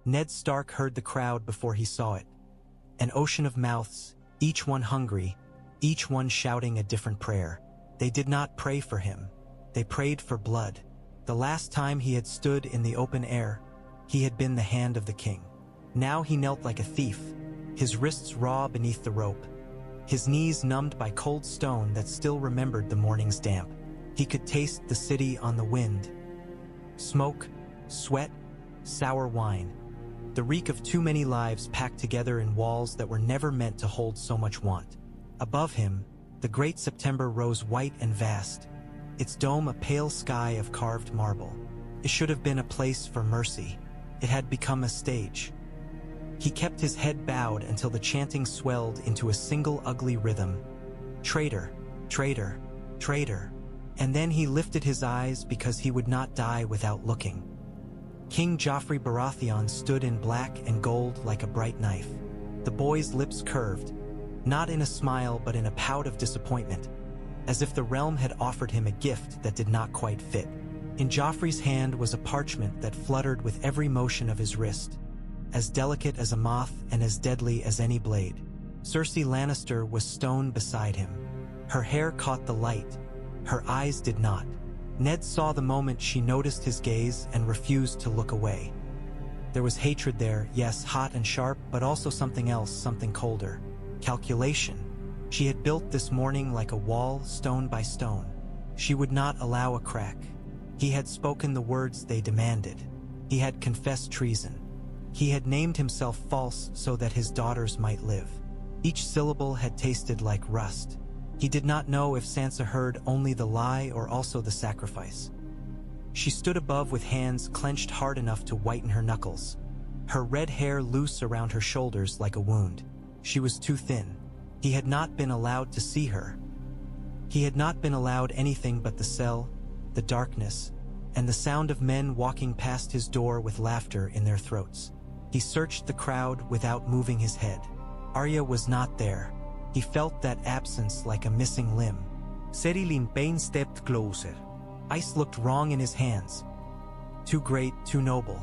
Ned Stark heard the crowd before he saw it. An ocean of mouths, each one hungry, each one shouting a different prayer. They did not pray for him. They prayed for blood. The last time he had stood in the open air, he had been the hand of the king. Now he knelt like a thief, his wrists raw beneath the rope, his knees numbed by cold stone that still remembered the morning's damp. He could taste the city on the wind. Smoke, sweat, sour wine. The reek of too many lives packed together in walls that were never meant to hold so much want. Above him, the great September rose white and vast, its dome a pale sky of carved marble. It should have been a place for mercy. It had become a stage. He kept his head bowed until the chanting swelled into a single ugly rhythm. Traitor, traitor, traitor. And then he lifted his eyes because he would not die without looking. King Joffrey Baratheon stood in black and gold like a bright knife. The boy's lips curved, not in a smile but in a pout of disappointment, as if the realm had offered him a gift that did not quite fit. In Joffrey's hand was a parchment that fluttered with every motion of his wrist, as delicate as a moth and as deadly as any blade. Cersei Lannister was stone beside him. Her hair caught the light, her eyes did not. Ned saw the moment she noticed his gaze and refused to look away. There was hatred there, yes, hot and sharp, but also something else, something colder. Calculation. She had built this morning like a wall, stone by stone. She would not allow a crack. He had spoken the words they demanded. He had confessed treason. He had named himself false so that his daughters might live. Each syllable had tasted like rust. He did not know if Sansa heard only the lie or also the sacrifice. She stood above with hands clenched hard enough to whiten her knuckles, her red hair loose around her shoulders like a wound. She was too thin. He had not been allowed to see her. He had not been allowed anything but the cell, the darkness, and the sound of men walking past his door with laughter in their throats. He searched the crowd without moving his head. Arya was not there. He felt that absence like a missing limb. Cerilyn Payne stepped closer. Ice looked wrong in his hands. Too great, too noble.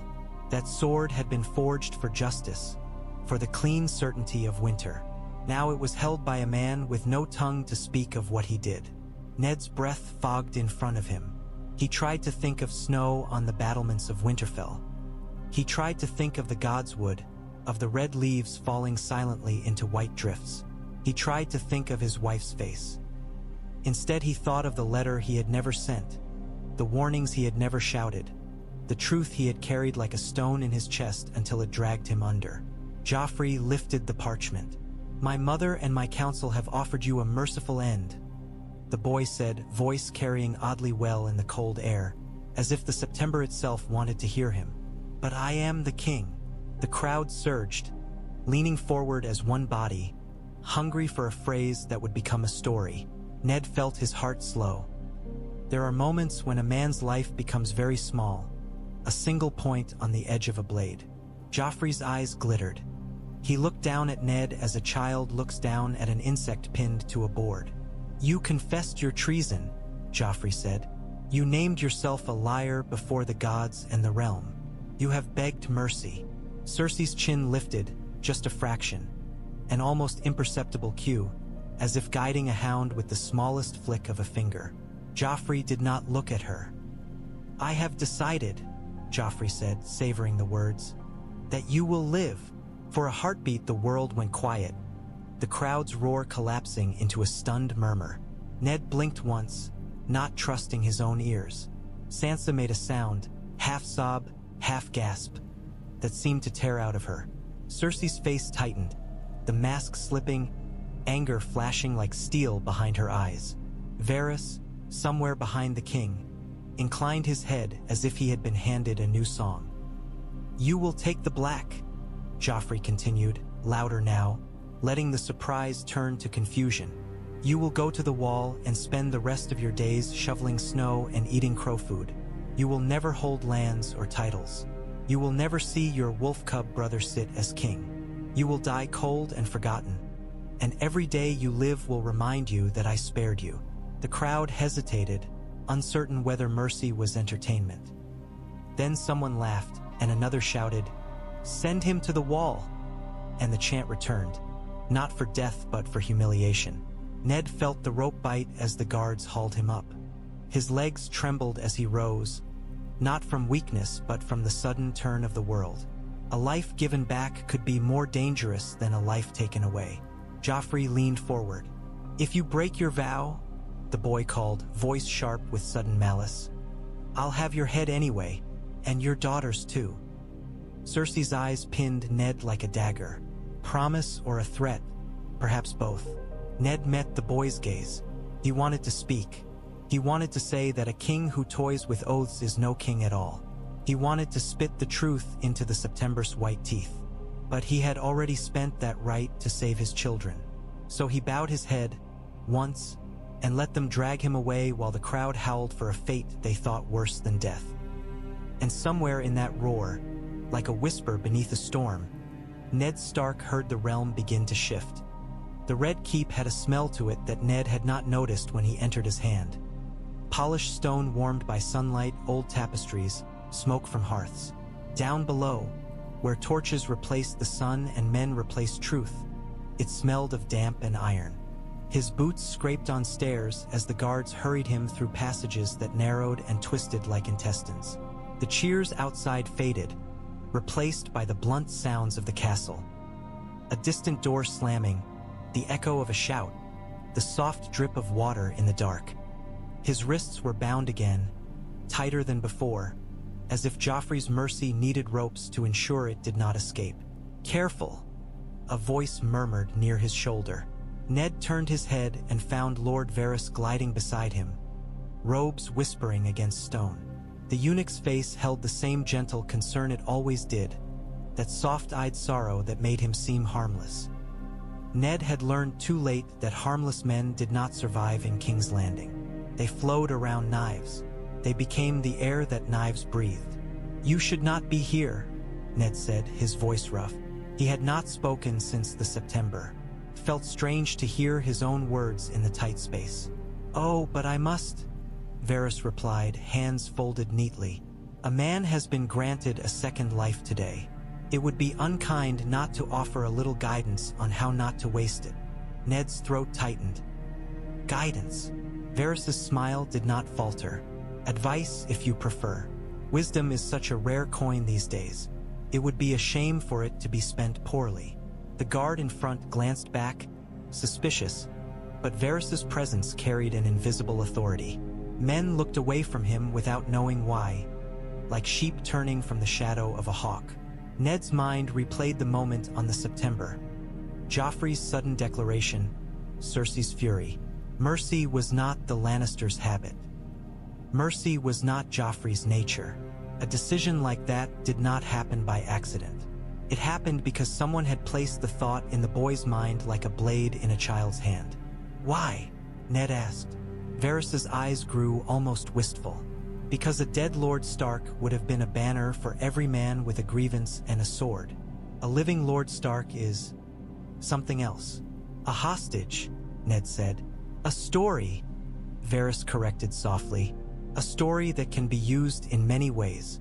That sword had been forged for justice, for the clean certainty of winter. Now it was held by a man with no tongue to speak of what he did. Ned's breath fogged in front of him. He tried to think of snow on the battlements of Winterfell. He tried to think of the Godswood, of the red leaves falling silently into white drifts. He tried to think of his wife's face. Instead, he thought of the letter he had never sent, the warnings he had never shouted, the truth he had carried like a stone in his chest until it dragged him under. Joffrey lifted the parchment. "My mother and my council have offered you a merciful end," the boy said, voice carrying oddly well in the cold air, as if the September itself wanted to hear him. "But I am the king." The crowd surged, leaning forward as one body, hungry for a phrase that would become a story. Ned felt his heart slow. There are moments when a man's life becomes very small, a single point on the edge of a blade. Joffrey's eyes glittered. He looked down at Ned as a child looks down at an insect pinned to a board. "You confessed your treason," Joffrey said. "You named yourself a liar before the gods and the realm. You have begged mercy." Cersei's chin lifted, just a fraction, an almost imperceptible cue, as if guiding a hound with the smallest flick of a finger. Joffrey did not look at her. "I have decided," Joffrey said, savoring the words, "that you will live." For a heartbeat, the world went quiet, the crowd's roar collapsing into a stunned murmur. Ned blinked once, not trusting his own ears. Sansa made a sound, half sob, half gasp, that seemed to tear out of her. Cersei's face tightened, the mask slipping, anger flashing like steel behind her eyes. Varys, somewhere behind the king, inclined his head as if he had been handed a new song. "You will take the black," Joffrey continued, louder now, letting the surprise turn to confusion. "You will go to the wall and spend the rest of your days shoveling snow and eating crow food. You will never hold lands or titles. You will never see your wolf cub brother sit as king. You will die cold and forgotten. And every day you live will remind you that I spared you." The crowd hesitated, uncertain whether mercy was entertainment. Then someone laughed, and another shouted, "Send him to the wall!" And the chant returned, not for death but for humiliation. Ned felt the rope bite as the guards hauled him up. His legs trembled as he rose, not from weakness but from the sudden turn of the world. A life given back could be more dangerous than a life taken away. Joffrey leaned forward. "If you break your vow," the boy called, voice sharp with sudden malice, "I'll have your head anyway, and your daughter's too." Cersei's eyes pinned Ned like a dagger. Promise or a threat? Perhaps both. Ned met the boy's gaze. He wanted to speak. He wanted to say that a king who toys with oaths is no king at all. He wanted to spit the truth into the September's white teeth. But he had already spent that right to save his children. So he bowed his head, once, and let them drag him away while the crowd howled for a fate they thought worse than death. And somewhere in that roar, like a whisper beneath a storm, Ned Stark heard the realm begin to shift. The Red Keep had a smell to it that Ned had not noticed when he entered his hand. Polished stone warmed by sunlight, old tapestries, smoke from hearths. Down below, where torches replaced the sun and men replaced truth, it smelled of damp and iron. His boots scraped on stairs as the guards hurried him through passages that narrowed and twisted like intestines. The cheers outside faded, replaced by the blunt sounds of the castle. A distant door slamming, the echo of a shout, the soft drip of water in the dark. His wrists were bound again, tighter than before, as if Joffrey's mercy needed ropes to ensure it did not escape. "Careful," a voice murmured near his shoulder. Ned turned his head and found Lord Varys gliding beside him, robes whispering against stone. The eunuch's face held the same gentle concern it always did, that soft-eyed sorrow that made him seem harmless. Ned had learned too late that harmless men did not survive in King's Landing. They flowed around knives. They became the air that knives breathed. "You should not be here," Ned said, his voice rough. He had not spoken since the September. Felt strange to hear his own words in the tight space. "Oh, but I must," Varys replied, hands folded neatly. "A man has been granted a second life today. It would be unkind not to offer a little guidance on how not to waste it." Ned's throat tightened. "Guidance?" Varys's smile did not falter. "Advice, if you prefer. Wisdom is such a rare coin these days. It would be a shame for it to be spent poorly." The guard in front glanced back, suspicious, but Varys's presence carried an invisible authority. Men looked away from him without knowing why, like sheep turning from the shadow of a hawk. Ned's mind replayed the moment on the September. Joffrey's sudden declaration, Cersei's fury. Mercy was not the Lannisters' habit. Mercy was not Joffrey's nature. A decision like that did not happen by accident. It happened because someone had placed the thought in the boy's mind like a blade in a child's hand. "Why?" Ned asked. Varys's eyes grew almost wistful. "Because a dead Lord Stark would have been a banner for every man with a grievance and a sword. A living Lord Stark is something else." "A hostage," Ned said. "A story," Varys corrected softly. "A story that can be used in many ways.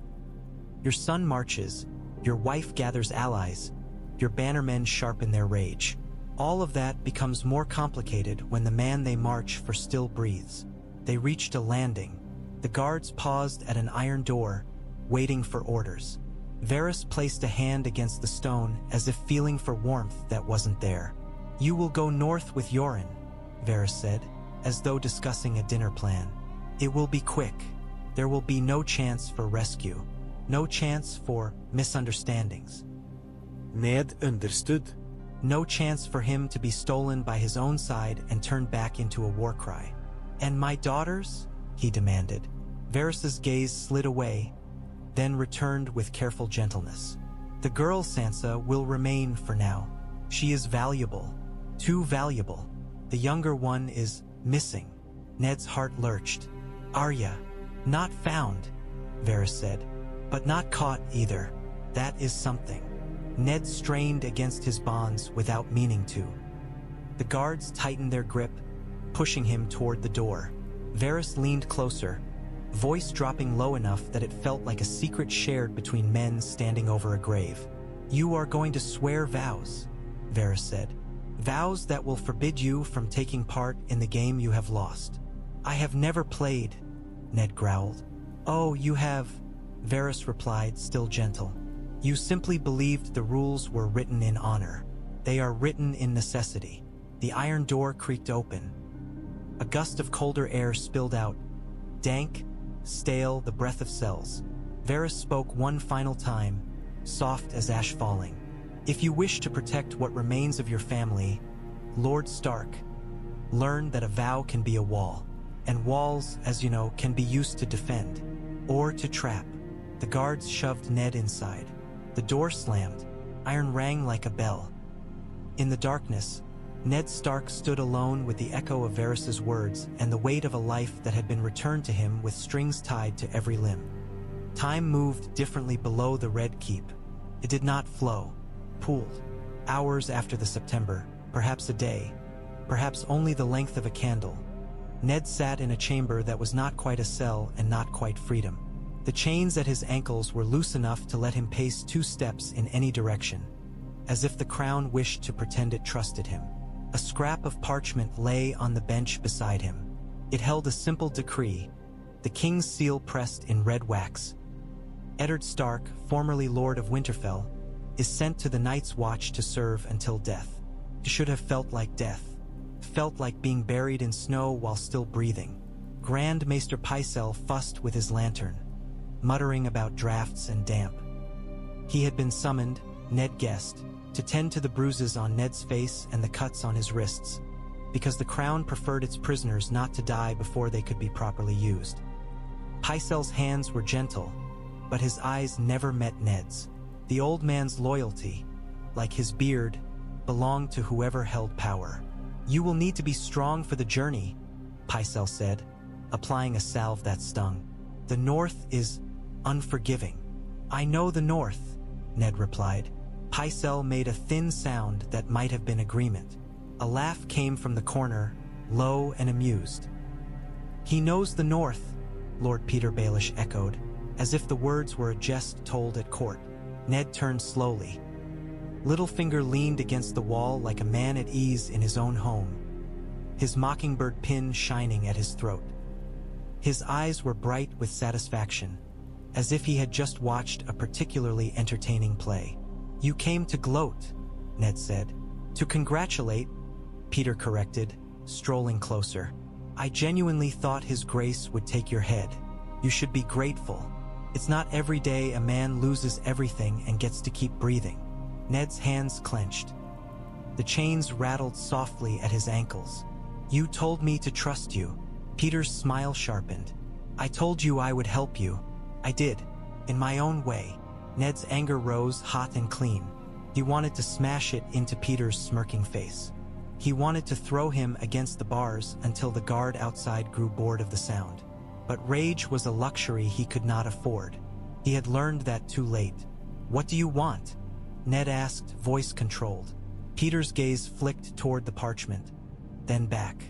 Your son marches, your wife gathers allies, your bannermen sharpen their rage. All of that becomes more complicated when the man they march for still breathes." They reached a landing. The guards paused at an iron door, waiting for orders. Varys placed a hand against the stone as if feeling for warmth that wasn't there. "You will go north with Yoren," Varys said, as though discussing a dinner plan. "It will be quick. There will be no chance for rescue. No chance for misunderstandings." Ned understood. No chance for him to be stolen by his own side and turned back into a war cry. "And my daughters?" he demanded. Varys's gaze slid away, then returned with careful gentleness. "The girl Sansa will remain for now. She is valuable. Too valuable. The younger one is missing." Ned's heart lurched. "Arya, not found," Varys said. "But not caught either. That is something." Ned strained against his bonds without meaning to. The guards tightened their grip, pushing him toward the door. Varys leaned closer, voice dropping low enough that it felt like a secret shared between men standing over a grave. You are going to swear vows, Varys said. Vows that will forbid you from taking part in the game you have lost. I have never played, Ned growled. Oh, you have, Varys replied, still gentle. You simply believed the rules were written in honor. They are written in necessity. The iron door creaked open. A gust of colder air spilled out, dank, stale, the breath of cells. Varys spoke one final time, soft as ash falling. If you wish to protect what remains of your family, Lord Stark, learn that a vow can be a wall. And walls, as you know, can be used to defend, or to trap. The guards shoved Ned inside. The door slammed. Iron rang like a bell. In the darkness, Ned Stark stood alone with the echo of Varys's words and the weight of a life that had been returned to him with strings tied to every limb. Time moved differently below the Red Keep. It did not flow, pooled. Hours after the September, perhaps a day, perhaps only the length of a candle. Ned sat in a chamber that was not quite a cell and not quite freedom. The chains at his ankles were loose enough to let him pace 2 steps in any direction, as if the crown wished to pretend it trusted him. A scrap of parchment lay on the bench beside him. It held a simple decree, the king's seal pressed in red wax. Eddard Stark, formerly Lord of Winterfell, is sent to the Night's Watch to serve until death. It should have felt like death. Felt like being buried in snow while still breathing. Grand Maester Pycelle fussed with his lantern, muttering about drafts and damp. He had been summoned, Ned guessed, to tend to the bruises on Ned's face and the cuts on his wrists, because the crown preferred its prisoners not to die before they could be properly used. Pycelle's hands were gentle, but his eyes never met Ned's. The old man's loyalty, like his beard, belonged to whoever held power. You will need to be strong for the journey, Pycelle said, applying a salve that stung. The North is unforgiving. I know the North, Ned replied. Pycelle made a thin sound that might have been agreement. A laugh came from the corner, low and amused. He knows the North, Lord Peter Baelish echoed, as if the words were a jest told at court. Ned turned slowly. Littlefinger leaned against the wall like a man at ease in his own home, his mockingbird pin shining at his throat. His eyes were bright with satisfaction, as if he had just watched a particularly entertaining play. You came to gloat, Ned said. To congratulate, Peter corrected, strolling closer. I genuinely thought His Grace would take your head. You should be grateful. It's not every day a man loses everything and gets to keep breathing. Ned's hands clenched. The chains rattled softly at his ankles. You told me to trust you. Peter's smile sharpened. I told you I would help you. I did, in my own way. Ned's anger rose hot and clean. He wanted to smash it into Peter's smirking face. He wanted to throw him against the bars until the guard outside grew bored of the sound. But rage was a luxury he could not afford. He had learned that too late. What do you want? Ned asked, voice controlled. Peter's gaze flicked toward the parchment, then back.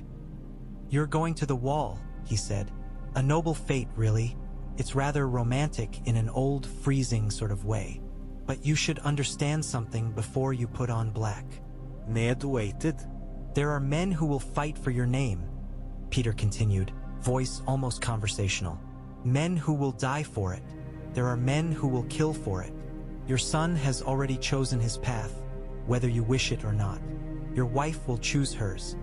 You're going to the wall, he said. A noble fate, really. It's rather romantic in an old, freezing sort of way. But you should understand something before you put on black. Ned waited. There are men who will fight for your name, Peter continued, voice almost conversational. Men who will die for it. There are men who will kill for it. Your son has already chosen his path, whether you wish it or not. Your wife will choose hers.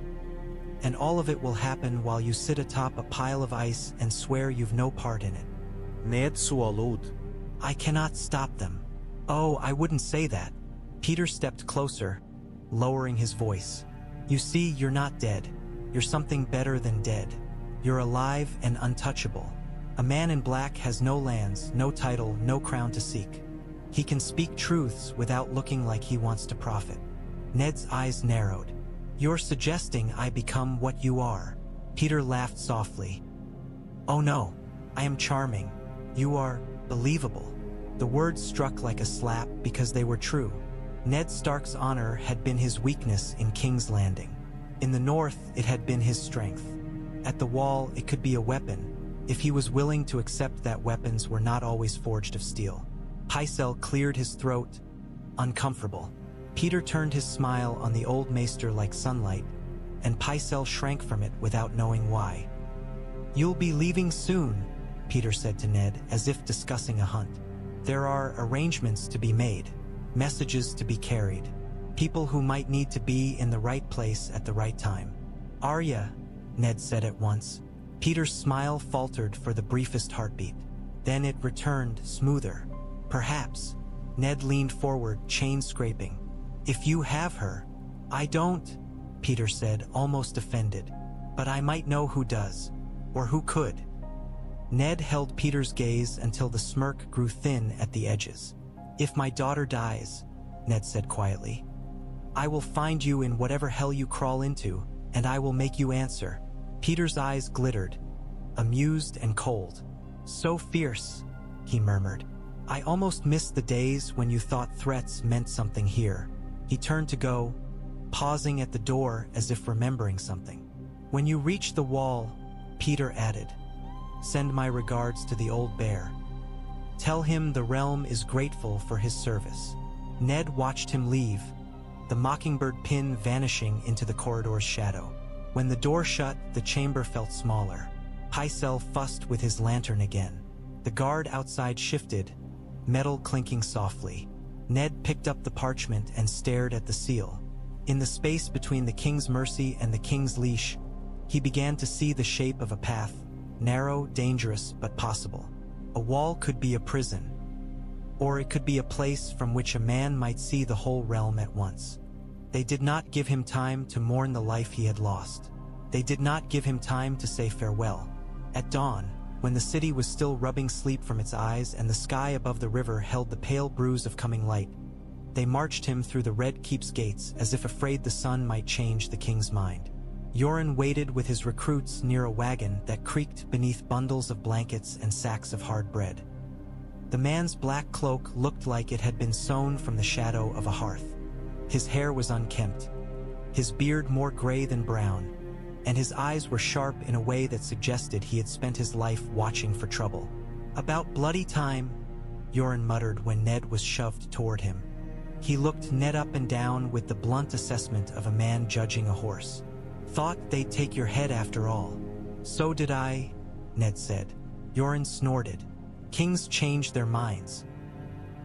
And all of it will happen while you sit atop a pile of ice and swear you've no part in it. Ned swallowed. I cannot stop them. Oh, I wouldn't say that. Peter stepped closer, lowering his voice. You see, you're not dead. You're something better than dead. You're alive and untouchable. A man in black has no lands, no title, no crown to seek. He can speak truths without looking like he wants to profit. Ned's eyes narrowed. You're suggesting I become what you are. Peter laughed softly. Oh no, I am charming. You are believable. The words struck like a slap because they were true. Ned Stark's honor had been his weakness in King's Landing. In the North, it had been his strength. At the Wall, it could be a weapon, if he was willing to accept that weapons were not always forged of steel. Pycelle cleared his throat, uncomfortable. Peter turned his smile on the old maester like sunlight, and Pycelle shrank from it without knowing why. "You'll be leaving soon," Peter said to Ned, as if discussing a hunt. "There are arrangements to be made, messages to be carried, people who might need to be in the right place at the right time." "Arya," Ned said at once. Peter's smile faltered for the briefest heartbeat. Then it returned, smoother. "Perhaps." Ned leaned forward, chain scraping. "If you have her." "I don't," Peter said, almost offended. "But I might know who does. Or who could." Ned held Peter's gaze until the smirk grew thin at the edges. "If my daughter dies," Ned said quietly, "I will find you in whatever hell you crawl into, and I will make you answer." Peter's eyes glittered, amused and cold. "So fierce," he murmured. "I almost missed the days when you thought threats meant something here." He turned to go, pausing at the door as if remembering something. "When you reach the wall," Peter added, "send my regards to the old bear. Tell him the realm is grateful for his service." Ned watched him leave, the mockingbird pin vanishing into the corridor's shadow. When the door shut, the chamber felt smaller. Pycelle fussed with his lantern again. The guard outside shifted, metal clinking softly. Ned picked up the parchment and stared at the seal. In the space between the King's Mercy and the King's Leash, he began to see the shape of a path, narrow, dangerous, but possible. A wall could be a prison, or it could be a place from which a man might see the whole realm at once. They did not give him time to mourn the life he had lost. They did not give him time to say farewell. At dawn, when the city was still rubbing sleep from its eyes and the sky above the river held the pale bruise of coming light, they marched him through the red keep's gates as if afraid the sun might change the king's mind. Yoren waited with his recruits near a wagon that creaked beneath bundles of blankets and sacks of hard bread. The man's black cloak looked like it had been sewn from the shadow of a hearth. His hair was unkempt, his beard more gray than brown, and his eyes were sharp in a way that suggested he had spent his life watching for trouble. "About bloody time," Yoren muttered when Ned was shoved toward him. He looked Ned up and down with the blunt assessment of a man judging a horse. "Thought they'd take your head after all." "So did I," Ned said. Yoren snorted. "Kings change their minds.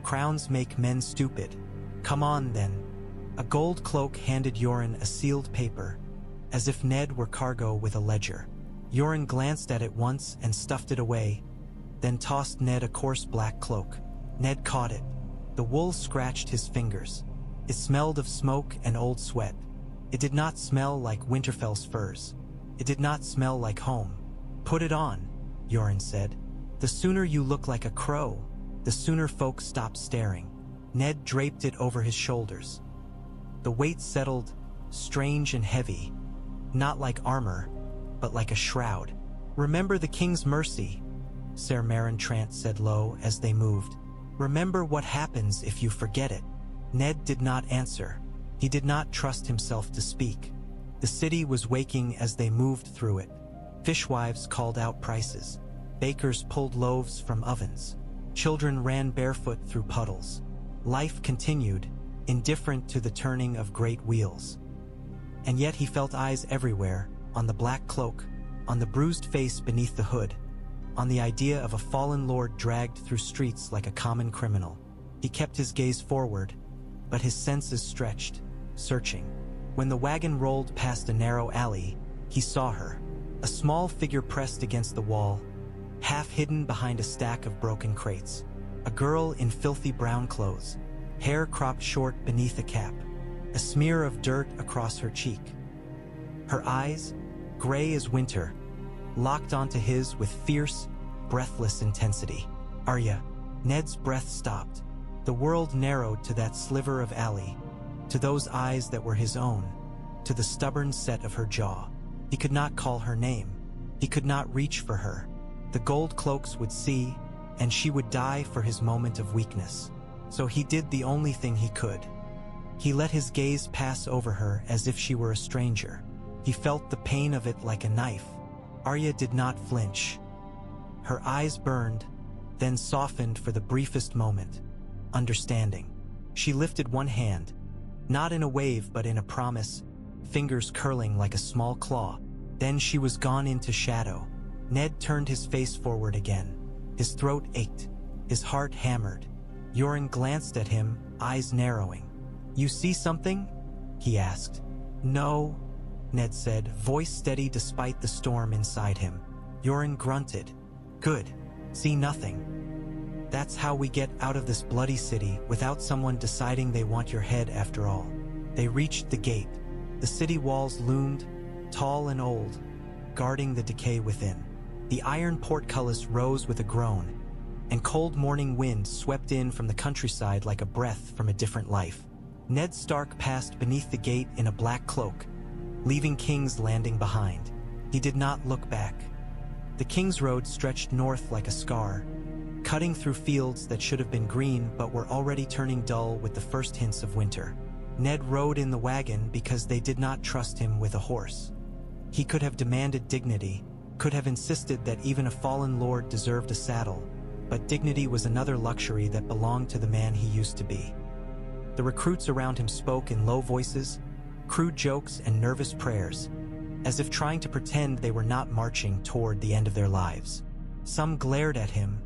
Crowns make men stupid. Come on, then." A gold cloak handed Yoren a sealed paper, as if Ned were cargo with a ledger. Yoren glanced at it once and stuffed it away, then tossed Ned a coarse black cloak. Ned caught it. The wool scratched his fingers. It smelled of smoke and old sweat. It did not smell like Winterfell's furs. It did not smell like home. "Put it on," Yoren said. "The sooner you look like a crow, the sooner folks stop staring." Ned draped it over his shoulders. The weight settled, strange and heavy, not like armor, but like a shroud. "Remember the King's Mercy," Ser Meryn Trant said low as they moved. "Remember what happens if you forget it." Ned did not answer. He did not trust himself to speak. The city was waking as they moved through it. Fishwives called out prices. Bakers pulled loaves from ovens. Children ran barefoot through puddles. Life continued, indifferent to the turning of great wheels. And yet he felt eyes everywhere, on the black cloak, on the bruised face beneath the hood, on the idea of a fallen lord dragged through streets like a common criminal. He kept his gaze forward, but his senses stretched, searching. When the wagon rolled past a narrow alley, he saw her, a small figure pressed against the wall, half hidden behind a stack of broken crates. A girl in filthy brown clothes, hair cropped short beneath a cap, a smear of dirt across her cheek. Her eyes, gray as winter, locked onto his with fierce, breathless intensity. "Arya." Ned's breath stopped. The world narrowed to that sliver of alley, to those eyes that were his own, to the stubborn set of her jaw. He could not call her name. He could not reach for her. The gold cloaks would see, and she would die for his moment of weakness. So he did the only thing he could. He let his gaze pass over her as if she were a stranger. He felt the pain of it like a knife. Arya did not flinch. Her eyes burned, then softened for the briefest moment, understanding. She lifted one hand, not in a wave but in a promise, fingers curling like a small claw. Then she was gone into shadow. Ned turned his face forward again. His throat ached, his heart hammered. Yoren glanced at him, eyes narrowing. "You see something?" he asked. "No," Ned said, voice steady despite the storm inside him. Yoren grunted. "Good. See nothing. That's how we get out of this bloody city without someone deciding they want your head after all." They reached the gate. The city walls loomed, tall and old, guarding the decay within. The iron portcullis rose with a groan, and cold morning wind swept in from the countryside like a breath from a different life. Ned Stark passed beneath the gate in a black cloak, leaving King's Landing behind. He did not look back. The Kingsroad stretched north like a scar, cutting through fields that should have been green but were already turning dull with the first hints of winter. Ned rode in the wagon because they did not trust him with a horse. He could have demanded dignity, could have insisted that even a fallen lord deserved a saddle, but dignity was another luxury that belonged to the man he used to be. The recruits around him spoke in low voices, crude jokes and nervous prayers, as if trying to pretend they were not marching toward the end of their lives. Some glared at him,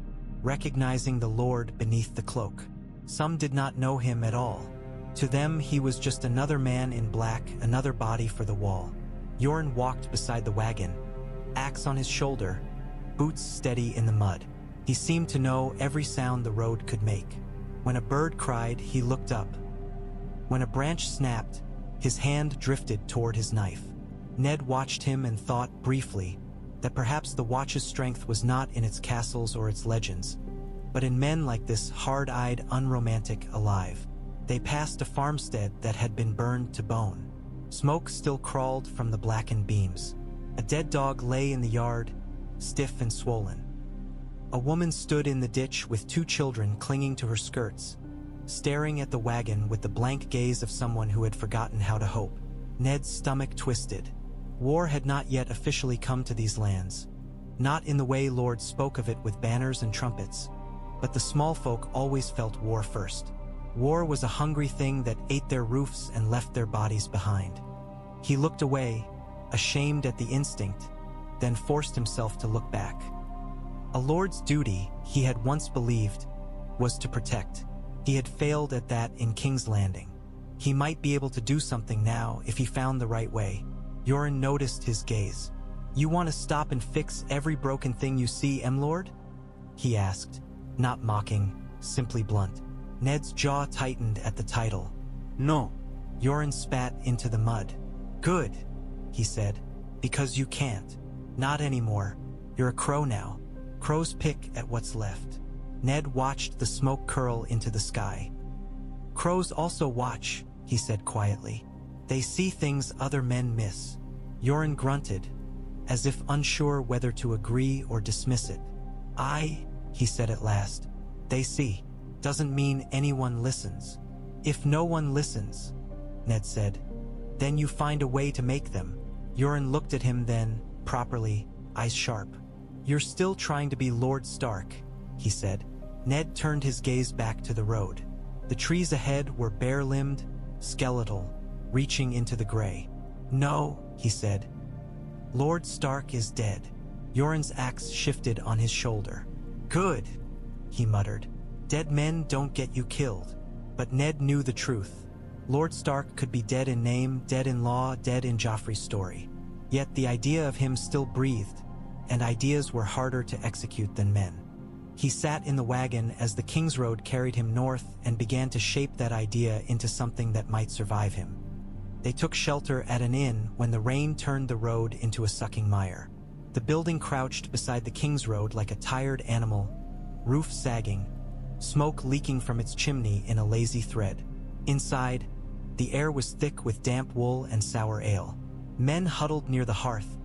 recognizing the lord beneath the cloak. Some did not know him at all. To them, he was just another man in black, another body for the wall. Yoren walked beside the wagon, axe on his shoulder, boots steady in the mud. He seemed to know every sound the road could make. When a bird cried, he looked up. When a branch snapped, his hand drifted toward his knife. Ned watched him and thought, briefly, that perhaps the Watch's strength was not in its castles or its legends, but in men like this, hard-eyed, unromantic, alive. They passed a farmstead that had been burned to bone. Smoke still crawled from the blackened beams. A dead dog lay in the yard, stiff and swollen. A woman stood in the ditch with two children clinging to her skirts, staring at the wagon with the blank gaze of someone who had forgotten how to hope. Ned's stomach twisted. War had not yet officially come to these lands, not in the way Lord spoke of it with banners and trumpets, but the small folk always felt war first. War was a hungry thing that ate their roofs and left their bodies behind. He looked away, ashamed at the instinct, then forced himself to look back. A lord's duty, he had once believed, was to protect. He had failed at that in King's Landing. He might be able to do something now if he found the right way. Yoren noticed his gaze. "You want to stop and fix every broken thing you see, Lord?" he asked, not mocking, simply blunt. Ned's jaw tightened at the title. "No." Yoren spat into the mud. "Good," he said, "because you can't. Not anymore. You're a crow now. Crows pick at what's left." Ned watched the smoke curl into the sky. "Crows also watch," he said quietly. "They see things other men miss." Yoren grunted, as if unsure whether to agree or dismiss it. He said at last. "They see. Doesn't mean anyone listens." "If no one listens," Ned said, "then you find a way to make them." Yoren looked at him then, properly, eyes sharp. "You're still trying to be Lord Stark," he said. Ned turned his gaze back to the road. The trees ahead were bare-limbed, skeletal, reaching into the gray. "No," he said. "Lord Stark is dead." Yoren's axe shifted on his shoulder. "Good," he muttered. "Dead men don't get you killed." But Ned knew the truth. Lord Stark could be dead in name, dead in law, dead in Joffrey's story. Yet the idea of him still breathed, and ideas were harder to execute than men. He sat in the wagon as the Kingsroad carried him north and began to shape that idea into something that might survive him. They took shelter at an inn when the rain turned the road into a sucking mire. The building crouched beside the Kingsroad like a tired animal, roof sagging, smoke leaking from its chimney in a lazy thread. Inside, the air was thick with damp wool and sour ale. Men huddled near the hearth,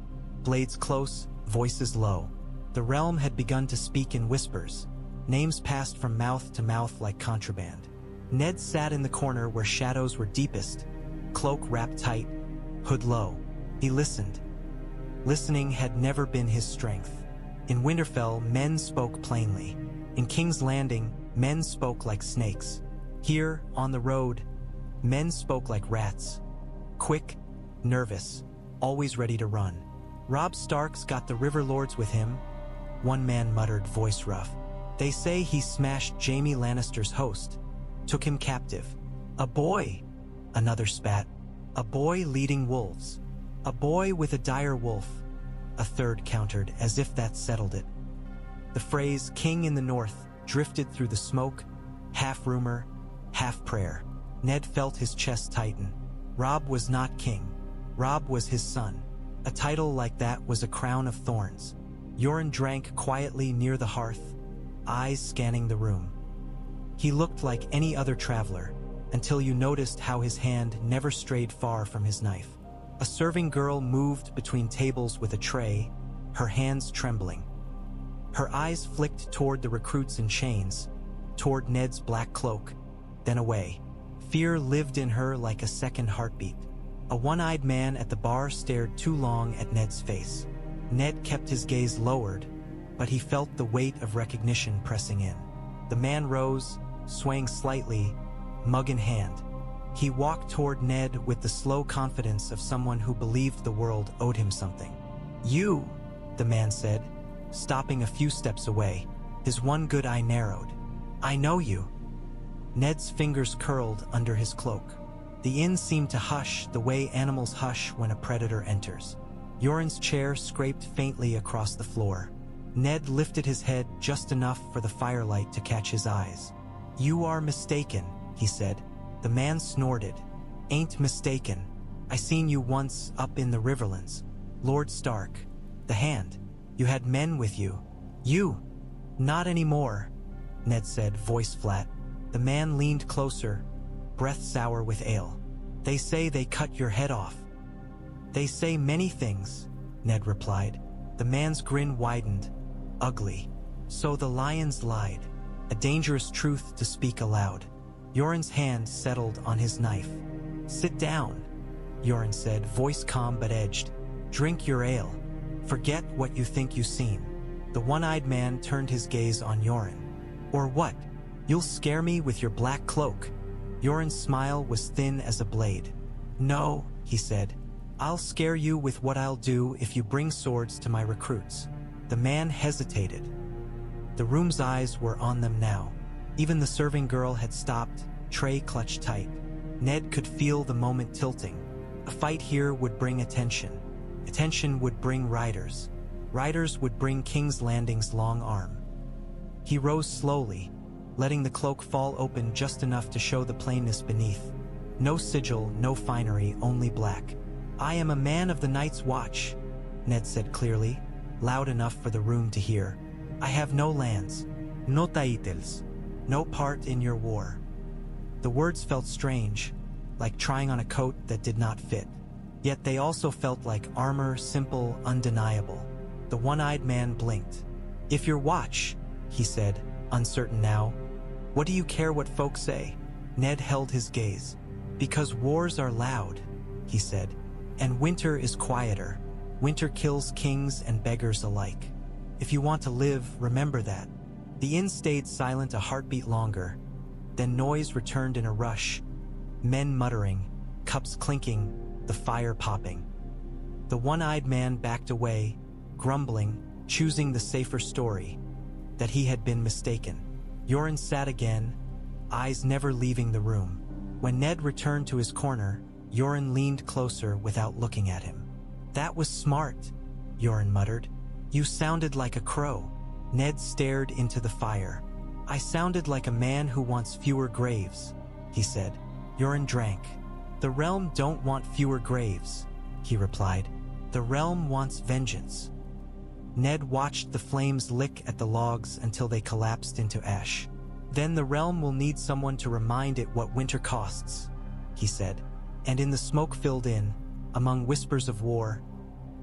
blades close, voices low. The realm had begun to speak in whispers. Names passed from mouth to mouth like contraband. Ned sat in the corner where shadows were deepest, cloak wrapped tight, hood low. He listened. Listening had never been his strength. In Winterfell, men spoke plainly. In King's Landing, men spoke like snakes. Here, on the road, men spoke like rats. Quick, nervous, always ready to run. "Robb Stark's got the River Lords with him," one man muttered, voice rough. "They say he smashed Jaime Lannister's host, took him captive." "A boy," another spat. "A boy leading wolves. A boy with a dire wolf," a third countered, as if that settled it. The phrase "king in the north" drifted through the smoke, half rumor, half prayer. Ned felt his chest tighten. Robb was not king. Robb was his son. A title like that was a crown of thorns. Yoren drank quietly near the hearth, eyes scanning the room. He looked like any other traveler, until you noticed how his hand never strayed far from his knife. A serving girl moved between tables with a tray, her hands trembling. Her eyes flicked toward the recruits in chains, toward Ned's black cloak, then away. Fear lived in her like a second heartbeat. A one-eyed man at the bar stared too long at Ned's face. Ned kept his gaze lowered, but he felt the weight of recognition pressing in. The man rose, swaying slightly, mug in hand. He walked toward Ned with the slow confidence of someone who believed the world owed him something. "You," the man said, stopping a few steps away, his one good eye narrowed. "I know you." Ned's fingers curled under his cloak. The inn seemed to hush the way animals hush when a predator enters. Yoren's chair scraped faintly across the floor. Ned lifted his head just enough for the firelight to catch his eyes. "You are mistaken," he said. The man snorted. "Ain't mistaken. I seen you once up in the Riverlands. Lord Stark. The Hand. You had men with you." "You." "Not anymore," Ned said, voice flat. The man leaned closer, breath sour with ale. "They say they cut your head off." "They say many things," Ned replied. The man's grin widened. "Ugly. So the lions lied." A dangerous truth to speak aloud. Yoren's hand settled on his knife. "Sit down," Yoren said, voice calm but edged. "Drink your ale. Forget what you think you've seen." The one-eyed man turned his gaze on Yoren. "Or what? You'll scare me with your black cloak." Yoren's smile was thin as a blade. "No," he said. "I'll scare you with what I'll do if you bring swords to my recruits." The man hesitated. The room's eyes were on them now. Even the serving girl had stopped, tray clutched tight. Ned could feel the moment tilting. A fight here would bring attention. Attention would bring riders. Riders would bring King's Landing's long arm. He rose slowly, letting the cloak fall open just enough to show the plainness beneath. No sigil, no finery, only black. "I am a man of the Night's Watch," Ned said clearly, loud enough for the room to hear. "I have no lands, no titles, no part in your war." The words felt strange, like trying on a coat that did not fit. Yet they also felt like armor, simple, undeniable. The one-eyed man blinked. "If your watch," he said, uncertain now. "What do you care what folks say?" Ned held his gaze. "Because wars are loud," he said, "and winter is quieter. Winter kills kings and beggars alike. If you want to live, remember that." The inn stayed silent a heartbeat longer. Then noise returned in a rush. Men muttering, cups clinking, the fire popping. The one-eyed man backed away, grumbling, choosing the safer story, that he had been mistaken. Yoren sat again, eyes never leaving the room. When Ned returned to his corner, Yoren leaned closer without looking at him. "That was smart," Yoren muttered. "You sounded like a crow." Ned stared into the fire. "I sounded like a man who wants fewer graves," he said. Yoren drank. "The realm don't want fewer graves," he replied. "The realm wants vengeance." Ned watched the flames lick at the logs until they collapsed into ash. "Then the realm will need someone to remind it what winter costs," he said. And in the smoke-filled inn, among whispers of war,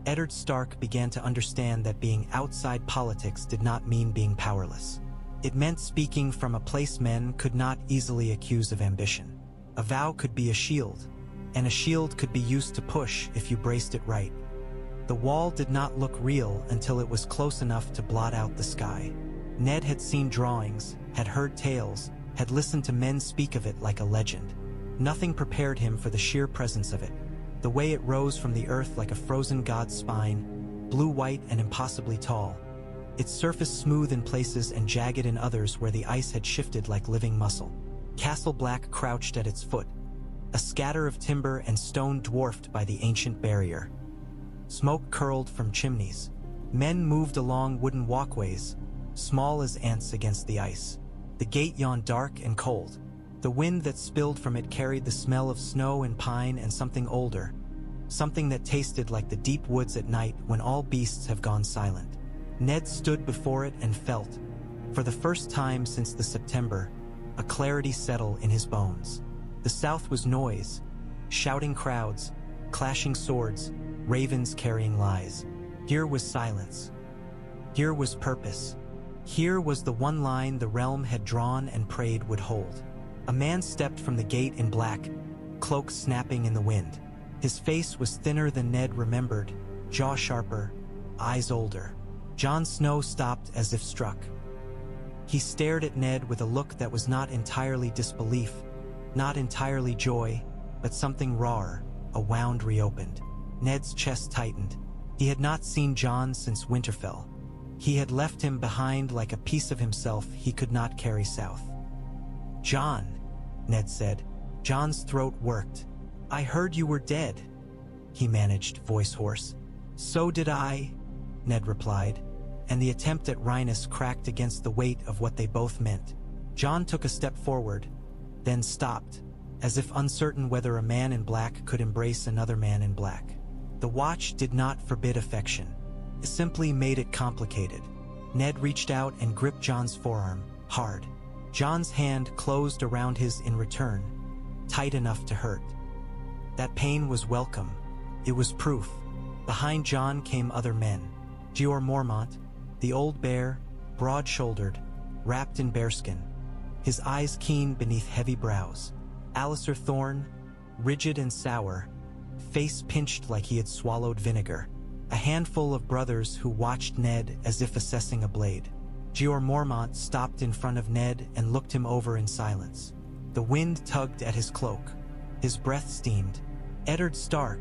Eddard Stark began to understand that being outside politics did not mean being powerless. It meant speaking from a place men could not easily accuse of ambition. A vow could be a shield, and a shield could be used to push if you braced it right. The wall did not look real until it was close enough to blot out the sky. Ned had seen drawings, had heard tales, had listened to men speak of it like a legend. Nothing prepared him for the sheer presence of it. The way it rose from the earth like a frozen god's spine, blue-white and impossibly tall. Its surface smooth in places and jagged in others where the ice had shifted like living muscle. Castle Black crouched at its foot, a scatter of timber and stone dwarfed by the ancient barrier. Smoke curled from chimneys. Men moved along wooden walkways, small as ants against the ice. The gate yawned dark and cold. The wind that spilled from it carried the smell of snow and pine and something older, something that tasted like the deep woods at night when all beasts have gone silent. Ned stood before it and felt, for the first time since the September, a clarity settle in his bones. The south was noise, shouting crowds, clashing swords, ravens carrying lies. Here was silence. Here was purpose. Here was the one line the realm had drawn and prayed would hold. A man stepped from the gate in black, cloak snapping in the wind. His face was thinner than Ned remembered, jaw sharper, eyes older. Jon Snow stopped as if struck. He stared at Ned with a look that was not entirely disbelief, not entirely joy, but something rawer, a wound reopened. Ned's chest tightened. He had not seen Jon since Winterfell. He had left him behind like a piece of himself he could not carry south. "Jon," Ned said. Jon's throat worked. "I heard you were dead," he managed, voice hoarse. "So did I," Ned replied, and the attempt at wryness cracked against the weight of what they both meant. Jon took a step forward, then stopped, as if uncertain whether a man in black could embrace another man in black. The watch did not forbid affection. It simply made it complicated. Ned reached out and gripped Jon's forearm, hard. Jon's hand closed around his in return, tight enough to hurt. That pain was welcome. It was proof. Behind Jon came other men. Jeor Mormont, the old bear, broad-shouldered, wrapped in bearskin, his eyes keen beneath heavy brows. Alliser Thorne, rigid and sour, face pinched like he had swallowed vinegar. A handful of brothers who watched Ned as if assessing a blade. Jeor Mormont stopped in front of Ned and looked him over in silence. The wind tugged at his cloak. His breath steamed. "Eddard Stark,"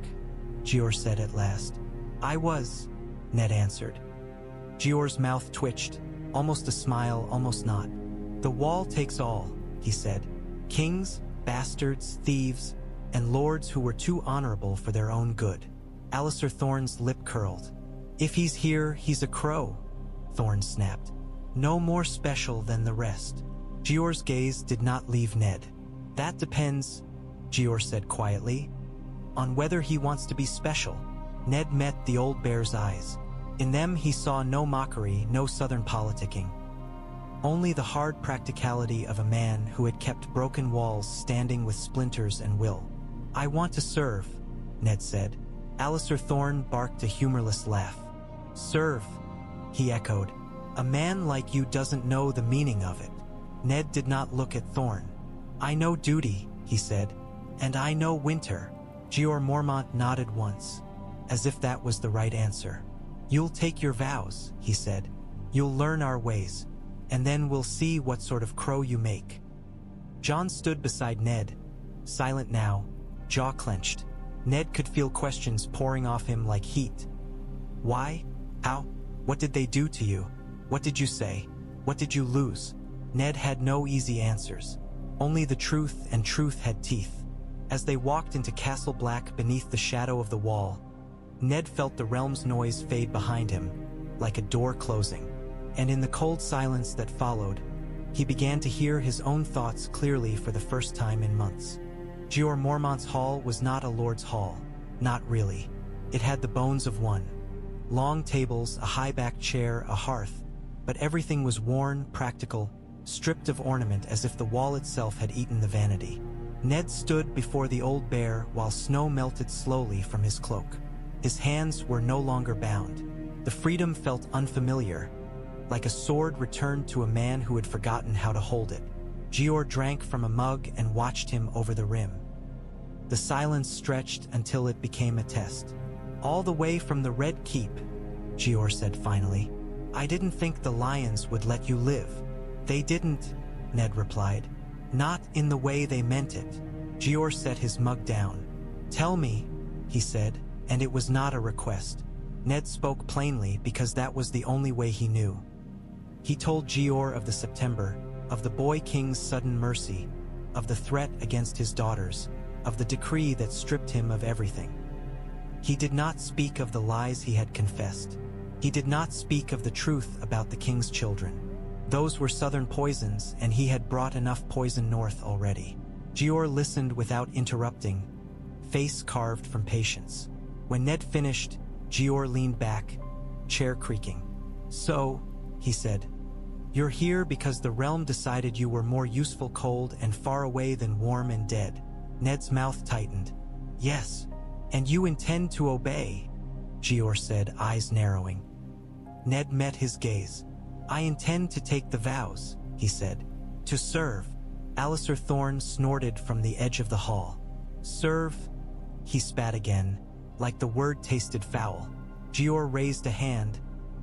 Jeor said at last. "I was," Ned answered. Jeor's mouth twitched, almost a smile, almost not. "The wall takes all," he said. "Kings, bastards, thieves, and lords who were too honorable for their own good." Alliser Thorne's lip curled. "If he's here, he's a crow," Thorne snapped. "No more special than the rest." Jeor's gaze did not leave Ned. "That depends," Jeor said quietly, "on whether he wants to be special." Ned met the old bear's eyes. In them he saw no mockery, no southern politicking. Only the hard practicality of a man who had kept broken walls standing with splinters and will. "I want to serve," Ned said. Alliser Thorne barked a humorless laugh. "Serve," he echoed. "A man like you doesn't know the meaning of it." Ned did not look at Thorne. "I know duty," he said, "and I know winter." Jeor Mormont nodded once, as if that was the right answer. "You'll take your vows," he said. "You'll learn our ways, and then we'll see what sort of crow you make." Jon stood beside Ned, silent now, jaw clenched. Ned could feel questions pouring off him like heat. "Why? How? What did they do to you? What did you say? What did you lose?" Ned had no easy answers. Only the truth, and truth had teeth. As they walked into Castle Black beneath the shadow of the wall, Ned felt the realm's noise fade behind him, like a door closing. And in the cold silence that followed, he began to hear his own thoughts clearly for the first time in months. Jeor Mormont's hall was not a lord's hall, not really. It had the bones of one. Long tables, a high-backed chair, a hearth, but everything was worn, practical, stripped of ornament as if the wall itself had eaten the vanity. Ned stood before the old bear while snow melted slowly from his cloak. His hands were no longer bound. The freedom felt unfamiliar, like a sword returned to a man who had forgotten how to hold it. Jeor drank from a mug and watched him over the rim. The silence stretched until it became a test. "All the way from the Red Keep," Jeor said finally. "I didn't think the lions would let you live." "They didn't," Ned replied. Not in the way they meant it. Jeor set his mug down. Tell me, he said, and it was not a request. Ned spoke plainly because that was the only way he knew. He told Jeor of the September, of the boy king's sudden mercy, of the threat against his daughters, of the decree that stripped him of everything. He did not speak of the lies he had confessed. He did not speak of the truth about the king's children. Those were southern poisons, and he had brought enough poison north already. Jeor listened without interrupting, face carved from patience. When Ned finished, Jeor leaned back, chair creaking. So, he said, you're here because the realm decided you were more useful cold and far away than warm and dead. Ned's mouth tightened. Yes, and you intend to obey, Jeor said, eyes narrowing. Ned met his gaze. I intend to take the vows, he said. To serve. Alliser Thorne snorted from the edge of the hall. Serve? He spat again, like the word tasted foul. Jeor raised a hand,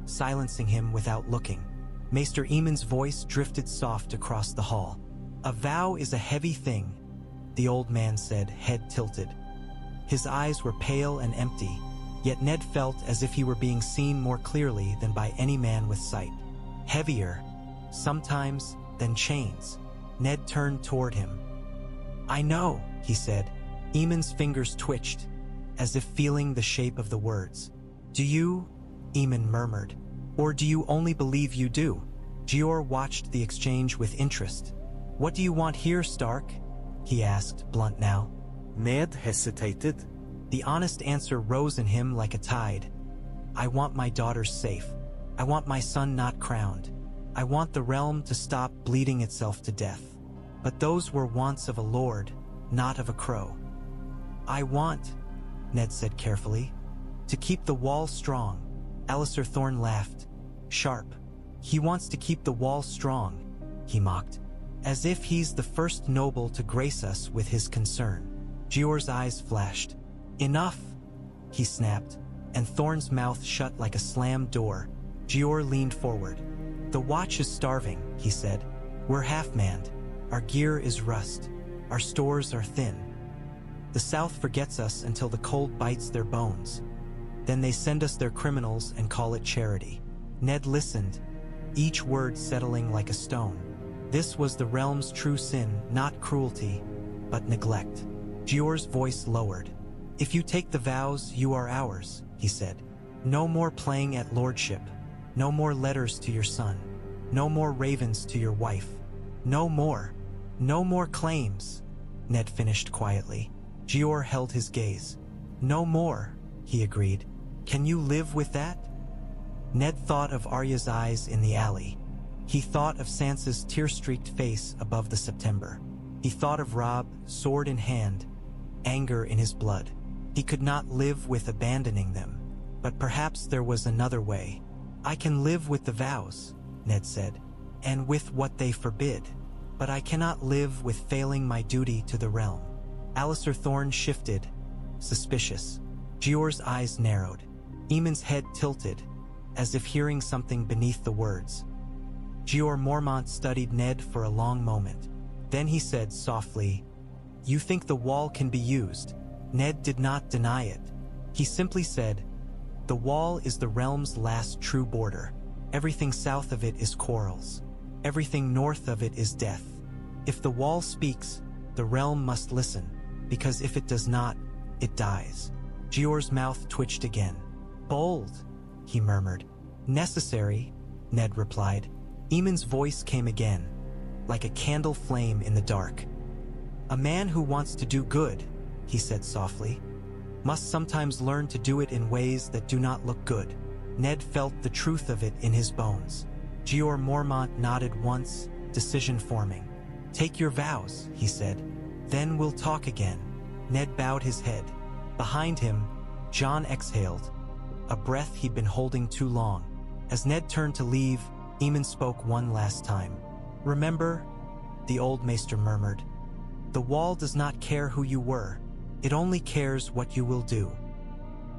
silencing him without looking. Maester Aemon's voice drifted soft across the hall. A vow is a heavy thing, the old man said, head tilted. His eyes were pale and empty, yet Ned felt as if he were being seen more clearly than by any man with sight. Heavier, sometimes, than chains. Ned turned toward him. I know, he said. Aemon's fingers twitched, as if feeling the shape of the words. Do you? Aemon murmured. Or do you only believe you do? Jeor watched the exchange with interest. What do you want here, Stark? He asked, blunt now. Ned hesitated. The honest answer rose in him like a tide. I want my daughters safe. I want my son not crowned. I want the realm to stop bleeding itself to death. But those were wants of a lord, not of a crow. I want, Ned said carefully, to keep the wall strong. Alliser Thorne laughed. Sharp. He wants to keep the wall strong, he mocked. As if he's the first noble to grace us with his concern. Jeor's eyes flashed. Enough, he snapped, and Thorne's mouth shut like a slammed door. Jeor leaned forward. The watch is starving, he said. We're half-manned. Our gear is rust. Our stores are thin. The South forgets us until the cold bites their bones. Then they send us their criminals and call it charity. Ned listened, each word settling like a stone. This was the realm's true sin, not cruelty, but neglect. Jeor's voice lowered. If you take the vows, you are ours, he said. No more playing at lordship. No more letters to your son. No more ravens to your wife. No more. No more claims, Ned finished quietly. Jeor held his gaze. No more, he agreed. Can you live with that? Ned thought of Arya's eyes in the alley. He thought of Sansa's tear-streaked face above the September. He thought of Robb, sword in hand, anger in his blood. He could not live with abandoning them. But perhaps there was another way. I can live with the vows, Ned said, and with what they forbid. But I cannot live with failing my duty to the realm. Alliser Thorne shifted, suspicious. Jeor's eyes narrowed. Aemon's head tilted, as if hearing something beneath the words. Jeor Mormont studied Ned for a long moment. Then he said softly, You think the wall can be used? Ned did not deny it. He simply said, The wall is the realm's last true border. Everything south of it is quarrels. Everything north of it is death. If the wall speaks, the realm must listen, because if it does not, it dies. Jeor's mouth twitched again. Bold, he murmured. Necessary, Ned replied. Aemon's voice came again, like a candle flame in the dark. A man who wants to do good, he said softly, must sometimes learn to do it in ways that do not look good. Ned felt the truth of it in his bones. Jeor Mormont nodded once, decision forming. Take your vows, he said. Then we'll talk again. Ned bowed his head. Behind him, Jon exhaled, a breath he'd been holding too long. As Ned turned to leave, Aemon spoke one last time. Remember, the old maester murmured, the wall does not care who you were. It only cares what you will do.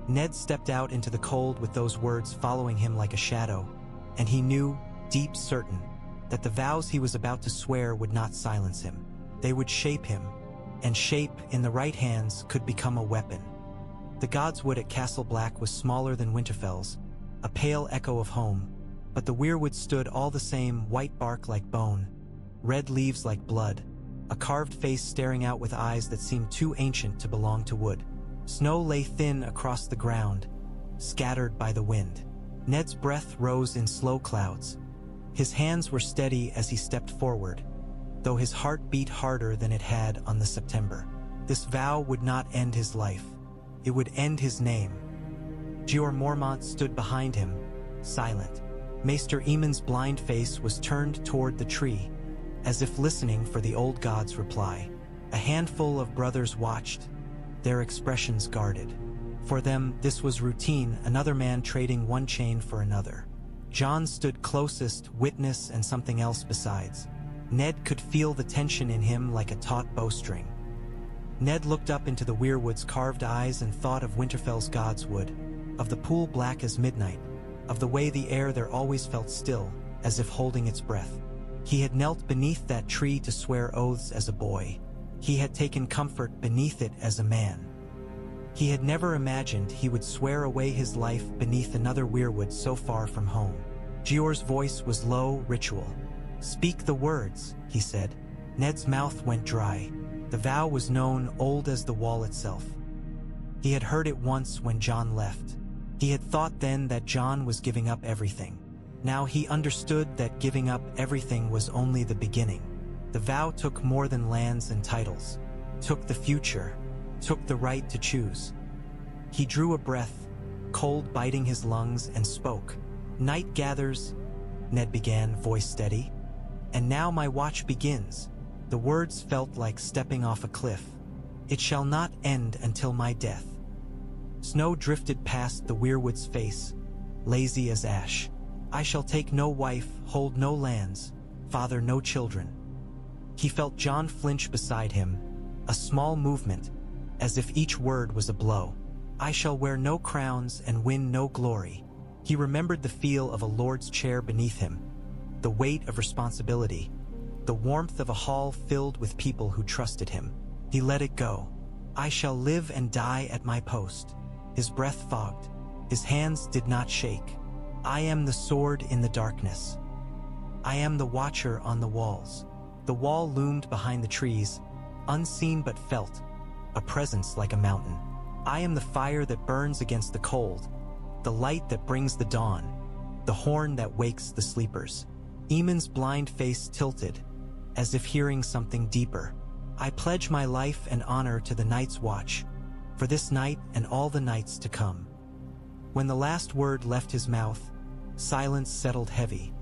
Ned stepped out into the cold with those words following him like a shadow, and he knew, deep certain, that the vows he was about to swear would not silence him. They would shape him, and shape, in the right hands, could become a weapon. The Godswood at Castle Black was smaller than Winterfell's, a pale echo of home, but the weirwood stood all the same, white bark like bone, red leaves like blood, a carved face staring out with eyes that seemed too ancient to belong to wood. Snow lay thin across the ground, scattered by the wind. Ned's breath rose in slow clouds. His hands were steady as he stepped forward, though his heart beat harder than it had on the September. This vow would not end his life. It would end his name. Jeor Mormont stood behind him, silent. Maester Aemon's blind face was turned toward the tree, as if listening for the old god's reply. A handful of brothers watched, their expressions guarded. For them, this was routine, another man trading one chain for another. Jon stood closest, witness and something else besides. Ned could feel the tension in him like a taut bowstring. Ned looked up into the weirwood's carved eyes and thought of Winterfell's Godswood, of the pool black as midnight, of the way the air there always felt still, as if holding its breath. He had knelt beneath that tree to swear oaths as a boy. He had taken comfort beneath it as a man. He had never imagined he would swear away his life beneath another weirwood so far from home. Jeor's voice was low, ritual. "Speak the words," he said. Ned's mouth went dry. The vow was known, old as the wall itself. He had heard it once when Jon left. He had thought then that Jon was giving up everything. Now he understood that giving up everything was only the beginning. The vow took more than lands and titles. Took the future. Took the right to choose. He drew a breath, cold biting his lungs, and spoke. "Night gathers," Ned began, voice steady. "And now my watch begins." The words felt like stepping off a cliff. "It shall not end until my death." Snow drifted past the weirwood's face, lazy as ash. "I shall take no wife, hold no lands, father no children." He felt Jon flinch beside him, a small movement, as if each word was a blow. "I shall wear no crowns and win no glory." He remembered the feel of a lord's chair beneath him, the weight of responsibility, the warmth of a hall filled with people who trusted him. He let it go. "I shall live and die at my post." His breath fogged. His hands did not shake. "I am the sword in the darkness. I am the watcher on the walls." The wall loomed behind the trees, unseen but felt, a presence like a mountain. "I am the fire that burns against the cold, the light that brings the dawn, the horn that wakes the sleepers." Aemon's blind face tilted, as if hearing something deeper. "I pledge my life and honor to the Night's Watch, for this night and all the nights to come." When the last word left his mouth, silence settled heavy,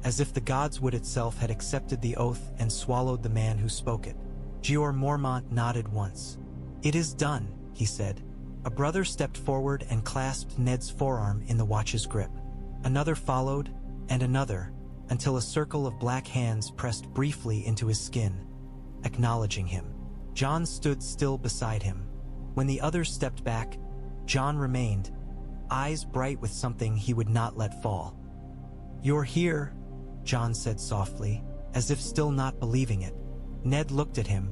as if the Godswood itself had accepted the oath and swallowed the man who spoke it. Jeor Mormont nodded once. "It is done," he said. A brother stepped forward and clasped Ned's forearm in the watch's grip. Another followed, and another, until a circle of black hands pressed briefly into his skin, acknowledging him. Jon stood still beside him. When the others stepped back, Jon remained, eyes bright with something he would not let fall. "You're here," Jon said softly, as if still not believing it. Ned looked at him,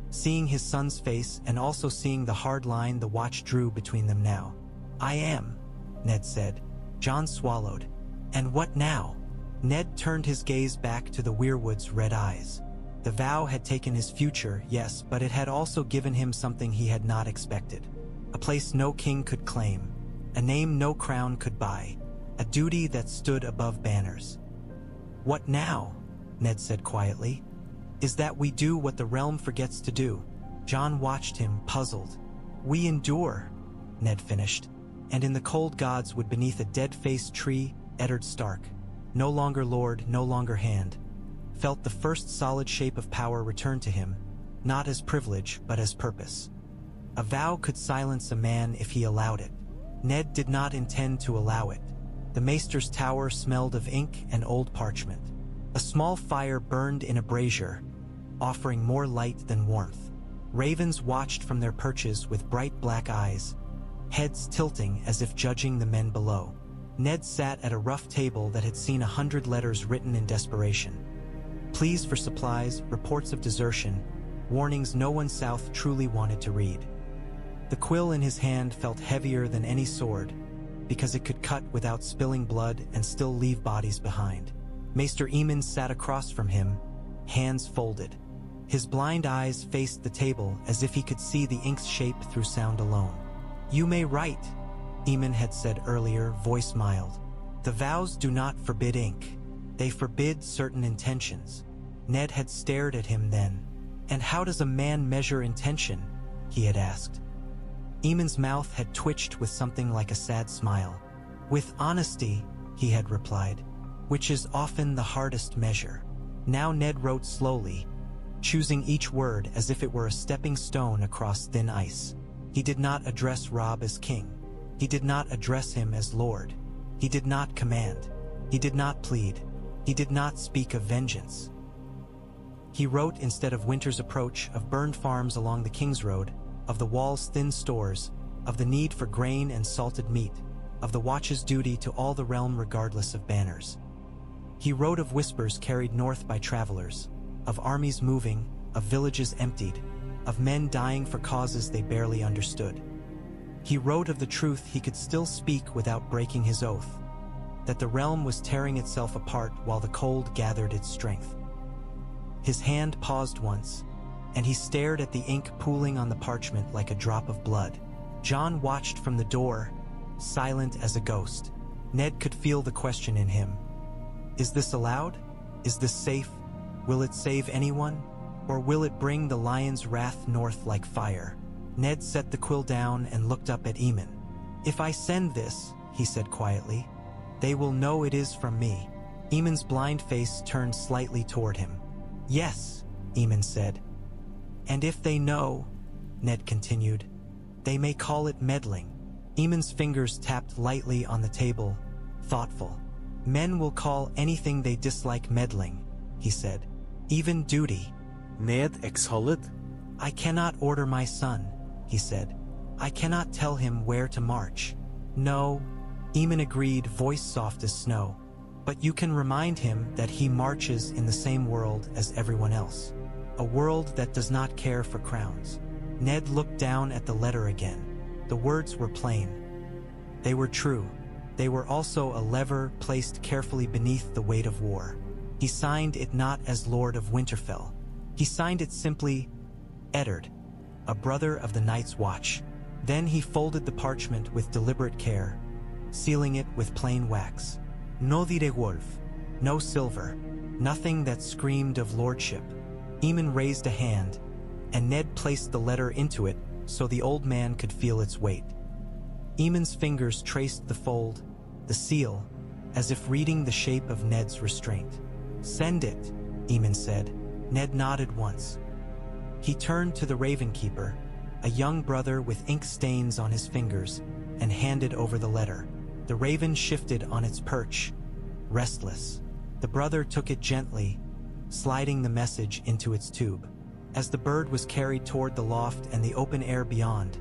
seeing his son's face and also seeing the hard line the watch drew between them now. "I am," Ned said. Jon swallowed. "And what now?" Ned turned his gaze back to the weirwood's red eyes. The vow had taken his future, yes, but it had also given him something he had not expected. A place no king could claim, a name no crown could buy, a duty that stood above banners. "What now?" Ned said quietly. "Is that we do what the realm forgets to do." Jon watched him, puzzled. "We endure," Ned finished, and in the cold Godswood beneath a dead-faced tree, Eddard Stark, no longer lord, no longer hand, felt the first solid shape of power return to him, not as privilege but as purpose. A vow could silence a man if he allowed it. Ned did not intend to allow it. The maester's tower smelled of ink and old parchment. A small fire burned in a brazier, offering more light than warmth. Ravens watched from their perches with bright black eyes, heads tilting as if judging the men below. Ned sat at a rough table that had seen 100 letters written in desperation. Pleas for supplies, reports of desertion, warnings no one south truly wanted to read. The quill in his hand felt heavier than any sword, because it could cut without spilling blood and still leave bodies behind. Maester Aemon sat across from him, hands folded. His blind eyes faced the table as if he could see the ink's shape through sound alone. "You may write," Aemon had said earlier, voice mild. "The vows do not forbid ink. They forbid certain intentions." Ned had stared at him then. "And how does a man measure intention?" he had asked. Aemon's mouth had twitched with something like a sad smile. "With honesty," he had replied, "which is often the hardest measure." Now Ned wrote slowly, choosing each word as if it were a stepping stone across thin ice. He did not address Robb as king. He did not address him as lord. He did not command. He did not plead. He did not speak of vengeance. He wrote instead of winter's approach, of burned farms along the Kingsroad, of the wall's thin stores, of the need for grain and salted meat, of the watch's duty to all the realm regardless of banners. He wrote of whispers carried north by travelers, of armies moving, of villages emptied, of men dying for causes they barely understood. He wrote of the truth he could still speak without breaking his oath, that the realm was tearing itself apart while the cold gathered its strength. His hand paused once, and he stared at the ink pooling on the parchment like a drop of blood. Jon watched from the door, silent as a ghost. Ned could feel the question in him. Is this allowed? Is this safe? Will it save anyone? Or will it bring the lion's wrath north like fire? Ned set the quill down and looked up at Aemon. "If I send this," he said quietly, "they will know it is from me." Aemon's blind face turned slightly toward him. "Yes," Aemon said. "And if they know," Ned continued, "they may call it meddling." Aemon's fingers tapped lightly on the table, thoughtful. "Men will call anything they dislike meddling," he said. "Even duty." Ned exhaled. "I cannot order my son," he said. "I cannot tell him where to march." "No," Aemon agreed, voice soft as snow. "But you can remind him that he marches in the same world as everyone else. A world that does not care for crowns." Ned looked down at the letter again. The words were plain. They were true. They were also a lever placed carefully beneath the weight of war. He signed it not as Lord of Winterfell. He signed it simply, Eddard, a brother of the Night's Watch. Then he folded the parchment with deliberate care, sealing it with plain wax. No Direwolf, no silver, nothing that screamed of lordship. Aemon raised a hand, and Ned placed the letter into it so the old man could feel its weight. Aemon's fingers traced the fold, the seal, as if reading the shape of Ned's restraint. "Send it," Aemon said. Ned nodded once. He turned to the Ravenkeeper, a young brother with ink stains on his fingers, and handed over the letter. The raven shifted on its perch, restless. The brother took it gently, sliding the message into its tube. As the bird was carried toward the loft and the open air beyond,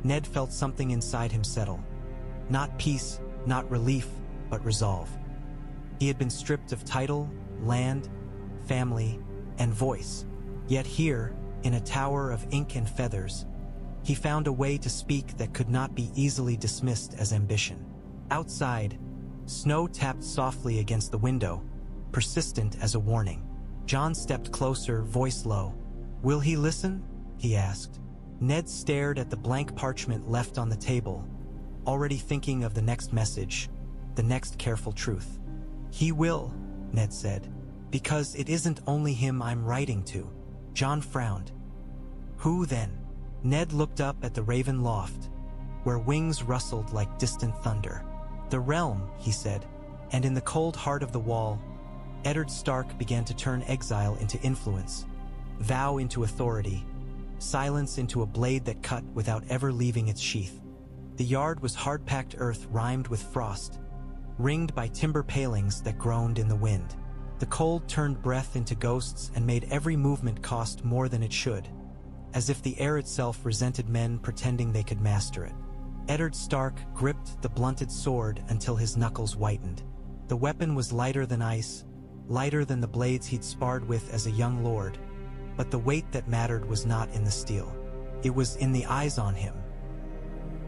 Ned felt something inside him settle. Not peace, not relief, but resolve. He had been stripped of title, land, family, and voice. Yet here, in a tower of ink and feathers, he found a way to speak that could not be easily dismissed as ambition. Outside, snow tapped softly against the window, persistent as a warning. Jon stepped closer, voice low. "Will he listen?" he asked. Ned stared at the blank parchment left on the table, already thinking of the next message, the next careful truth. "He will," Ned said, "because it isn't only him I'm writing to." Jon frowned. "Who then?" Ned looked up at the raven loft, where wings rustled like distant thunder. "The realm," he said, and in the cold heart of the wall, Eddard Stark began to turn exile into influence, vow into authority, silence into a blade that cut without ever leaving its sheath. The yard was hard-packed earth rimed with frost, ringed by timber palings that groaned in the wind. The cold turned breath into ghosts and made every movement cost more than it should, as if the air itself resented men pretending they could master it. Eddard Stark gripped the blunted sword until his knuckles whitened. The weapon was lighter than ice, lighter than the blades he'd sparred with as a young lord, But the weight that mattered was not in the steel. It was in the eyes on him.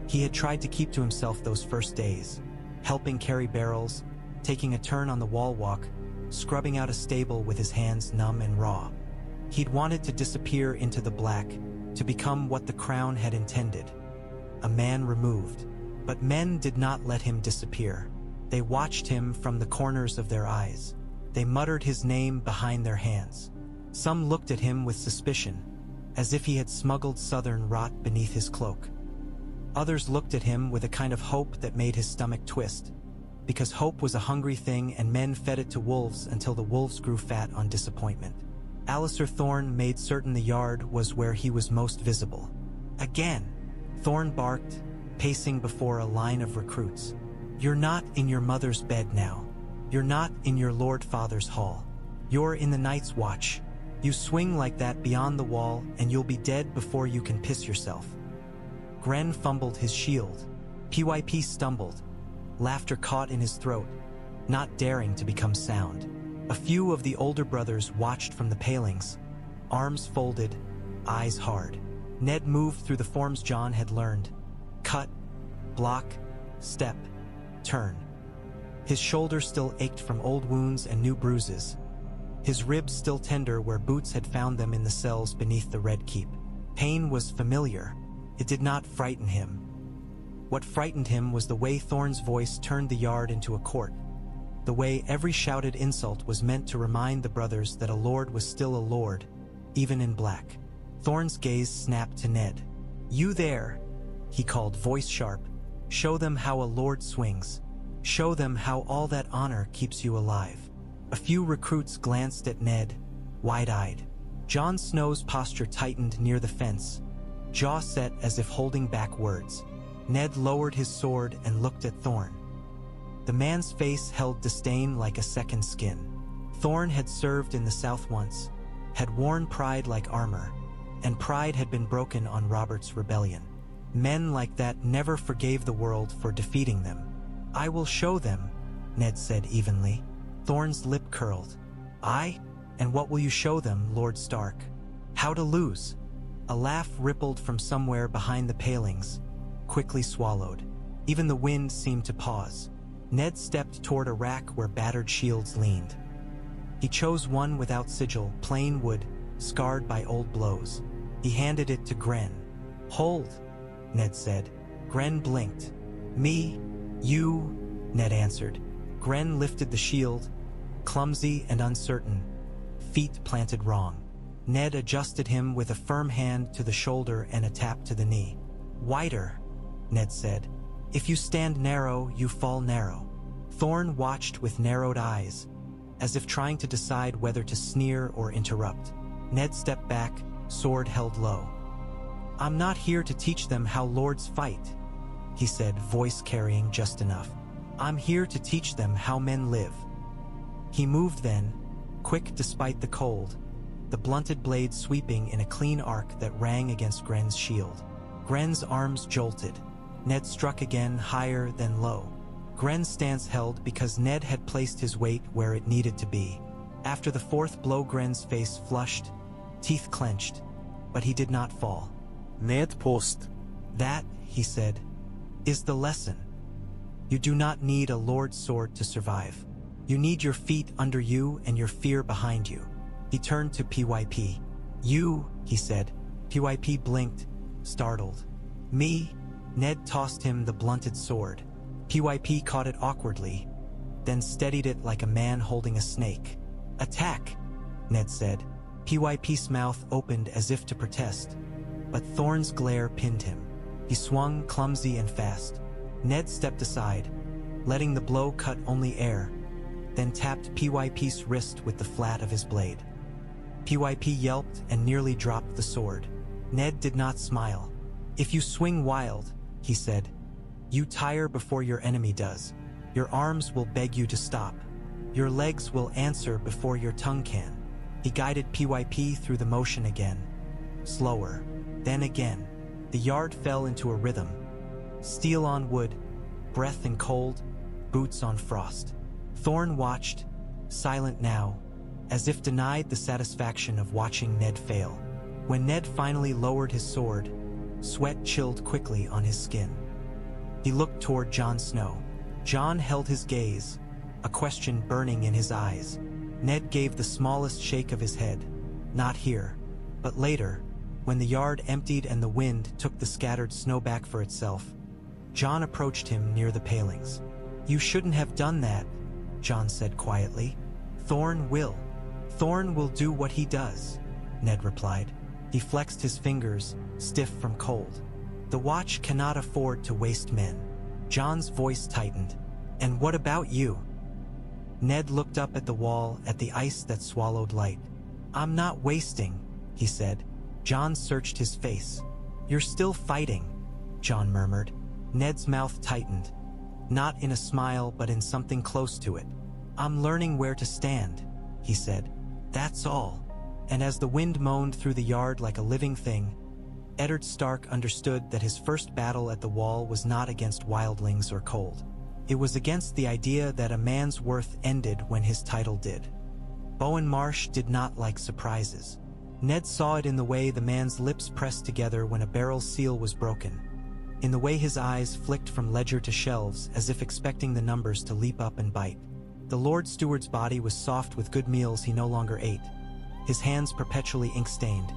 He had tried to keep to himself those first days, helping carry barrels, taking a turn on the wall walk, scrubbing out a stable with his hands numb and raw. He'd wanted to disappear into the black, to become what the crown had intended, a man removed. But men did not let him disappear. They watched him from the corners of their eyes. They muttered his name behind their hands. Some looked at him with suspicion, as if he had smuggled southern rot beneath his cloak. Others looked at him with a kind of hope that made his stomach twist, because hope was a hungry thing and men fed it to wolves until the wolves grew fat on disappointment. Alliser Thorne made certain the yard was where he was most visible. Again, Thorne barked, pacing before a line of recruits. "You're not in your mother's bed now. You're not in your Lord Father's hall. You're in the Night's Watch. You swing like that beyond the wall and you'll be dead before you can piss yourself." Grenn fumbled his shield. PYP stumbled. Laughter caught in his throat, not daring to become sound. A few of the older brothers watched from the palings, arms folded, eyes hard. Ned moved through the forms Jon had learned. Cut, block, step, turn. His shoulder still ached from old wounds and new bruises. His ribs still tender where boots had found them in the cells beneath the Red Keep. Pain was familiar. It did not frighten him. What frightened him was the way Thorne's voice turned the yard into a court. The way every shouted insult was meant to remind the brothers that a lord was still a lord, even in black. Thorne's gaze snapped to Ned. "You there," he called, voice sharp. "Show them how a lord swings. Show them how all that honor keeps you alive." A few recruits glanced at Ned, wide-eyed. Jon Snow's posture tightened near the fence, jaw set as if holding back words. Ned lowered his sword and looked at Thorne. The man's face held disdain like a second skin. Thorne had served in the South once, had worn pride like armor, and pride had been broken on Robert's rebellion. Men like that never forgave the world for defeating them. "I will show them," Ned said evenly. Thorne's lip curled. "I? And what will you show them, Lord Stark? How to lose?" A laugh rippled from somewhere behind the palings, quickly swallowed. Even the wind seemed to pause. Ned stepped toward a rack where battered shields leaned. He chose one without sigil, plain wood, scarred by old blows. He handed it to Grenn. "Hold," Ned said. Grenn blinked. "Me? You?" Ned answered. Grenn lifted the shield, clumsy and uncertain, feet planted wrong. Ned adjusted him with a firm hand to the shoulder and a tap to the knee. "Wider," Ned said. "If you stand narrow, you fall narrow." Thorne watched with narrowed eyes, as if trying to decide whether to sneer or interrupt. Ned stepped back, sword held low. "I'm not here to teach them how lords fight," he said, voice carrying just enough. "I'm here to teach them how men live." He moved then, quick despite the cold, the blunted blade sweeping in a clean arc that rang against Grenn's shield. Grenn's arms jolted. Ned struck again, higher then low. Grenn's stance held because Ned had placed his weight where it needed to be. After the fourth blow, Grenn's face flushed, teeth clenched, but he did not fall. Ned paused. "That," he said, "is the lesson. You do not need a lord's sword to survive. You need your feet under you and your fear behind you." He turned to PYP. "You," he said. PYP blinked, startled. "Me?" Ned tossed him the blunted sword. PYP caught it awkwardly, then steadied it like a man holding a snake. "Attack," Ned said. PYP's mouth opened as if to protest, but Thorne's glare pinned him. He swung clumsy and fast. Ned stepped aside, letting the blow cut only air, then tapped PYP's wrist with the flat of his blade. PYP yelped and nearly dropped the sword. Ned did not smile. "If you swing wild," he said, "you tire before your enemy does. Your arms will beg you to stop. Your legs will answer before your tongue can." He guided PYP through the motion again. Slower, then again. The yard fell into a rhythm. Steel on wood, breath and cold, boots on frost. Thorne watched, silent now, as if denied the satisfaction of watching Ned fail. When Ned finally lowered his sword, sweat chilled quickly on his skin. He looked toward Jon Snow. Jon held his gaze, a question burning in his eyes. Ned gave the smallest shake of his head. Not here. But later, when the yard emptied and the wind took the scattered snow back for itself, Jon approached him near the palings. "You shouldn't have done that," Jon said quietly. "Thorne will. Thorne will do what he does," Ned replied. He flexed his fingers, stiff from cold. "The Watch cannot afford to waste men." Jon's voice tightened. "And what about you?" Ned looked up at the wall, at the ice that swallowed light. "I'm not wasting," he said. Jon searched his face. "You're still fighting," Jon murmured. Ned's mouth tightened, not in a smile but in something close to it. "I'm learning where to stand," he said. "That's all." And as the wind moaned through the yard like a living thing, Eddard Stark understood that his first battle at the wall was not against wildlings or cold. It was against the idea that a man's worth ended when his title did. Bowen Marsh did not like surprises. Ned saw it in the way the man's lips pressed together when a barrel seal was broken, in the way his eyes flicked from ledger to shelves as if expecting the numbers to leap up and bite. The Lord Steward's body was soft with good meals he no longer ate, his hands perpetually ink-stained,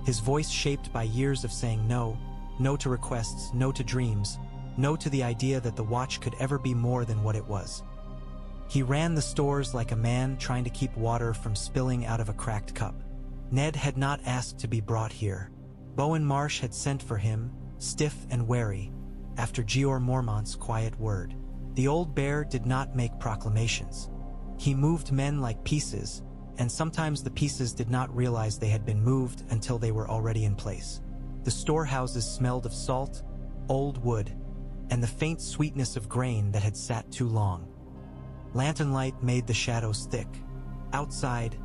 his voice shaped by years of saying no, no to requests, no to dreams, no to the idea that the Watch could ever be more than what it was. He ran the stores like a man trying to keep water from spilling out of a cracked cup. Ned had not asked to be brought here. Bowen Marsh had sent for him, stiff and wary, after Jeor Mormont's quiet word. The old bear did not make proclamations. He moved men like pieces, and sometimes the pieces did not realize they had been moved until they were already in place. The storehouses smelled of salt, old wood, and the faint sweetness of grain that had sat too long. Lantern light made the shadows thick. Outside,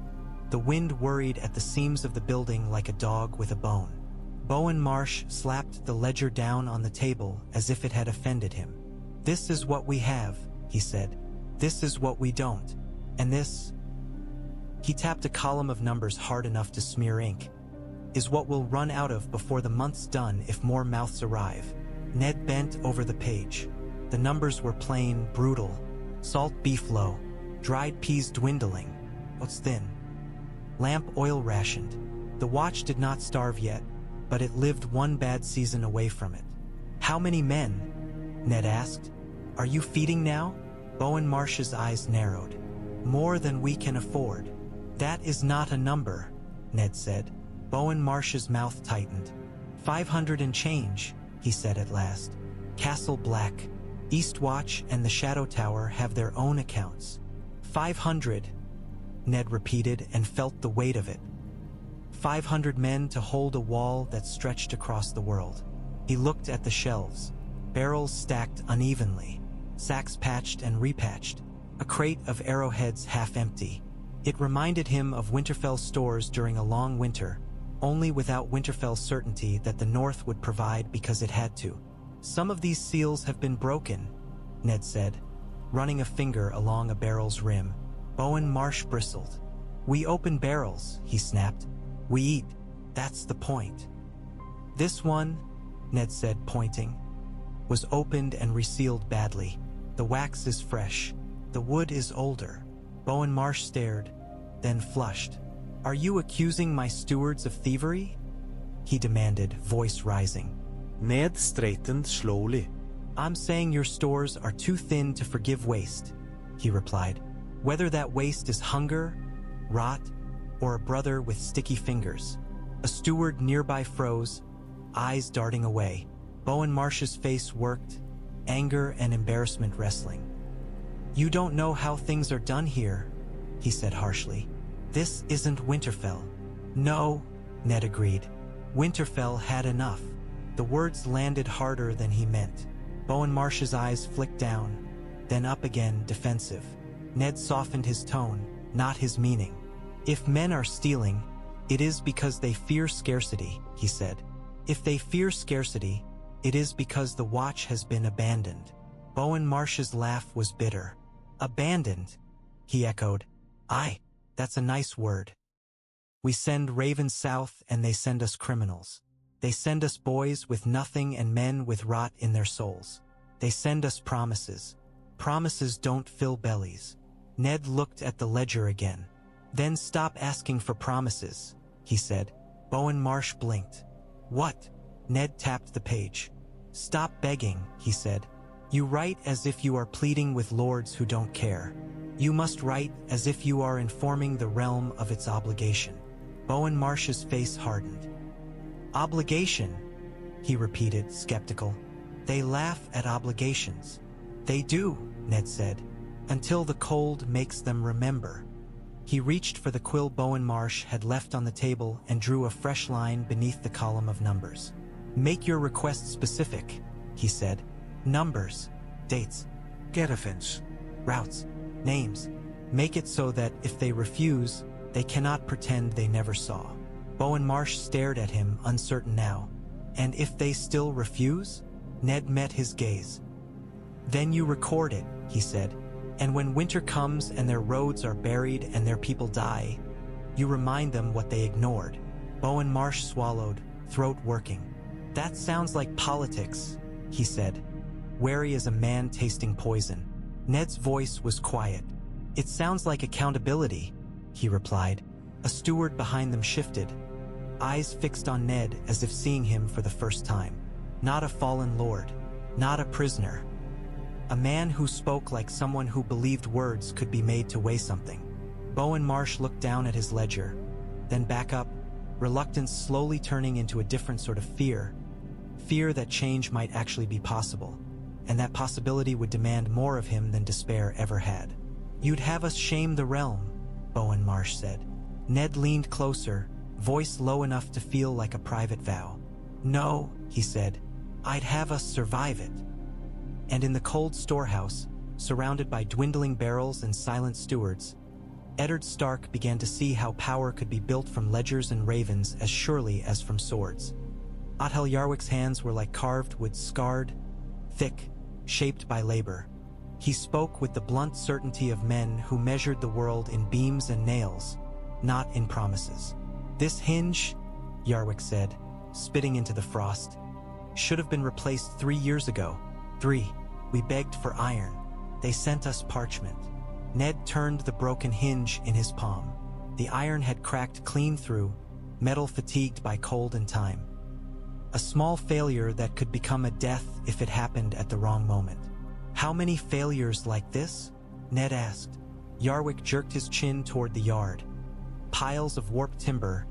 the wind worried at the seams of the building like a dog with a bone. Bowen Marsh slapped the ledger down on the table as if it had offended him. "This is what we have," he said. "This is what we don't. And this," he tapped a column of numbers hard enough to smear ink, "is what we'll run out of before the month's done if more mouths arrive." Ned bent over the page. The numbers were plain, brutal. Salt beef low, dried peas dwindling, oats thin, lamp oil rationed. The Watch did not starve yet, but it lived one bad season away from it. "How many men?" Ned asked. "Are you feeding now?" Bowen Marsh's eyes narrowed. "More than we can afford." "That is not a number," Ned said. Bowen Marsh's mouth tightened. 500 and change, he said at last. "Castle Black, Eastwatch and the Shadow Tower have their own accounts." 500, Ned repeated and felt the weight of it. 500 men to hold a wall that stretched across the world. He looked at the shelves, barrels stacked unevenly, sacks patched and repatched, a crate of arrowheads half empty. It reminded him of Winterfell stores during a long winter, only without Winterfell's certainty that the North would provide because it had to. "Some of these seals have been broken," Ned said, running a finger along a barrel's rim. Bowen Marsh bristled. "We open barrels," he snapped. "We eat. That's the point." "This one," Ned said, pointing, "was opened and resealed badly. The wax is fresh. The wood is older." Bowen Marsh stared, then flushed. "Are you accusing my stewards of thievery?" he demanded, voice rising. Ned straightened slowly. "I'm saying your stores are too thin to forgive waste," he replied. "Whether that waste is hunger, rot, or a brother with sticky fingers." A steward nearby froze, eyes darting away. Bowen Marsh's face worked, anger and embarrassment wrestling. "You don't know how things are done here," he said harshly. "This isn't Winterfell." "No," Ned agreed. "Winterfell had enough." The words landed harder than he meant. Bowen Marsh's eyes flicked down, then up again, defensive. Ned softened his tone, not his meaning. "If men are stealing, it is because they fear scarcity," he said. "If they fear scarcity, it is because the Watch has been abandoned." Bowen Marsh's laugh was bitter. "Abandoned?" he echoed. "Aye, That's a nice word. We send ravens south and they send us criminals. They send us boys with nothing and men with rot in their souls. They send us promises. Promises don't fill bellies. Ned looked at the ledger again. Then stop asking for promises, he said. Bowen Marsh blinked. What? Ned tapped the page. Stop begging, he said. You write as if you are pleading with lords who don't care. You must write as if you are informing the realm of its obligation. Bowen Marsh's face hardened. Obligation, he repeated, skeptical. They laugh at obligations. They do, Ned said, until the cold makes them remember. He reached for the quill Bowen Marsh had left on the table and drew a fresh line beneath the column of numbers. Make your request specific, he said. Numbers, dates, Caravans. routes, names. Make it so that if they refuse, they cannot pretend they never saw. Bowen Marsh stared at him, uncertain now. And if they still refuse? Ned met his gaze. Then you record it, he said. And when winter comes and their roads are buried and their people die, you remind them what they ignored. Bowen Marsh swallowed, throat working. That sounds like politics, he said, wary as a man tasting poison. Ned's voice was quiet. It sounds like accountability, he replied. A steward behind them shifted, eyes fixed on Ned as if seeing him for the first time. Not a fallen lord, not a prisoner. A man who spoke like someone who believed words could be made to weigh something. Bowen Marsh looked down at his ledger, then back up, reluctance slowly turning into a different sort of fear. Fear that change might actually be possible, and that possibility would demand more of him than despair ever had. You'd have us shame the realm, Bowen Marsh said. Ned leaned closer, voice low enough to feel like a private vow. No, he said, I'd have us survive it. And in the cold storehouse, surrounded by dwindling barrels and silent stewards, Eddard Stark began to see how power could be built from ledgers and ravens as surely as from swords. Yarwyck's hands were like carved wood, scarred, thick, shaped by labor. He spoke with the blunt certainty of men who measured the world in beams and nails, not in promises. This hinge, Yarwyck said, spitting into the frost, should have been replaced 3 years ago. 3. We begged for iron. They sent us parchment. Ned turned the broken hinge in his palm. The iron had cracked clean through, metal fatigued by cold and time. A small failure that could become a death if it happened at the wrong moment. How many failures like this? Ned asked. Yarwyck jerked his chin toward the yard. Piles of warped timber,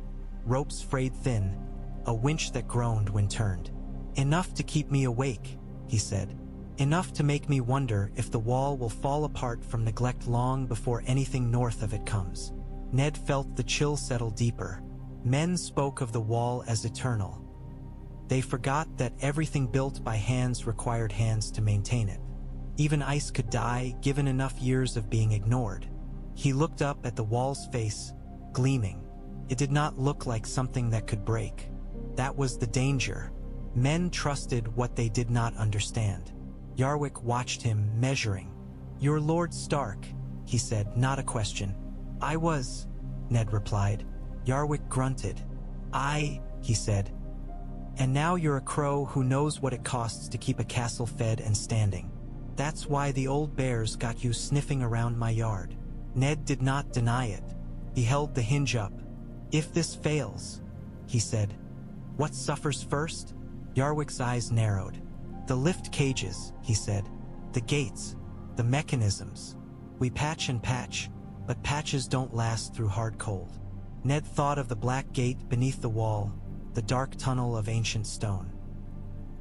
ropes frayed thin, a winch that groaned when turned. Enough to keep me awake, he said. Enough to make me wonder if the wall will fall apart from neglect long before anything north of it comes. Ned felt the chill settle deeper. Men spoke of the wall as eternal. They forgot that everything built by hands required hands to maintain it. Even ice could die, given enough years of being ignored. He looked up at the wall's face, gleaming. It did not look like something that could break. That was the danger. Men trusted what they did not understand. Yarwyck watched him, measuring. You're Lord Stark, he said, not a question. I was, Ned replied. Yarwyck grunted. He said. And now you're a crow who knows what it costs to keep a castle fed and standing. That's why the old bears got you sniffing around my yard. Ned did not deny it. He held the hinge up. If this fails, he said. What suffers first? Yarwyck's eyes narrowed. The lift cages, he said. The gates. The mechanisms. We patch and patch, but patches don't last through hard cold. Ned thought of the black gate beneath the wall, the dark tunnel of ancient stone.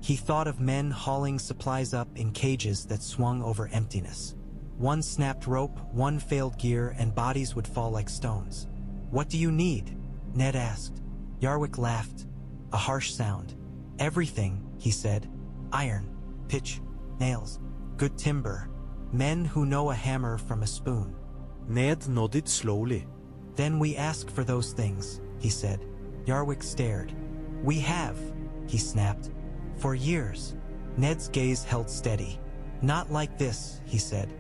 He thought of men hauling supplies up in cages that swung over emptiness. One snapped rope, one failed gear, and bodies would fall like stones. What do you need? Ned asked. Yarwyck laughed, a harsh sound. Everything, he said. Iron, pitch, nails, good timber, men who know a hammer from a spoon. Ned nodded slowly. Then we ask for those things, he said. Yarwyck stared. We have, he snapped. For years. Ned's gaze held steady. Not like this, he said.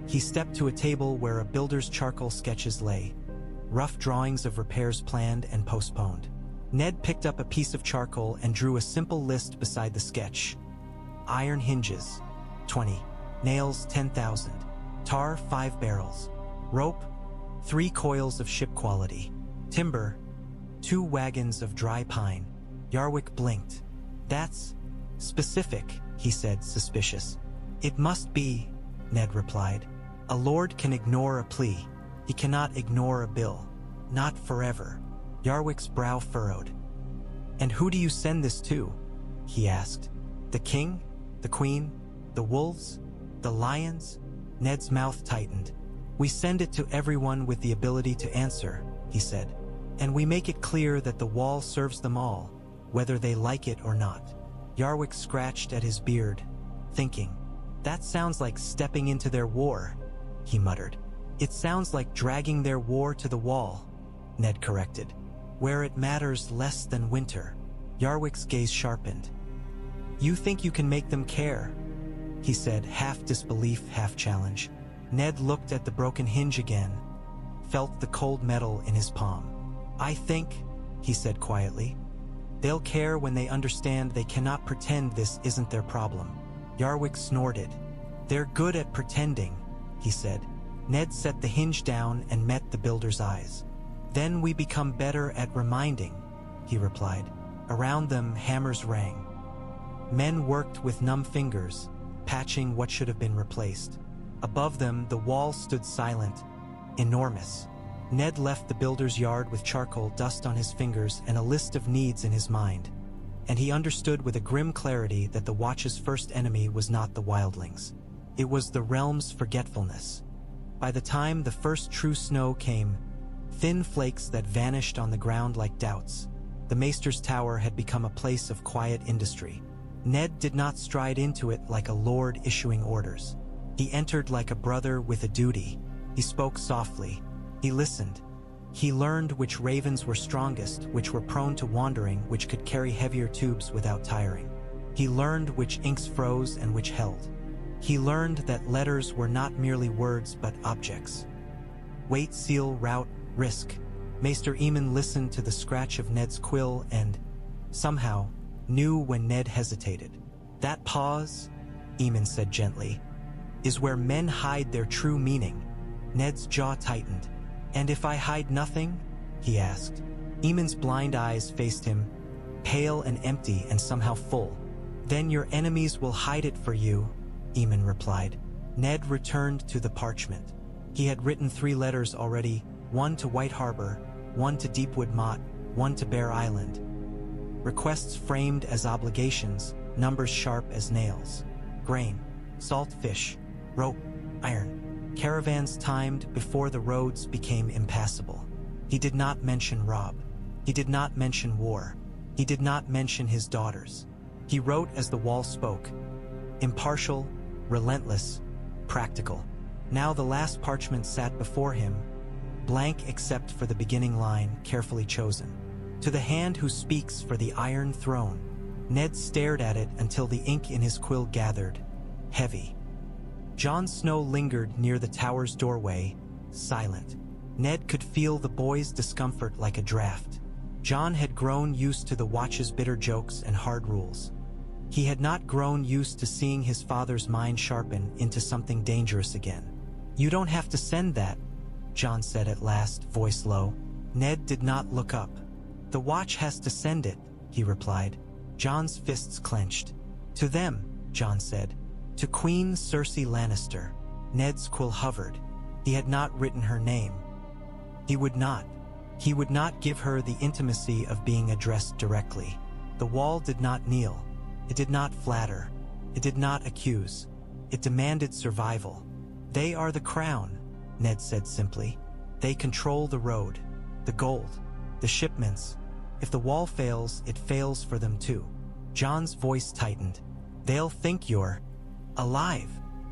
He stepped to a table where a builder's charcoal sketches lay. rough drawings of repairs planned and postponed. Ned picked up a piece of charcoal and drew a simple list beside the sketch. Iron hinges, 20. Nails, 10,000. Tar, 5 barrels. Rope, 3 coils of ship quality. Timber, 2 wagons of dry pine. Yarwyck blinked. That's specific, he said, suspicious. It must be, Ned replied. A lord can ignore a plea. He cannot ignore a bill. Not forever. Yarwyck's brow furrowed. And who do you send this to? He asked. The king? The queen? The wolves? The lions? Ned's mouth tightened. We send it to everyone with the ability to answer, he said. And we make it clear that the wall serves them all, whether they like it or not. Yarwyck scratched at his beard, thinking. That sounds like stepping into their war, he muttered. It sounds like dragging their war to the wall, Ned corrected. Where it matters less than winter. Yarwyck's gaze sharpened. You think you can make them care? He said, half disbelief, half challenge. Ned looked at the broken hinge again, felt the cold metal in his palm. I think, he said quietly, they'll care when they understand they cannot pretend this isn't their problem. Yarwyck snorted. They're good at pretending, he said. Ned set the hinge down and met the builder's eyes. Then we become better at reminding, he replied. Around them, hammers rang. Men worked with numb fingers, patching what should have been replaced. Above them, the wall stood silent, enormous. Ned left the builder's yard with charcoal dust on his fingers and a list of needs in his mind. And he understood with a grim clarity that the Watch's first enemy was not the wildlings. It was the realm's forgetfulness. By the time the first true snow came, thin flakes that vanished on the ground like doubts, the Maester's Tower had become a place of quiet industry. Ned did not stride into it like a lord issuing orders. He entered like a brother with a duty. He spoke softly. He listened. He learned which ravens were strongest, which were prone to wandering, which could carry heavier tubes without tiring. He learned which inks froze and which held. He learned that letters were not merely words but objects. Wait, seal, route, risk. Maester Aemon listened to the scratch of Ned's quill and, somehow, knew when Ned hesitated. That pause, Aemon said gently, is where men hide their true meaning. Ned's jaw tightened. And if I hide nothing? He asked. Aemon's blind eyes faced him, pale and empty and somehow full. Then your enemies will hide it for you, Aemon replied. Ned returned to the parchment. He had written 3 letters already, one to White Harbor, one to Deepwood Motte, one to Bear Island. Requests framed as obligations, numbers sharp as nails. Grain, salt fish, rope, iron. Caravans timed before the roads became impassable. He did not mention Robb. He did not mention war. He did not mention his daughters. He wrote as the wall spoke. Impartial, relentless, practical. Now the last parchment sat before him, blank except for the beginning line, carefully chosen. To the hand who speaks for the Iron Throne. Ned stared at it until the ink in his quill gathered, heavy. Jon Snow lingered near the tower's doorway, silent. Ned could feel the boy's discomfort like a draft. Jon had grown used to the Watch's bitter jokes and hard rules. He had not grown used to seeing his father's mind sharpen into something dangerous again. You don't have to send that, Jon said at last, voice low. Ned did not look up. The Watch has to send it, he replied. Jon's fists clenched. To them, Jon said. To Queen Cersei Lannister. Ned's quill hovered. He had not written her name. He would not. He would not give her the intimacy of being addressed directly. The wall did not kneel. It did not flatter. It did not accuse. It demanded survival. They are the crown, Ned said simply. They control the road, the gold, the shipments. If the wall fails, it fails for them too. Jon's voice tightened. They'll think you're alive,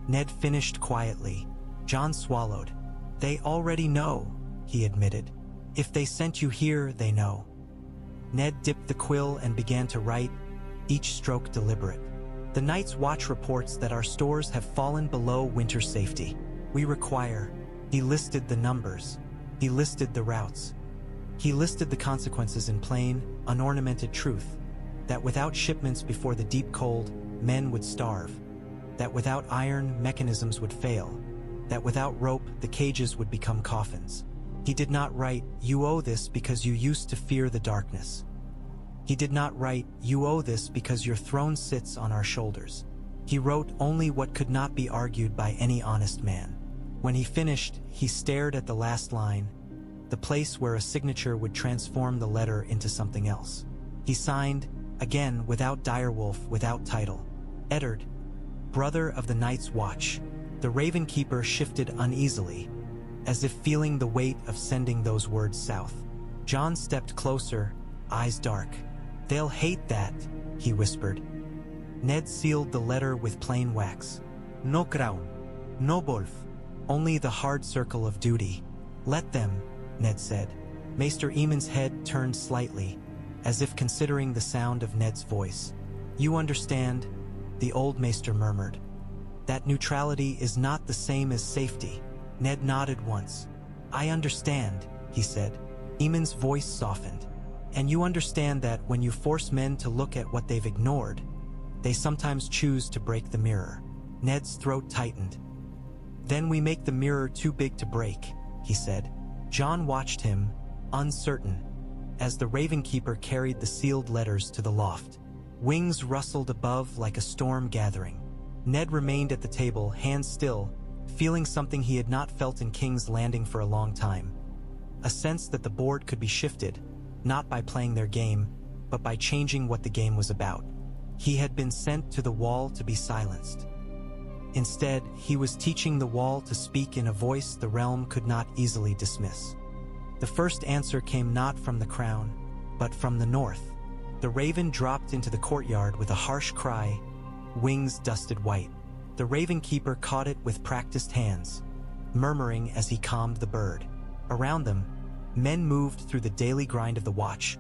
Ned finished quietly. Jon swallowed. They already know, he admitted. If they sent you here, they know. Ned dipped the quill and began to write, each stroke deliberate. The Night's Watch reports that our stores have fallen below winter safety. We require, he listed the numbers, He listed the routes. He listed the consequences in plain, unornamented truth, that without shipments before the deep cold, men would starve, that without iron, mechanisms would fail, that without rope, the cages would become coffins. He did not write, "You owe this because you used to fear the darkness." He did not write, "You owe this because your throne sits on our shoulders." He wrote only what could not be argued by any honest man. When he finished, he stared at the last line, the place where a signature would transform the letter into something else. He signed, again without Direwolf, without title, Eddard, brother of the Night's Watch. The Raven Keeper shifted uneasily, as if feeling the weight of sending those words south. Jon stepped closer, eyes dark. "They'll hate that," he whispered. Ned sealed the letter with plain wax. "No crown, no wolf, only the hard circle of duty." "Let them," Ned said. Maester Aemon's head turned slightly, as if considering the sound of Ned's voice. "You understand," the old Maester murmured. "That neutrality is not the same as safety." Ned nodded once. "I understand," he said. Aemon's voice softened. "And you understand that when you force men to look at what they've ignored, they sometimes choose to break the mirror." Ned's throat tightened. "Then we make the mirror too big to break," he said. Jon watched him, uncertain, as the Raven Keeper carried the sealed letters to the loft. Wings rustled above like a storm gathering. Ned remained at the table, hands still, feeling something he had not felt in King's Landing for a long time. A sense that the board could be shifted, not by playing their game, but by changing what the game was about. He had been sent to the wall to be silenced. Instead, he was teaching the wall to speak in a voice the realm could not easily dismiss. The first answer came not from the crown, but from the north. The raven dropped into the courtyard with a harsh cry, wings dusted white. The Raven Keeper caught it with practiced hands, murmuring as he calmed the bird. Around them, men moved through the daily grind of the watch,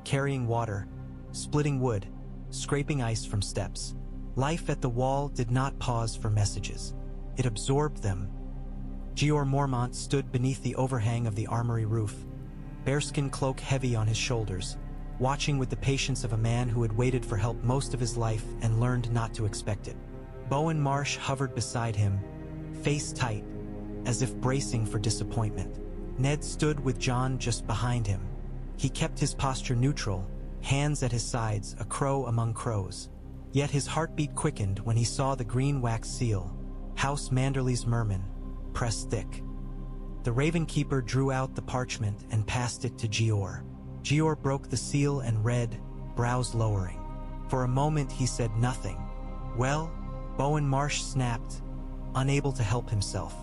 carrying water, splitting wood, scraping ice from steps. Life at the wall did not pause for messages. It absorbed them. Jeor Mormont stood beneath the overhang of the armory roof, bearskin cloak heavy on his shoulders, watching with the patience of a man who had waited for help most of his life and learned not to expect it. Bowen Marsh hovered beside him, face tight, as if bracing for disappointment. Ned stood with Jon just behind him. He kept his posture neutral, hands at his sides, a crow among crows. Yet his heartbeat quickened when he saw the green wax seal, House Manderly's Merman, pressed thick. The Raven Keeper drew out the parchment and passed it to Jeor. Jeor broke the seal and read, brows lowering. For a moment he said nothing. "Well?" Bowen Marsh snapped, unable to help himself.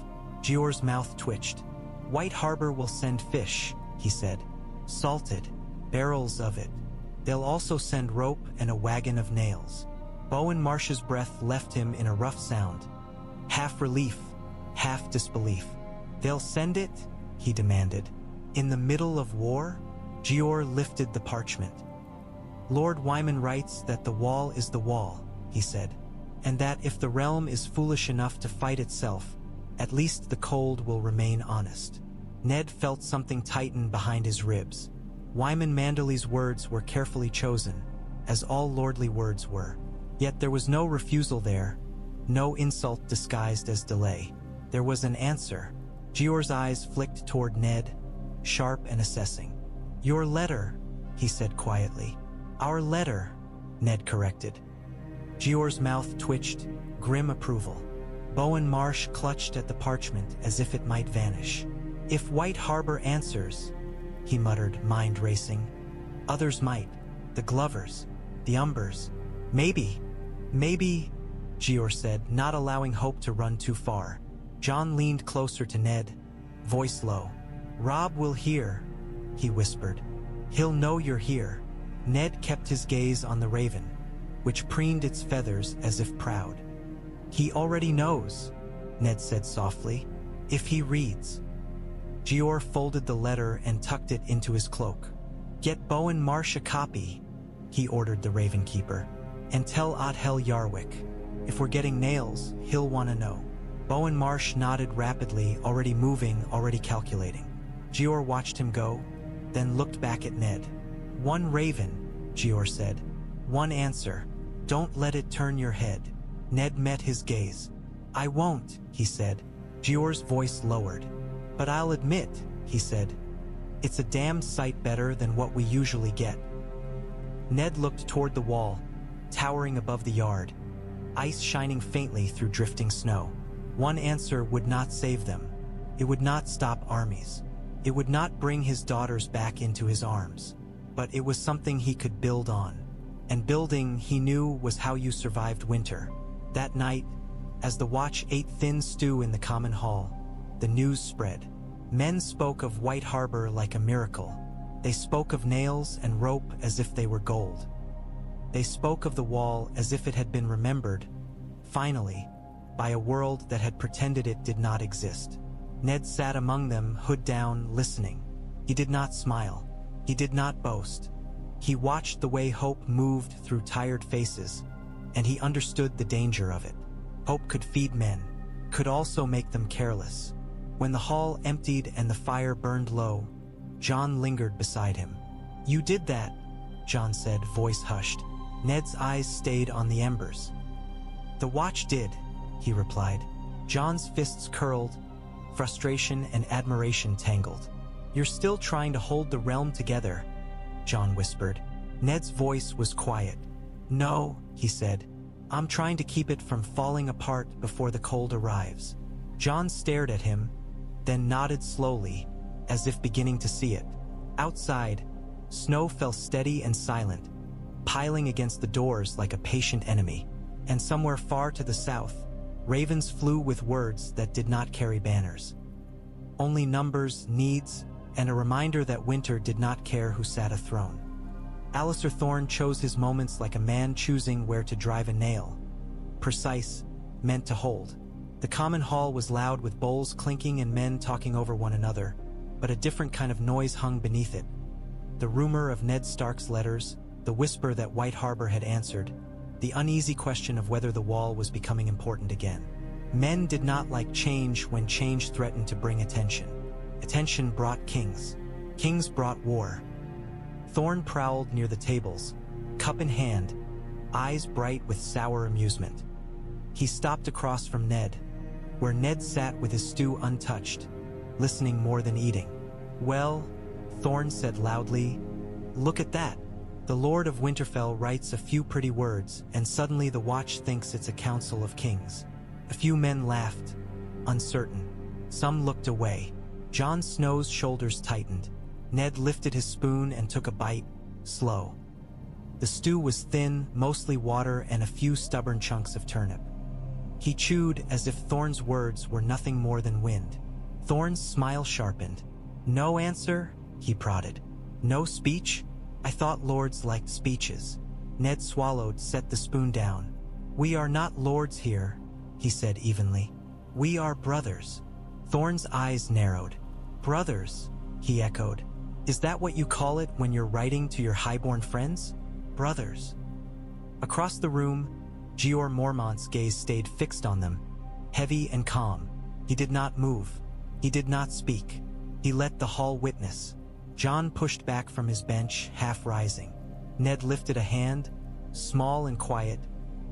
Jeor's mouth twitched. "White Harbor will send fish," he said. "Salted, barrels of it. They'll also send rope and a wagon of nails." Bowen Marsh's breath left him in a rough sound, half relief, half disbelief. "They'll send it?" he demanded. "In the middle of war?" Jeor lifted the parchment. "Lord Wyman writes that the wall is the wall," he said, "and that if the realm is foolish enough to fight itself, at least the cold will remain honest." Ned felt something tighten behind his ribs. Wyman Manderly's words were carefully chosen, as all lordly words were. Yet there was no refusal there, no insult disguised as delay. There was an answer. Jeor's eyes flicked toward Ned, sharp and assessing. "Your letter," he said quietly. "Our letter," Ned corrected. Jeor's mouth twitched, grim approval. Bowen Marsh clutched at the parchment as if it might vanish. "If White Harbor answers," he muttered, mind racing. "Others might. The Glovers, the Umbers. Maybe, Jeor said, not allowing hope to run too far. Jon leaned closer to Ned, voice low. "Robb will hear," he whispered. "He'll know you're here." Ned kept his gaze on the raven, which preened its feathers as if proud. "He already knows," Ned said softly, "if he reads." Jeor folded the letter and tucked it into his cloak. "Get Bowen Marsh a copy," he ordered the Raven Keeper, "and tell Adhel Yarwyck. If we're getting nails, he'll want to know." Bowen Marsh nodded rapidly, already moving, already calculating. Jeor watched him go, then looked back at Ned. "One raven," Jeor said. "One answer. Don't let it turn your head." Ned met his gaze. "I won't," he said. Jeor's voice lowered. "But I'll admit," he said, "it's a damned sight better than what we usually get." Ned looked toward the wall, towering above the yard, ice shining faintly through drifting snow. One answer would not save them. It would not stop armies. It would not bring his daughters back into his arms. But it was something he could build on. And building, he knew, was how you survived winter. That night, as the watch ate thin stew in the common hall, the news spread. Men spoke of White Harbor like a miracle. They spoke of nails and rope as if they were gold. They spoke of the wall as if it had been remembered, finally, by a world that had pretended it did not exist. Ned sat among them, hood down, listening. He did not smile. He did not boast. He watched the way hope moved through tired faces, and he understood the danger of it. Hope could feed men, could also make them careless. When the hall emptied and the fire burned low, Jon lingered beside him. "You did that," Jon said, voice hushed. Ned's eyes stayed on the embers. "The watch did," he replied. Jon's fists curled, frustration and admiration tangled. "You're still trying to hold the realm together," Jon whispered. Ned's voice was quiet. "No," he said. "I'm trying to keep it from falling apart before the cold arrives." Jon stared at him, then nodded slowly, as if beginning to see it. Outside, snow fell steady and silent, piling against the doors like a patient enemy. And somewhere far to the south, ravens flew with words that did not carry banners. Only numbers, needs, and a reminder that winter did not care who sat a throne. Alliser Thorne chose his moments like a man choosing where to drive a nail. Precise, meant to hold. The common hall was loud with bowls clinking and men talking over one another, but a different kind of noise hung beneath it. The rumor of Ned Stark's letters, the whisper that White Harbor had answered, the uneasy question of whether the wall was becoming important again. Men did not like change when change threatened to bring attention. Attention brought kings. Kings brought war. Thorne prowled near the tables, cup in hand, eyes bright with sour amusement. He stopped across from Ned, where Ned sat with his stew untouched, listening more than eating. "Well," Thorne said loudly, "look at that. The Lord of Winterfell writes a few pretty words, and suddenly the watch thinks it's a council of kings." A few men laughed, uncertain. Some looked away. Jon Snow's shoulders tightened. Ned lifted his spoon and took a bite, slow. The stew was thin, mostly water and a few stubborn chunks of turnip. He chewed as if Thorne's words were nothing more than wind. Thorne's smile sharpened. "No answer?" he prodded. "No speech? I thought lords liked speeches." Ned swallowed, set the spoon down. "We are not lords here," he said evenly. "We are brothers." Thorne's eyes narrowed. "Brothers," he echoed. "Is that what you call it when you're writing to your highborn friends? Brothers." Across the room, Jeor Mormont's gaze stayed fixed on them, heavy and calm. He did not move. He did not speak. He let the hall witness. Jon pushed back from his bench, half rising. Ned lifted a hand, small and quiet,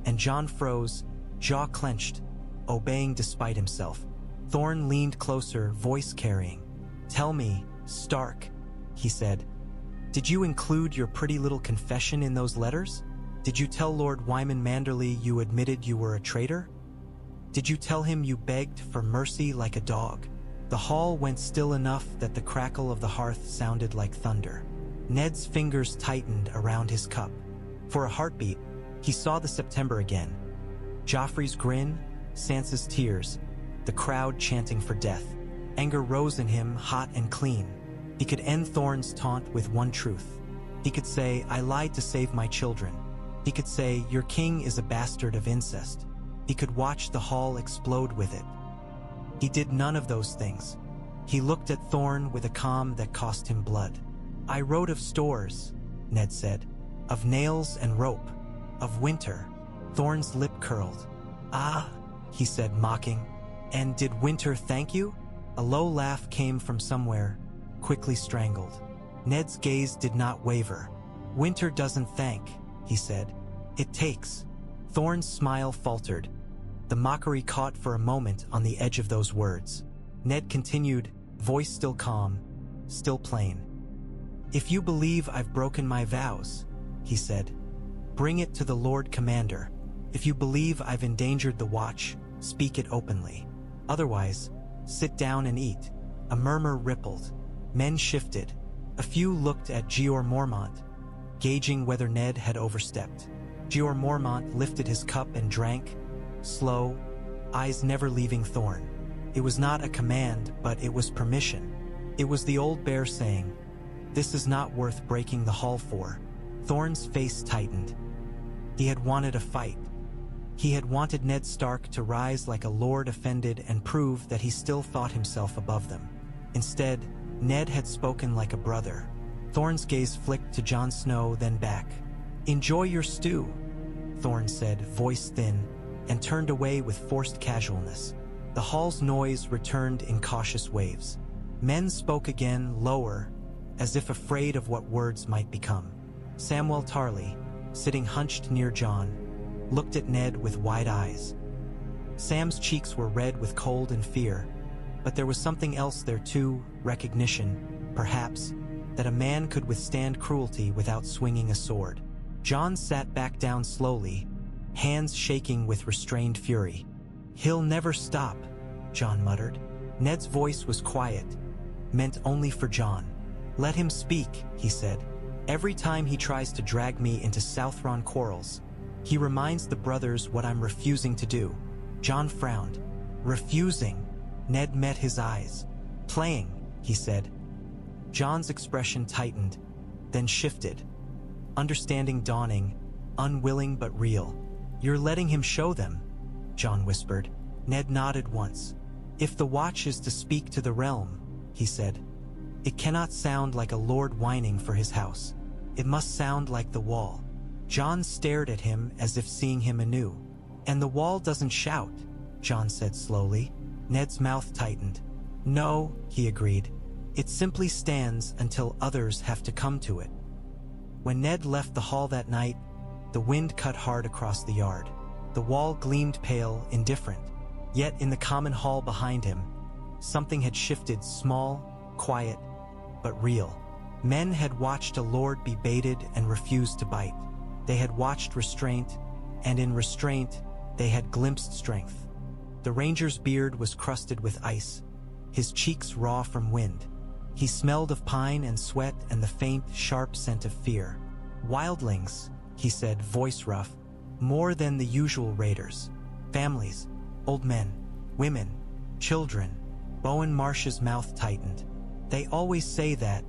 and Jon froze, jaw clenched, obeying despite himself. Thorne leaned closer, voice carrying. "Tell me, Stark," he said, "did you include your pretty little confession in those letters? Did you tell Lord Wyman Manderly you admitted you were a traitor? Did you tell him you begged for mercy like a dog?" The hall went still enough that the crackle of the hearth sounded like thunder. Ned's fingers tightened around his cup. For a heartbeat, he saw the September again. Joffrey's grin, Sansa's tears, the crowd chanting for death. Anger rose in him, hot and clean. He could end Thorne's taunt with one truth. He could say, "I lied to save my children." He could say, "Your king is a bastard of incest." He could watch the hall explode with it. He did none of those things. He looked at Thorne with a calm that cost him blood. "I wrote of stores," Ned said, "of nails and rope, of winter." Thorne's lip curled. "Ah," he said, mocking. "And did winter thank you?" A low laugh came from somewhere, quickly strangled. Ned's gaze did not waver. "Winter doesn't thank," he said. "It takes." Thorne's smile faltered. The mockery caught for a moment on the edge of those words. Ned continued, voice still calm, still plain. "If you believe I've broken my vows," he said, "bring it to the Lord Commander. If you believe I've endangered the Watch, speak it openly. Otherwise, sit down and eat." A murmur rippled. Men shifted. A few looked at Jeor Mormont, gauging whether Ned had overstepped. Jeor Mormont lifted his cup and drank, slow, eyes never leaving Thorne. It was not a command, but it was permission. It was the old bear saying, "This is not worth breaking the hall for." Thorne's face tightened. He had wanted a fight. He had wanted Ned Stark to rise like a lord offended and prove that he still thought himself above them. Instead, Ned had spoken like a brother. Thorne's gaze flicked to Jon Snow, then back. "Enjoy your stew," Thorne said, voice thin, and turned away with forced casualness. The hall's noise returned in cautious waves. Men spoke again, lower, as if afraid of what words might become. Samwell Tarly, sitting hunched near Jon, looked at Ned with wide eyes. Sam's cheeks were red with cold and fear, but there was something else there too, recognition, perhaps, that a man could withstand cruelty without swinging a sword. Jon sat back down slowly, hands shaking with restrained fury. "He'll never stop," Jon muttered. Ned's voice was quiet, meant only for Jon. "Let him speak," he said. "Every time he tries to drag me into Southron quarrels, he reminds the brothers what I'm refusing to do." Jon frowned. "Refusing?" Ned met his eyes. "Playing," he said. Jon's expression tightened, then shifted. Understanding dawning, unwilling but real. "You're letting him show them," Jon whispered. Ned nodded once. "If the Watch is to speak to the realm," he said, "it cannot sound like a lord whining for his house. It must sound like the wall." Jon stared at him as if seeing him anew. "And the wall doesn't shout," Jon said slowly. Ned's mouth tightened. "No," he agreed. "It simply stands until others have to come to it." When Ned left the hall that night, the wind cut hard across the yard. The wall gleamed pale, indifferent. Yet in the common hall behind him, something had shifted, small, quiet, but real. Men had watched a lord be baited and refused to bite. They had watched restraint, and in restraint, they had glimpsed strength. The ranger's beard was crusted with ice, his cheeks raw from wind. He smelled of pine and sweat and the faint, sharp scent of fear. "Wildlings," he said, voice rough, "more than the usual raiders. Families, old men, women, children." Bowen Marsh's mouth tightened. "They always say that,"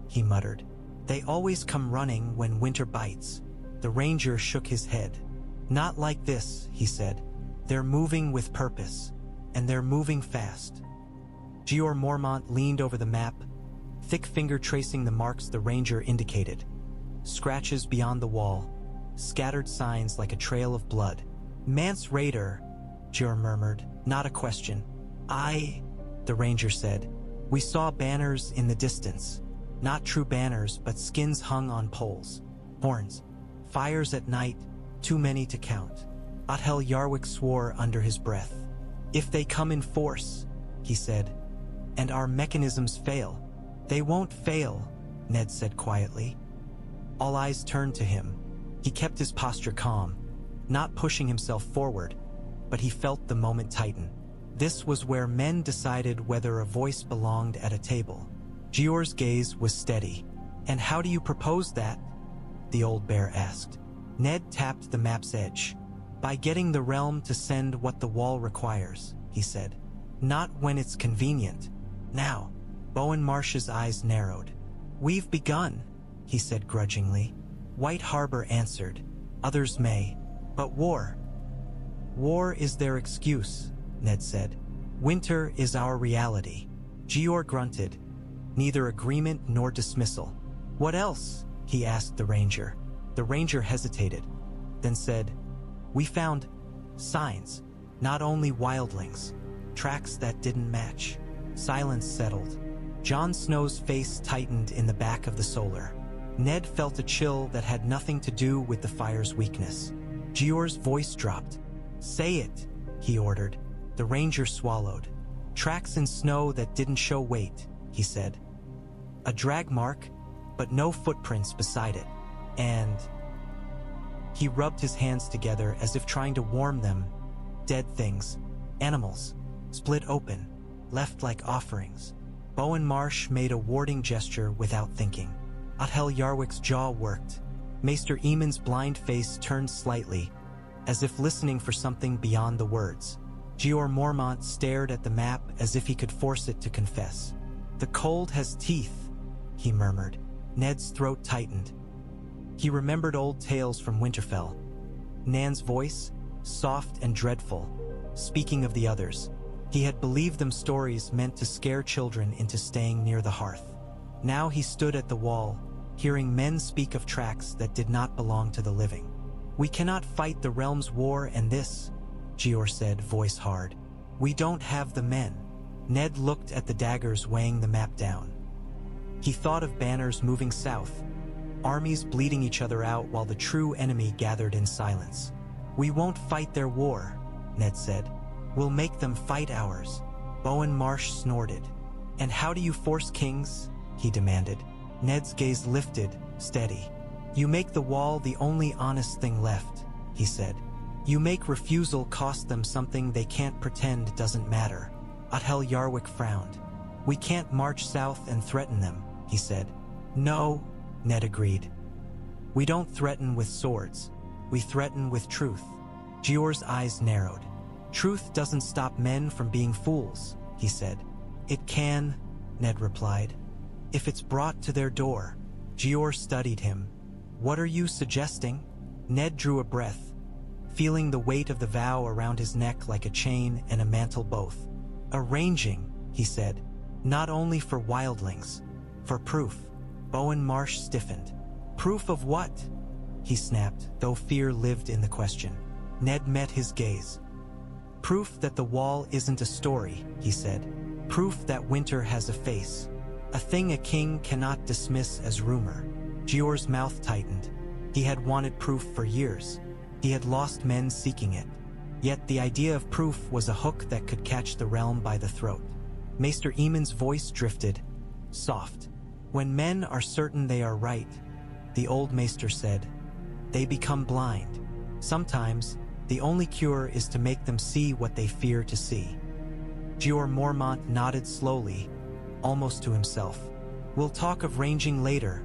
he muttered. "They always come running when winter bites." The ranger shook his head. "Not like this," he said. "They're moving with purpose, and they're moving fast." Jeor Mormont leaned over the map, thick finger tracing the marks the ranger indicated. Scratches beyond the wall, scattered signs like a trail of blood. "Mance Raider," Jeor murmured, not a question. The ranger said. "We saw banners in the distance. Not true banners, but skins hung on poles. Horns. Fires at night, too many to count." Othel Yarwyck swore under his breath. "If they come in force," he said, "and our mechanisms fail." "They won't fail," Ned said quietly. All eyes turned to him. He kept his posture calm, not pushing himself forward, but he felt the moment tighten. This was where men decided whether a voice belonged at a table. Jeor's gaze was steady. "And how do you propose that?" the old bear asked. Ned tapped the map's edge. "By getting the realm to send what the wall requires," he said. "Not when it's convenient. Now." Bowen Marsh's eyes narrowed. "We've begun," he said grudgingly. White Harbor answered. "Others may. But war." "War is their excuse," Ned said. "Winter is our reality." Jeor grunted. Neither agreement nor dismissal. "What else?" he asked the ranger. The ranger hesitated, then said, "We found signs, not only wildlings, tracks that didn't match." Silence settled. Jon Snow's face tightened in the back of the solar. Ned felt a chill that had nothing to do with the fire's weakness. Jeor's voice dropped. "Say it," he ordered. The ranger swallowed. "Tracks in snow that didn't show weight," he said. "A drag mark, but no footprints beside it. And..." He rubbed his hands together as if trying to warm them. "Dead things. Animals. Split open. Left like offerings." Bowen Marsh made a warding gesture without thinking. Yarwyck's jaw worked. Maester Aemon's blind face turned slightly, as if listening for something beyond the words. Jeor Mormont stared at the map as if he could force it to confess. "The cold has teeth," he murmured. Ned's throat tightened. He remembered old tales from Winterfell. Nan's voice, soft and dreadful, speaking of the others. He had believed them stories meant to scare children into staying near the hearth. Now he stood at the wall, hearing men speak of tracks that did not belong to the living. "We cannot fight the realm's war and this," Jeor said, voice hard. "We don't have the men." Ned looked at the daggers weighing the map down. He thought of banners moving south, armies bleeding each other out while the true enemy gathered in silence. "We won't fight their war," Ned said. "We'll make them fight ours." Bowen Marsh snorted. "And how do you force kings?" he demanded. Ned's gaze lifted, steady. "You make the wall the only honest thing left," he said. "You make refusal cost them something they can't pretend doesn't matter." Yarwyck frowned. "We can't march south and threaten them," he said. "No," Ned agreed. "We don't threaten with swords. We threaten with truth." Jeor's eyes narrowed. "Truth doesn't stop men from being fools," he said. "It can," Ned replied, "if it's brought to their door." Jeor studied him. "What are you suggesting?" Ned drew a breath, feeling the weight of the vow around his neck like a chain and a mantle both. "Arranging," he said, "not only for wildlings, for proof." Bowen Marsh stiffened. "Proof of what?" he snapped, though fear lived in the question. Ned met his gaze. "Proof that the wall isn't a story," he said. "Proof that winter has a face. A thing a king cannot dismiss as rumor." Jeor's mouth tightened. He had wanted proof for years. He had lost men seeking it. Yet the idea of proof was a hook that could catch the realm by the throat. Maester Aemon's voice drifted, soft. "When men are certain they are right," the old maester said, "they become blind. Sometimes, the only cure is to make them see what they fear to see." Jeor Mormont nodded slowly, almost to himself. "We'll talk of ranging later,"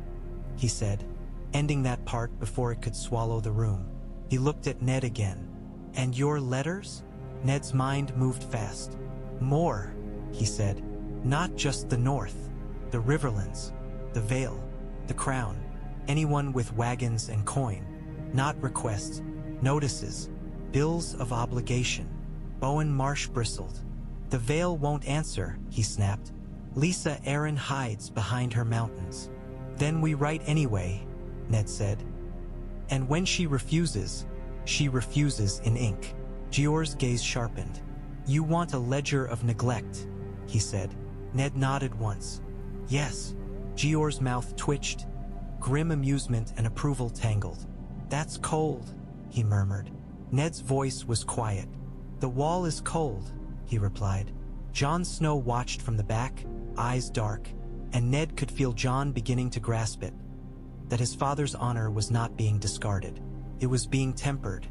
he said, ending that part before it could swallow the room. He looked at Ned again. "And your letters?" Ned's mind moved fast. "More," he said. "Not just the north. The Riverlands, the Vale, the Crown, anyone with wagons and coin. Not requests, notices, bills of obligation." Bowen Marsh bristled. "The Vale won't answer," he snapped. "Lisa Arryn hides behind her mountains." "Then we write anyway," Ned said. "And when she refuses in ink." Jeor's gaze sharpened. "You want a ledger of neglect," he said. Ned nodded once. "Yes." Jeor's mouth twitched. Grim amusement and approval tangled. "That's cold," he murmured. Ned's voice was quiet. "The wall is cold," he replied. Jon Snow watched from the back, eyes dark, and Ned could feel Jon beginning to grasp it. That his father's honor was not being discarded. It was being tempered.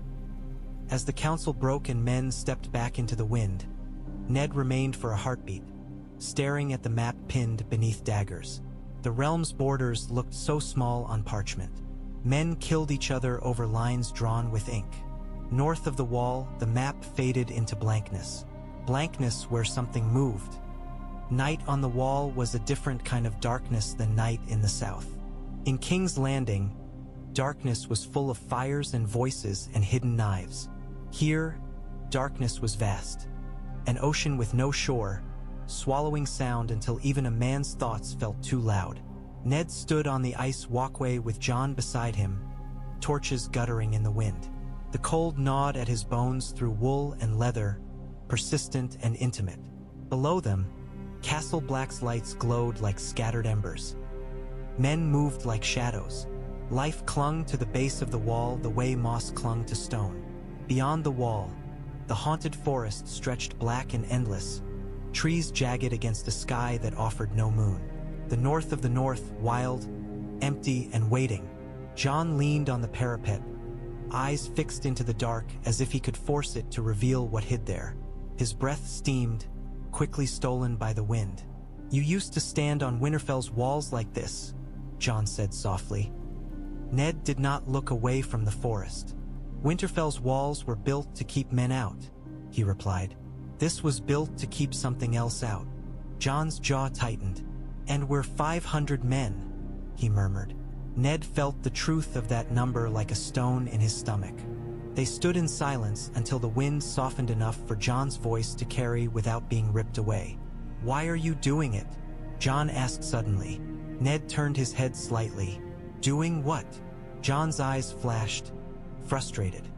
As the council broke and men stepped back into the wind, Ned remained for a heartbeat, staring at the map pinned beneath daggers. The realm's borders looked so small on parchment. Men killed each other over lines drawn with ink. North of the wall, the map faded into blankness. Blankness where something moved. Night on the wall was a different kind of darkness than night in the south. In King's Landing, darkness was full of fires and voices and hidden knives. Here, darkness was vast. An ocean with no shore, swallowing sound until even a man's thoughts felt too loud. Ned stood on the ice walkway with Jon beside him, torches guttering in the wind. The cold gnawed at his bones through wool and leather, persistent and intimate. Below them, Castle Black's lights glowed like scattered embers. Men moved like shadows. Life clung to the base of the wall the way moss clung to stone. Beyond the wall, the haunted forest stretched black and endless, trees jagged against a sky that offered no moon. The north of the north, wild, empty, and waiting. Jon leaned on the parapet, eyes fixed into the dark as if he could force it to reveal what hid there. His breath steamed, quickly stolen by the wind. "You used to stand on Winterfell's walls like this," Jon said softly. Ned did not look away from the forest. "Winterfell's walls were built to keep men out," he replied. "This was built to keep something else out." Jon's jaw tightened. "And we're 500 men," he murmured. Ned felt the truth of that number like a stone in his stomach. They stood in silence until the wind softened enough for Jon's voice to carry without being ripped away. "Why are you doing it?" Jon asked suddenly. Ned turned his head slightly. "Doing what?" Jon's eyes flashed, frustrated.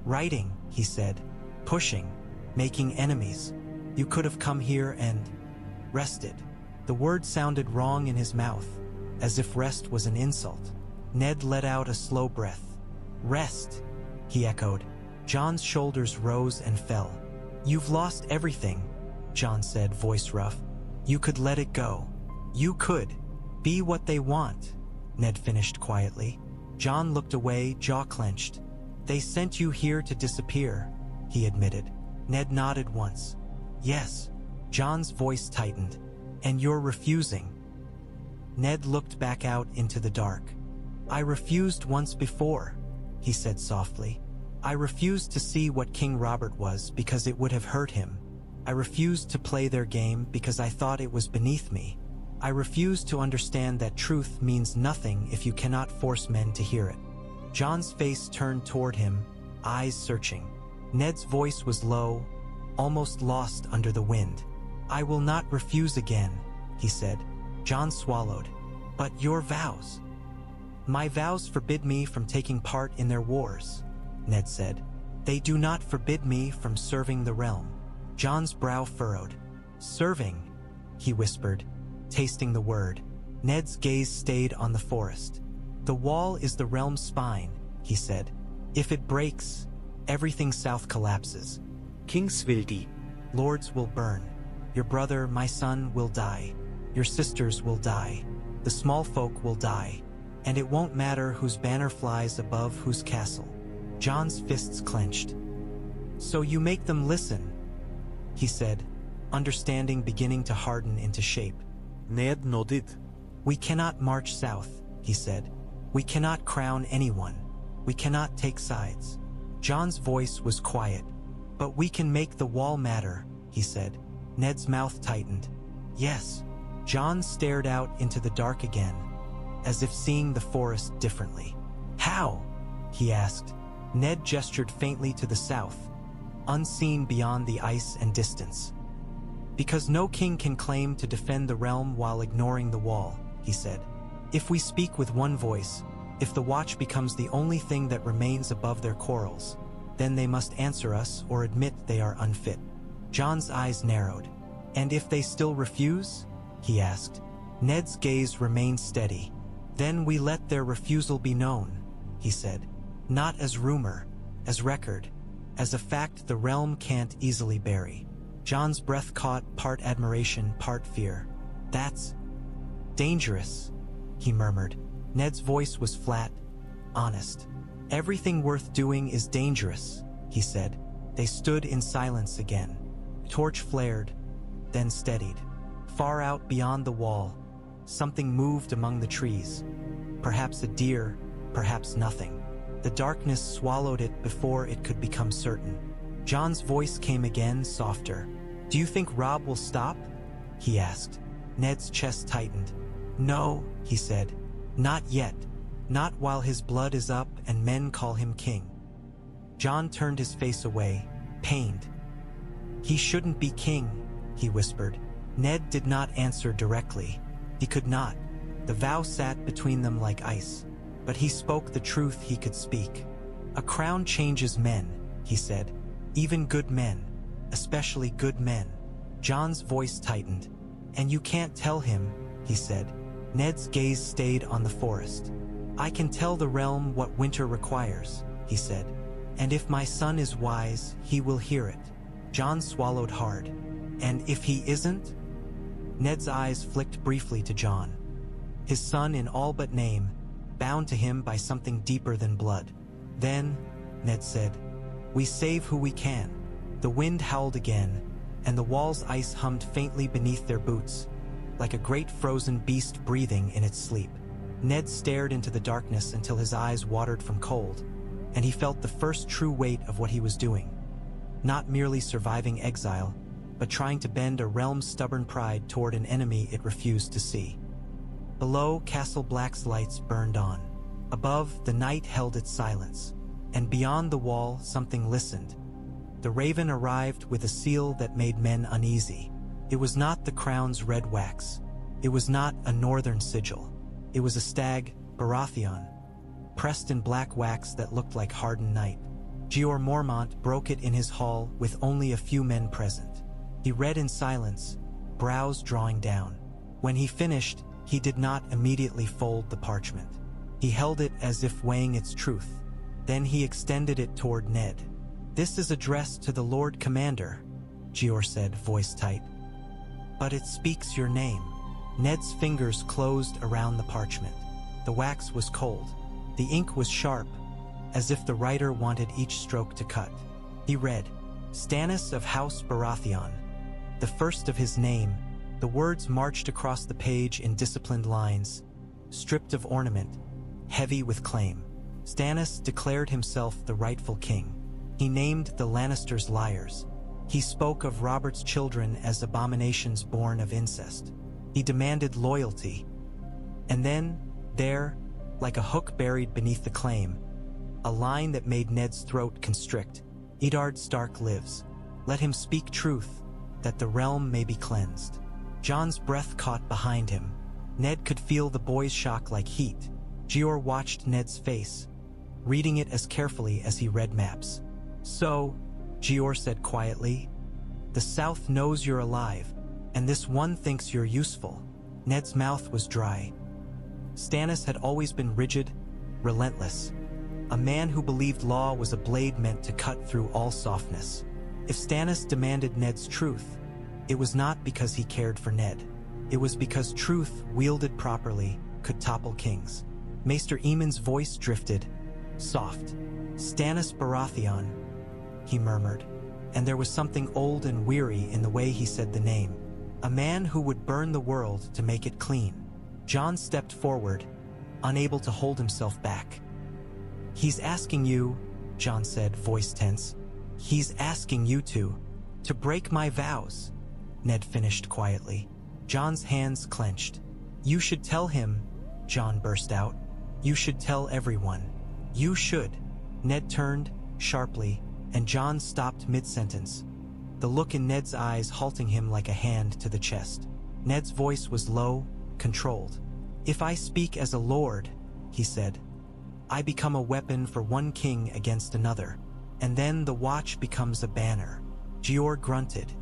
"Writing," he said. "Pushing, making enemies. You could have come here and rested." The word sounded wrong in his mouth, as if rest was an insult. Ned let out a slow breath. "Rest," he echoed. Jon's shoulders rose and fell. "You've lost everything," Jon said, voice rough. "You could let it go. You could be what they want," Ned finished quietly. Jon looked away, jaw clenched. "They sent you here to disappear," he admitted. Ned nodded once. "Yes." Jon's voice tightened. "And you're refusing." Ned looked back out into the dark. "I refused once before," he said softly. "I refused to see what King Robert was because it would have hurt him. I refused to play their game because I thought it was beneath me. I refused to understand that truth means nothing if you cannot force men to hear it." Jon's face turned toward him, eyes searching. Ned's voice was low, almost lost under the wind. "I will not refuse again," he said. Jon swallowed. "But your vows?" "My vows forbid me from taking part in their wars," Ned said. "They do not forbid me from serving the realm." Jon's brow furrowed. "Serving," he whispered, tasting the word. Ned's gaze stayed on the forest. "The wall is the realm's spine," he said. "If it breaks, everything south collapses. Kings will die. Lords will burn. Your brother, my son, will die. Your sisters will die. The small folk will die. And it won't matter whose banner flies above whose castle." Jon's fists clenched. "So you make them listen," he said, understanding beginning to harden into shape. Ned nodded. "We cannot march south," he said. "We cannot crown anyone. We cannot take sides." Jon's voice was quiet. "But we can make the wall matter," he said. Ned's mouth tightened. "Yes." Jon stared out into the dark again, as if seeing the forest differently. "How?" he asked. Ned gestured faintly to the south, unseen beyond the ice and distance. "Because no king can claim to defend the realm while ignoring the wall," he said. "If we speak with one voice, if the watch becomes the only thing that remains above their quarrels, then they must answer us or admit they are unfit." Jon's eyes narrowed. "And if they still refuse?" he asked. Ned's gaze remained steady. "Then we let their refusal be known," he said. "Not as rumor, as record, as a fact the realm can't easily bury." Jon's breath caught, part admiration, part fear. "That's dangerous," he murmured. Ned's voice was flat, honest. "Everything worth doing is dangerous," he said. They stood in silence again. Torch flared, then steadied. Far out beyond the wall, something moved among the trees. Perhaps a deer, perhaps nothing. The darkness swallowed it before it could become certain. Jon's voice came again, softer. "Do you think Robb will stop?" he asked. Ned's chest tightened. "No," he said. "Not yet. Not while his blood is up and men call him king." Jon turned his face away, pained. "He shouldn't be king," he whispered. Ned did not answer directly. He could not. The vow sat between them like ice. But he spoke the truth he could speak. "A crown changes men," he said. "Even good men. Especially good men." Jon's voice tightened. "And you can't tell him," he said. Ned's gaze stayed on the forest. "I can tell the realm what winter requires," he said. "And if my son is wise, he will hear it." Jon swallowed hard. "And if he isn't?" Ned's eyes flicked briefly to Jon. His son in all but name, bound to him by something deeper than blood. "Then," Ned said, "we save who we can." The wind howled again, and the wall's ice hummed faintly beneath their boots, like a great frozen beast breathing in its sleep. Ned stared into the darkness until his eyes watered from cold, and he felt the first true weight of what he was doing. Not merely surviving exile, but trying to bend a realm's stubborn pride toward an enemy it refused to see. Below, Castle Black's lights burned on. Above, the night held its silence, and beyond the wall, something listened. The raven arrived with a seal that made men uneasy. It was not the crown's red wax. It was not a northern sigil. It was a stag, Baratheon, pressed in black wax that looked like hardened night. Jeor Mormont broke it in his hall with only a few men present. He read in silence, brows drawing down. When he finished, he did not immediately fold the parchment. He held it as if weighing its truth. Then he extended it toward Ned. "This is addressed to the Lord Commander," Jeor said, voice tight. "But it speaks your name." Ned's fingers closed around the parchment. The wax was cold. The ink was sharp, as if the writer wanted each stroke to cut. He read, "Stannis of House Baratheon." The first of his name, the words marched across the page in disciplined lines, stripped of ornament, heavy with claim. Stannis declared himself the rightful king. He named the Lannisters liars. He spoke of Robert's children as abominations born of incest. He demanded loyalty. And then, there, like a hook buried beneath the claim, a line that made Ned's throat constrict. "Eddard Stark lives. Let him speak truth, that the realm may be cleansed." Jon's breath caught behind him. Ned could feel the boy's shock like heat. Jeor watched Ned's face, reading it as carefully as he read maps. "So," Jeor said quietly, "the South knows you're alive, and this one thinks you're useful." Ned's mouth was dry. Stannis had always been rigid, relentless. A man who believed law was a blade meant to cut through all softness. If Stannis demanded Ned's truth, it was not because he cared for Ned. It was because truth, wielded properly, could topple kings. Maester Aemon's voice drifted, soft. "Stannis Baratheon," he murmured, and there was something old and weary in the way he said the name. A man who would burn the world to make it clean. Jon stepped forward, unable to hold himself back. "He's asking you," Jon said, voice tense. "He's asking you to break my vows," Ned finished quietly. Jon's hands clenched. "You should tell him," Jon burst out. "You should tell everyone. You should." Ned turned, sharply, and Jon stopped mid-sentence, the look in Ned's eyes halting him like a hand to the chest. Ned's voice was low, controlled. "If I speak as a lord," he said, "I become a weapon for one king against another, and then the watch becomes a banner." Jeor grunted.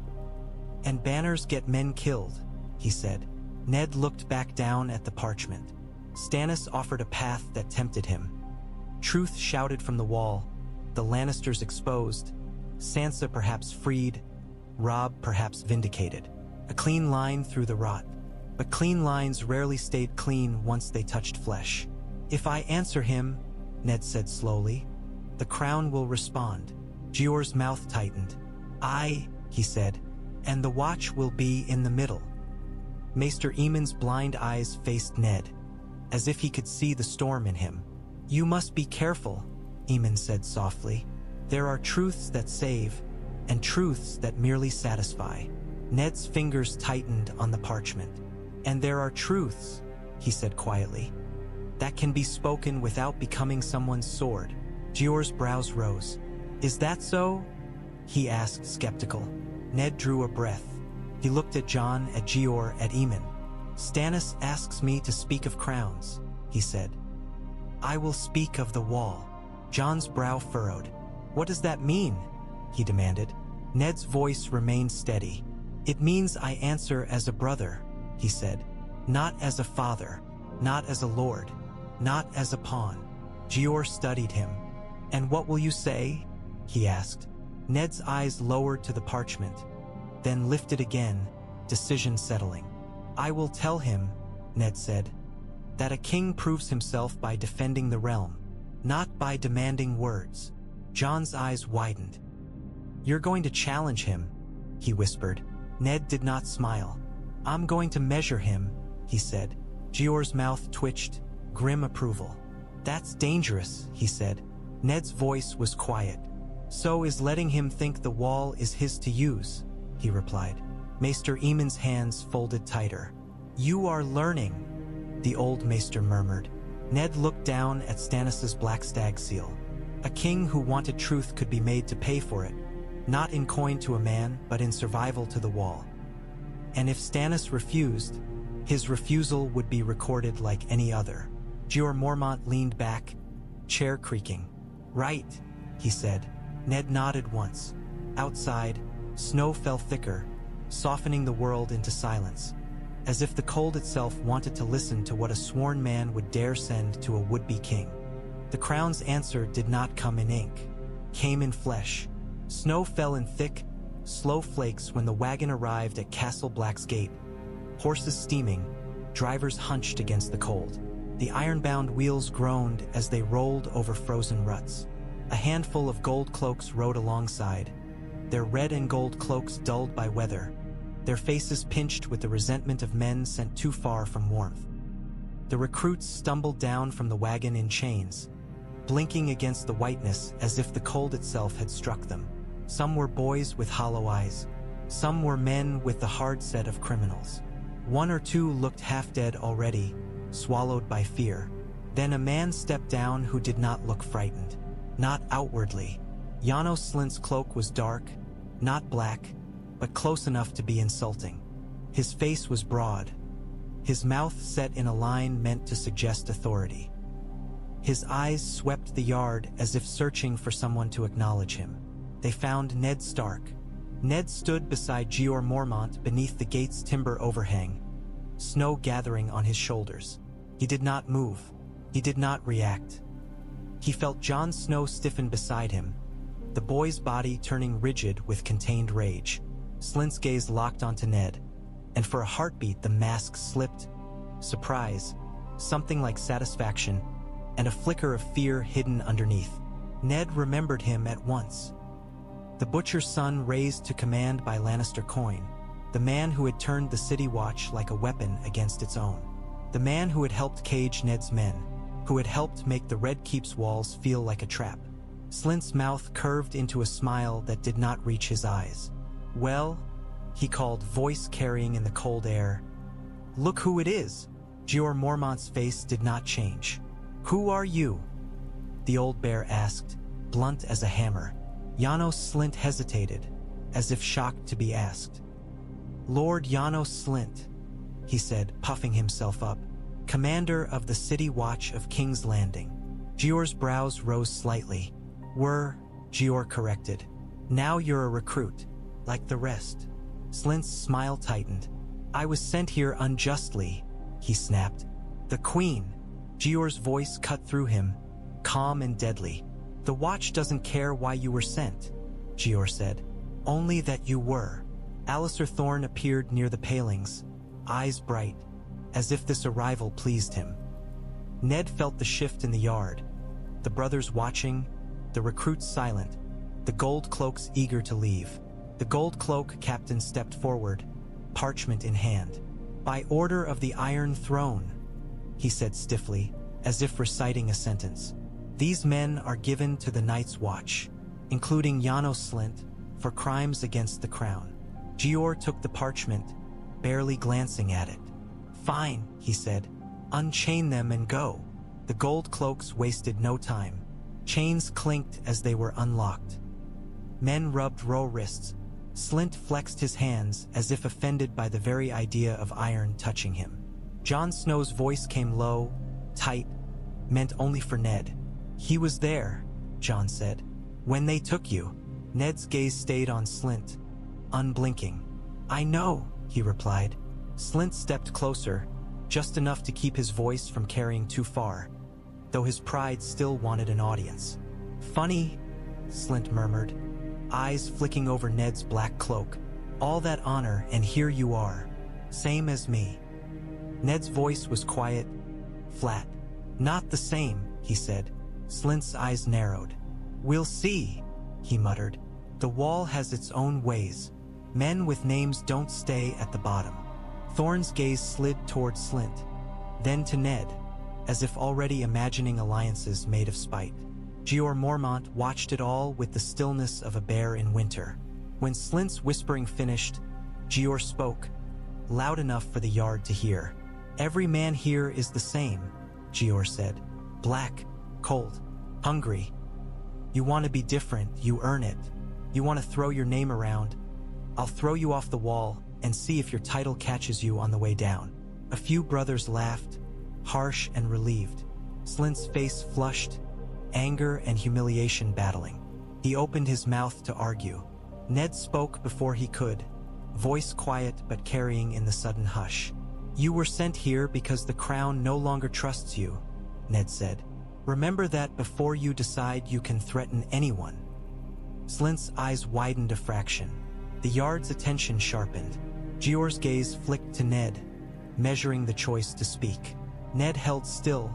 "And banners get men killed," he said. Ned looked back down at the parchment. Stannis offered a path that tempted him. Truth shouted from the wall, the Lannisters exposed, Sansa perhaps freed, Robb perhaps vindicated. A clean line through the rot. But clean lines rarely stayed clean once they touched flesh. "If I answer him," Ned said slowly, "the crown will respond." Jeor's mouth tightened. He said, "and the watch will be in the middle." Maester Aemon's blind eyes faced Ned, as if he could see the storm in him. "You must be careful," Aemon said softly. "There are truths that save, and truths that merely satisfy." Ned's fingers tightened on the parchment. "And there are truths," he said quietly, "that can be spoken without becoming someone's sword." Jeor's brows rose. "Is that so?" he asked, skeptical. Ned drew a breath. He looked at Jon, at Jeor, at Aemon. "Stannis asks me to speak of crowns," he said. "I will speak of the wall." Jon's brow furrowed. "What does that mean?" he demanded. Ned's voice remained steady. "It means I answer as a brother," he said. "Not as a father, not as a lord, not as a pawn." Jeor studied him. "And what will you say?" he asked. Ned's eyes lowered to the parchment, then lifted again, decision settling. "I will tell him," Ned said, "that a king proves himself by defending the realm, not by demanding words." Jon's eyes widened. "You're going to challenge him," he whispered. Ned did not smile. "I'm going to measure him," he said. Jeor's mouth twitched, grim approval. "That's dangerous," he said. Ned's voice was quiet. "So is letting him think the wall is his to use," he replied. Maester Aemon's hands folded tighter. "You are learning," the old maester murmured. Ned looked down at Stannis's black stag seal. A king who wanted truth could be made to pay for it, not in coin to a man, but in survival to the wall. And if Stannis refused, his refusal would be recorded like any other. Jeor Mormont leaned back, chair creaking. "Right," he said. Ned nodded once. Outside, snow fell thicker, softening the world into silence, as if the cold itself wanted to listen to what a sworn man would dare send to a would-be king. The crown's answer did not come in ink, came in flesh. Snow fell in thick, slow flakes when the wagon arrived at Castle Black's gate. Horses steaming, drivers hunched against the cold. The iron-bound wheels groaned as they rolled over frozen ruts. A handful of gold cloaks rode alongside, their red and gold cloaks dulled by weather, their faces pinched with the resentment of men sent too far from warmth. The recruits stumbled down from the wagon in chains, blinking against the whiteness as if the cold itself had struck them. Some were boys with hollow eyes. Some were men with the hard set of criminals. One or two looked half-dead already, swallowed by fear. Then a man stepped down who did not look frightened. Not outwardly. Janos Slynt's cloak was dark, not black, but close enough to be insulting. His face was broad, his mouth set in a line meant to suggest authority. His eyes swept the yard as if searching for someone to acknowledge him. They found Ned Stark. Ned stood beside Jeor Mormont beneath the gate's timber overhang, snow gathering on his shoulders. He did not move. He did not react. He felt Jon Snow stiffen beside him, the boy's body turning rigid with contained rage. Slynt's gaze locked onto Ned, and for a heartbeat the mask slipped. Surprise, something like satisfaction, and a flicker of fear hidden underneath. Ned remembered him at once. The butcher's son raised to command by Lannister coin, the man who had turned the city watch like a weapon against its own, the man who had helped cage Ned's men, who had helped make the Red Keep's walls feel like a trap. Slynt's mouth curved into a smile that did not reach his eyes. "Well," he called, voice carrying in the cold air. "Look who it is." Jeor Mormont's face did not change. "Who are you?" the old bear asked, blunt as a hammer. Janos Slynt hesitated, as if shocked to be asked. "Lord Janos Slynt," he said, puffing himself up, "commander of the city watch of King's Landing." Jeor's brows rose slightly. Jeor corrected. "Now you're a recruit, like the rest." Slynt's smile tightened. "I was sent here unjustly," he snapped. "The Queen." Jeor's voice cut through him, calm and deadly. "The Watch doesn't care why you were sent," Jeor said. "Only that you were." Alliser Thorne appeared near the palings, eyes bright, as if this arrival pleased him. Ned felt the shift in the yard. The brothers watching, the recruits silent, the gold cloaks eager to leave. The gold cloak captain stepped forward, parchment in hand. "By order of the Iron Throne," he said stiffly, as if reciting a sentence. "These men are given to the Night's Watch, including Janos Slynt, for crimes against the crown." Jeor took the parchment, barely glancing at it. "Fine," he said. "Unchain them and go." The gold cloaks wasted no time. Chains clinked as they were unlocked. Men rubbed raw wrists. Slynt flexed his hands as if offended by the very idea of iron touching him. Jon Snow's voice came low, tight, meant only for Ned. "He was there," Jon said. "When they took you." Ned's gaze stayed on Slynt, unblinking. "I know," he replied. Slynt stepped closer, just enough to keep his voice from carrying too far, though his pride still wanted an audience. "Funny," Slynt murmured, eyes flicking over Ned's black cloak. "All that honor, and here you are. Same as me." Ned's voice was quiet, flat. "Not the same," he said. Slynt's eyes narrowed. "We'll see," he muttered. "The wall has its own ways. Men with names don't stay at the bottom." Thorne's gaze slid toward Slynt, then to Ned, as if already imagining alliances made of spite. Jeor Mormont watched it all with the stillness of a bear in winter. When Slynt's whispering finished, Jeor spoke, loud enough for the yard to hear. "Every man here is the same," Jeor said. "Black, cold, hungry. You want to be different, you earn it. You want to throw your name around. I'll throw you off the wall and see if your title catches you on the way down." A few brothers laughed, harsh and relieved. Slynt's face flushed, anger and humiliation battling. He opened his mouth to argue. Ned spoke before he could, voice quiet but carrying in the sudden hush. "You were sent here because the crown no longer trusts you," Ned said. "Remember that before you decide you can threaten anyone." Slynt's eyes widened a fraction. The yard's attention sharpened. Jeor's gaze flicked to Ned, measuring the choice to speak. Ned held still,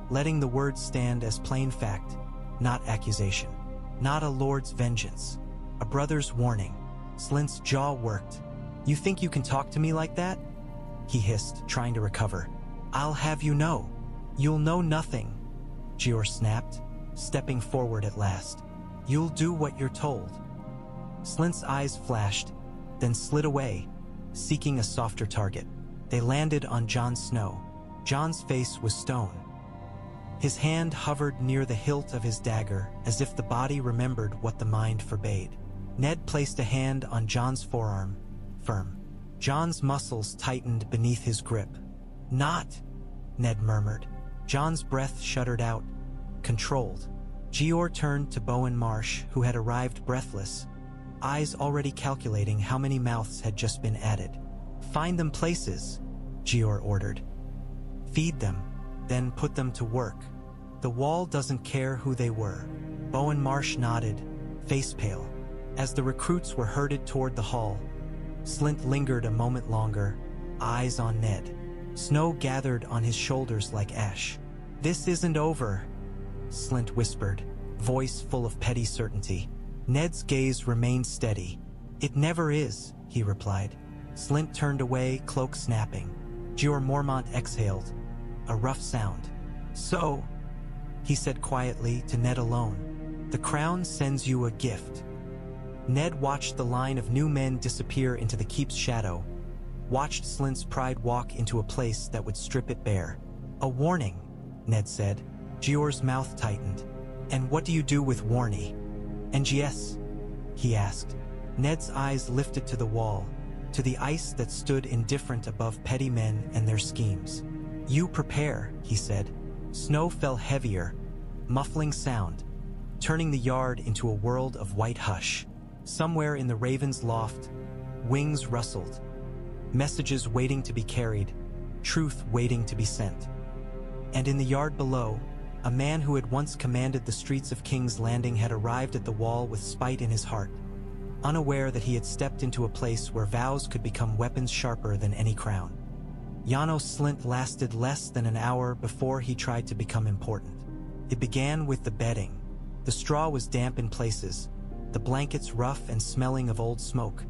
letting the words stand as plain fact, not accusation. Not a lord's vengeance, a brother's warning. Slynt's jaw worked. "You think you can talk to me like that?" he hissed, trying to recover. "I'll have you know. You'll know nothing," Jeor snapped, stepping forward at last. "You'll do what you're told." Slynt's eyes flashed, then slid away, seeking a softer target. They landed on Jon Snow. Jon's face was stone. His hand hovered near the hilt of his dagger, as if the body remembered what the mind forbade. Ned placed a hand on Jon's forearm, firm. Jon's muscles tightened beneath his grip. "Not," Ned murmured. Jon's breath shuddered out, controlled. Jeor turned to Bowen Marsh, who had arrived breathless, eyes already calculating how many mouths had just been added. "Find them places," Jeor ordered. "Feed them, then put them to work. The wall doesn't care who they were." Bowen Marsh nodded, face pale. As the recruits were herded toward the hall, Slynt lingered a moment longer, eyes on Ned. Snow gathered on his shoulders like ash. "This isn't over," Slynt whispered, voice full of petty certainty. Ned's gaze remained steady. "It never is," he replied. Slynt turned away, cloak snapping. Jeor Mormont exhaled, a rough sound. "So," he said quietly to Ned alone, "the crown sends you a gift." Ned watched the line of new men disappear into the keep's shadow, watched Slynt's pride walk into a place that would strip it bare. "A warning," Ned said. Jeor's mouth tightened. "And what do you do with Warnie?" "And yes?" he asked. Ned's eyes lifted to the wall, to the ice that stood indifferent above petty men and their schemes. "You prepare," he said. Snow fell heavier, muffling sound, turning the yard into a world of white hush. Somewhere in the raven's loft, wings rustled, messages waiting to be carried, truth waiting to be sent. And in the yard below, a man who had once commanded the streets of King's Landing had arrived at the wall with spite in his heart, unaware that he had stepped into a place where vows could become weapons sharper than any crown. Janos Slynt lasted less than an hour before he tried to become important. It began with the bedding. The straw was damp in places, the blankets rough and smelling of old smoke.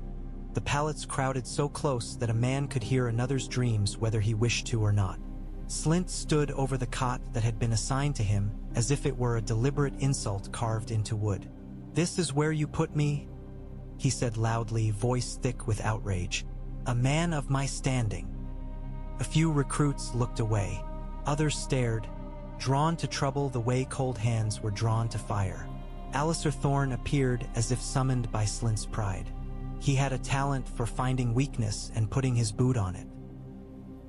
The pallets crowded so close that a man could hear another's dreams whether he wished to or not. Slynt stood over the cot that had been assigned to him as if it were a deliberate insult carved into wood. "This is where you put me?" he said loudly, voice thick with outrage. "A man of my standing." A few recruits looked away. Others stared, drawn to trouble the way cold hands were drawn to fire. Alliser Thorne appeared as if summoned by Slynt's pride. He had a talent for finding weakness and putting his boot on it.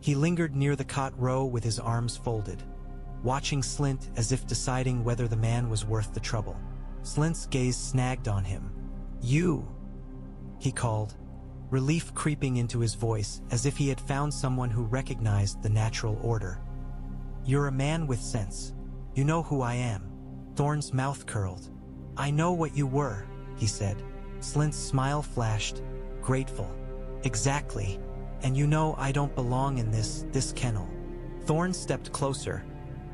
He lingered near the cot row with his arms folded, watching Slynt as if deciding whether the man was worth the trouble. Slynt's gaze snagged on him. "You," he called, relief creeping into his voice as if he had found someone who recognized the natural order. "You're a man with sense. You know who I am." Thorne's mouth curled. "I know what you were," he said. Slynt's smile flashed, grateful. "Exactly. And you know I don't belong in this kennel." Thorne stepped closer,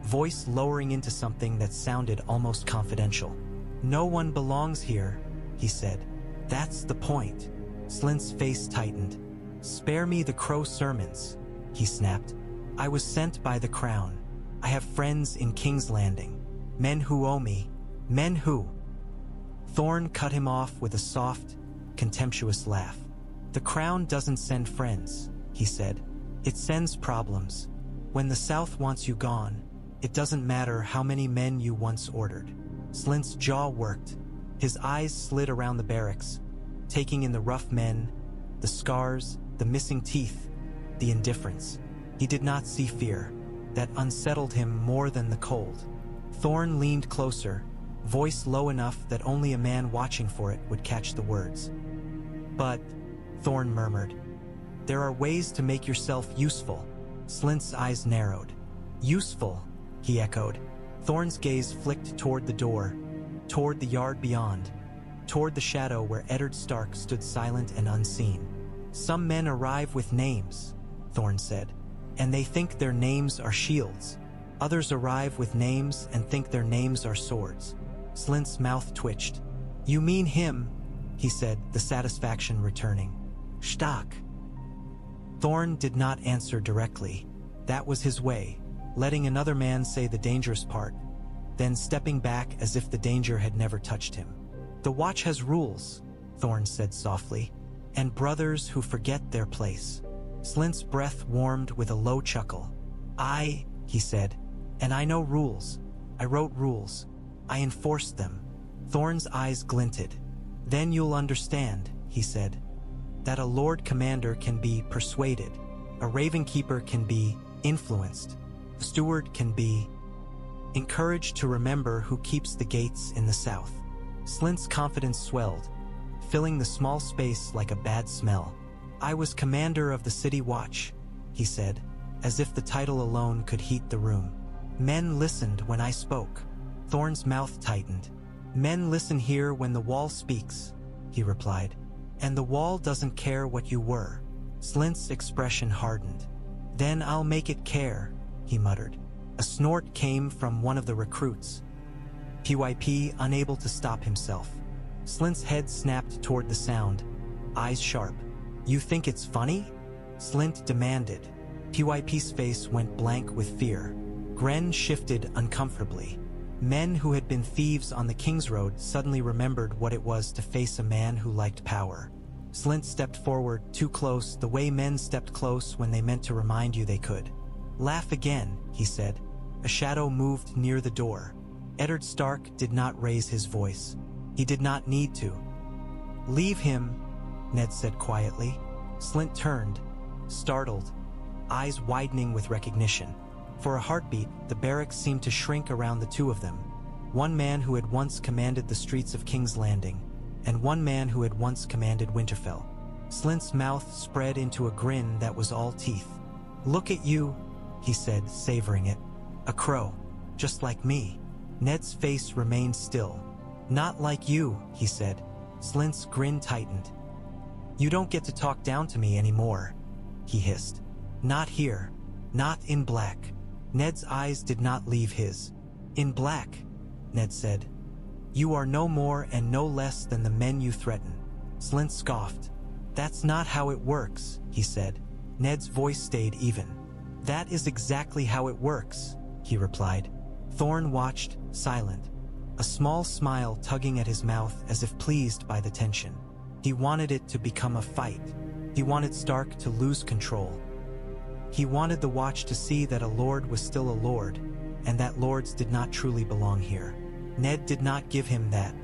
voice lowering into something that sounded almost confidential. "No one belongs here," he said. "That's the point." Slynt's face tightened. "Spare me the crow sermons," he snapped. "I was sent by the crown. I have friends in King's Landing. Men who owe me. Men who—" Thorne cut him off with a soft, contemptuous laugh. "The crown doesn't send friends," he said. "It sends problems. When the South wants you gone, it doesn't matter how many men you once ordered." Slynt's jaw worked. His eyes slid around the barracks, taking in the rough men, the scars, the missing teeth, the indifference. He did not see fear. That unsettled him more than the cold. Thorne leaned closer, voice low enough that only a man watching for it would catch the words. "But," Thorne murmured, "there are ways to make yourself useful." Slynt's eyes narrowed. "Useful," he echoed. Thorne's gaze flicked toward the door, toward the yard beyond, toward the shadow where Eddard Stark stood silent and unseen. "Some men arrive with names," Thorne said, "and they think their names are shields. Others arrive with names and think their names are swords." Slynt's mouth twitched. "You mean him," he said, the satisfaction returning. "Stark." Thorne did not answer directly. That was his way, letting another man say the dangerous part, then stepping back as if the danger had never touched him. "The Watch has rules," Thorne said softly, "and brothers who forget their place." Slynt's breath warmed with a low chuckle. He said, "and I know rules. I wrote rules. I enforced them." Thorne's eyes glinted. "Then you'll understand," he said, "that a Lord Commander can be persuaded. A Ravenkeeper can be influenced. A Steward can be encouraged to remember who keeps the gates in the South." Slynt's confidence swelled, filling the small space like a bad smell. "I was commander of the City Watch," he said, as if the title alone could heat the room. "Men listened when I spoke." Thorne's mouth tightened. "Men listen here when the wall speaks," he replied. "And the wall doesn't care what you were." Slynt's expression hardened. "Then I'll make it care," he muttered. A snort came from one of the recruits. PYP unable to stop himself. Slynt's head snapped toward the sound, eyes sharp. "You think it's funny?" Slynt demanded. PYP's face went blank with fear. Gren shifted uncomfortably. Men who had been thieves on the Kingsroad suddenly remembered what it was to face a man who liked power. Slynt stepped forward, too close, the way men stepped close when they meant to remind you they could. "Laugh again," he said. A shadow moved near the door. Eddard Stark did not raise his voice. He did not need to. "Leave him," Ned said quietly. Slynt turned, startled, eyes widening with recognition. For a heartbeat, the barracks seemed to shrink around the two of them. One man who had once commanded the streets of King's Landing, and one man who had once commanded Winterfell. Slynt's mouth spread into a grin that was all teeth. "Look at you," he said, savoring it. "A crow, just like me." Ned's face remained still. "Not like you," he said. Slynt's grin tightened. "You don't get to talk down to me anymore," he hissed. "Not here. Not in black." Ned's eyes did not leave his. "In black," Ned said. "You are no more and no less than the men you threaten." Slynt scoffed. "That's not how it works," he said. Ned's voice stayed even. "That is exactly how it works," he replied. Thorne watched, silent, a small smile tugging at his mouth as if pleased by the tension. He wanted it to become a fight. He wanted Stark to lose control. He wanted the Watch to see that a lord was still a lord, and that lords did not truly belong here. Ned did not give him that.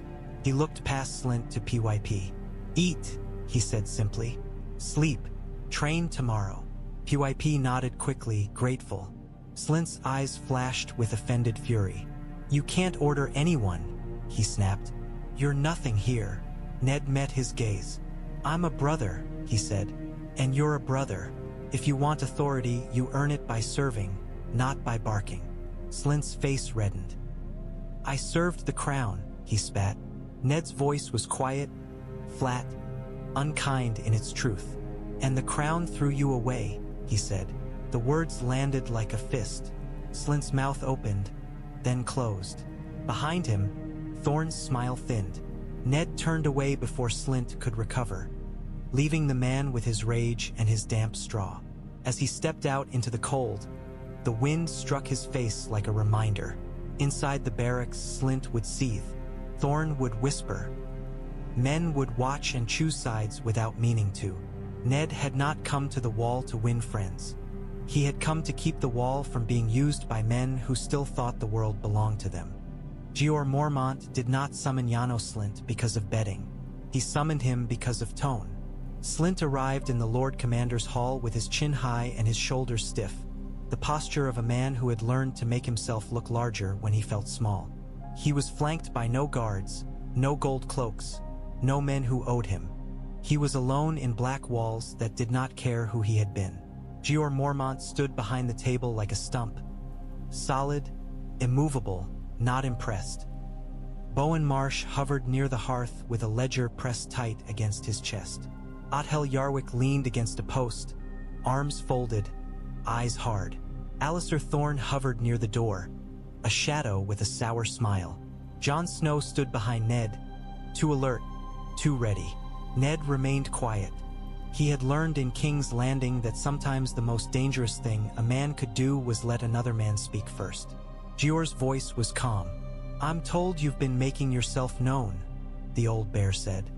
He looked past Slynt to PYP. "Eat," he said simply. "Sleep. Train tomorrow." PYP nodded quickly, grateful. Slynt's eyes flashed with offended fury. "You can't order anyone," he snapped. "You're nothing here." Ned met his gaze. I'm a brother, he said. And you're a brother. If you want authority, you earn it by serving, not by barking. Slynt's face reddened. I served the crown, he spat. Ned's voice was quiet, flat, unkind in its truth. And the crown threw you away, he said. The words landed like a fist. Slynt's mouth opened, then closed. Behind him, Thorne's smile thinned. Ned turned away before Slynt could recover, leaving the man with his rage and his damp straw. As he stepped out into the cold, the wind struck his face like a reminder. Inside the barracks, Slynt would seethe. Thorne would whisper. Men would watch and choose sides without meaning to. Ned had not come to the wall to win friends. He had come to keep the wall from being used by men who still thought the world belonged to them. Jeor Mormont did not summon Janos Slynt because of betting. He summoned him because of tone. Slynt arrived in the Lord Commander's hall with his chin high and his shoulders stiff, the posture of a man who had learned to make himself look larger when he felt small. He was flanked by no guards, no gold cloaks, no men who owed him. He was alone in black walls that did not care who he had been. Jeor Mormont stood behind the table like a stump, solid, immovable, not impressed. Bowen Marsh hovered near the hearth with a ledger pressed tight against his chest. Yarwyck leaned against a post, arms folded, eyes hard. Alliser Thorne hovered near the door, a shadow with a sour smile. Jon Snow stood behind Ned, too alert, too ready. Ned remained quiet. He had learned in King's Landing that sometimes the most dangerous thing a man could do was let another man speak first. Jeor's voice was calm. I'm told you've been making yourself known, the old bear said.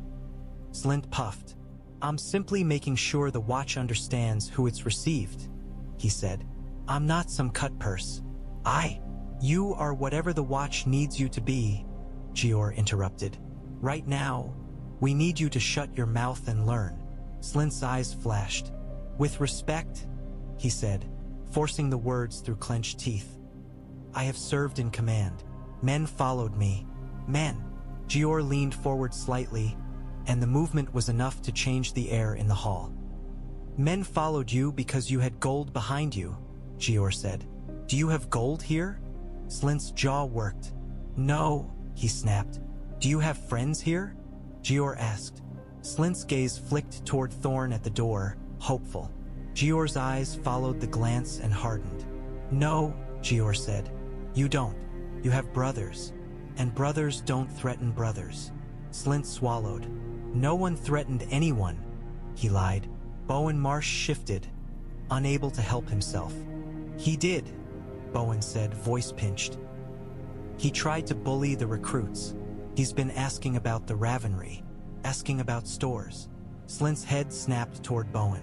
Slynt puffed. I'm simply making sure the watch understands who it's received, he said. I'm not some cut purse. You are whatever the watch needs you to be, Jeor interrupted. Right now, we need you to shut your mouth and learn. Slynt's eyes flashed. With respect, he said, forcing the words through clenched teeth. I have served in command. Men followed me. Men. Jeor leaned forward slightly, and the movement was enough to change the air in the hall. Men followed you because you had gold behind you, Jeor said. Do you have gold here? Slynt's jaw worked. No, he snapped. Do you have friends here? Jeor asked. Slynt's gaze flicked toward Thorne at the door, hopeful. Jeor's eyes followed the glance and hardened. No, Jeor said. You don't. You have brothers. And brothers don't threaten brothers. Slynt swallowed. No one threatened anyone, he lied. Bowen Marsh shifted, unable to help himself. He did, Bowen said, voice pinched. He tried to bully the recruits. He's been asking about the Ravenry, asking about stores. Slynt's head snapped toward Bowen.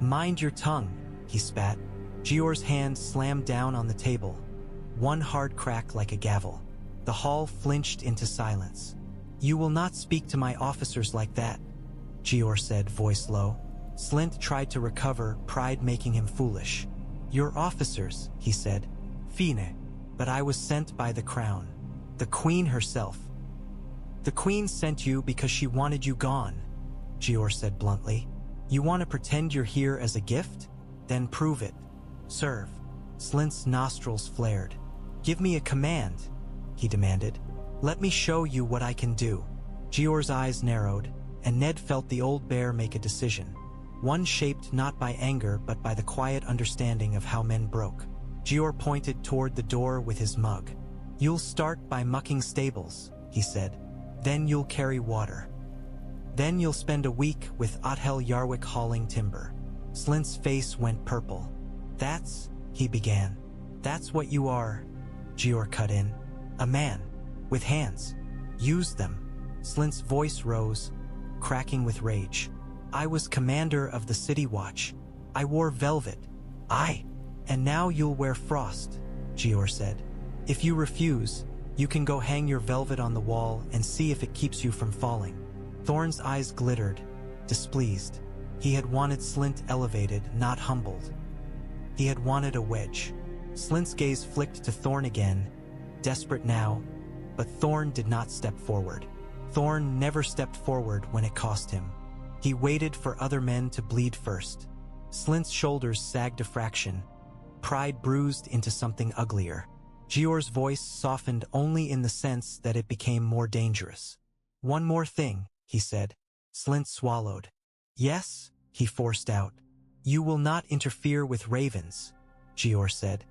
Mind your tongue, he spat. Jeor's hand slammed down on the table, one hard crack like a gavel. The hall flinched into silence. You will not speak to my officers like that, Jeor said, voice low. Slynt tried to recover, pride making him foolish. Your officers, he said. Fine. But I was sent by the crown. The queen herself. The queen sent you because she wanted you gone, Jeor said bluntly. You want to pretend you're here as a gift? Then prove it. Serve. Slynt's nostrils flared. Give me a command, he demanded. Let me show you what I can do. Jeor's eyes narrowed, and Ned felt the old bear make a decision. One shaped not by anger but by the quiet understanding of how men broke. Jeor pointed toward the door with his mug. You'll start by mucking stables, he said. Then you'll carry water. Then you'll spend a week with Yarwyck hauling timber. Slynt's face went purple. That's, he began. That's what you are, Jeor cut in. A man. With hands. Use them. Slynt's voice rose, cracking with rage. I was commander of the City Watch. I wore velvet. And now you'll wear frost, Jeor said. If you refuse, you can go hang your velvet on the wall and see if it keeps you from falling. Thorne's eyes glittered, displeased. He had wanted Slynt elevated, not humbled. He had wanted a wedge. Slynt's gaze flicked to Thorne again, desperate now, but Thorne did not step forward. Thorne never stepped forward when it cost him. He waited for other men to bleed first. Slynt's shoulders sagged a fraction. Pride bruised into something uglier. Jeor's voice softened only in the sense that it became more dangerous. "One more thing," he said. Slynt swallowed. "Yes," he forced out. "You will not interfere with ravens," Jeor said.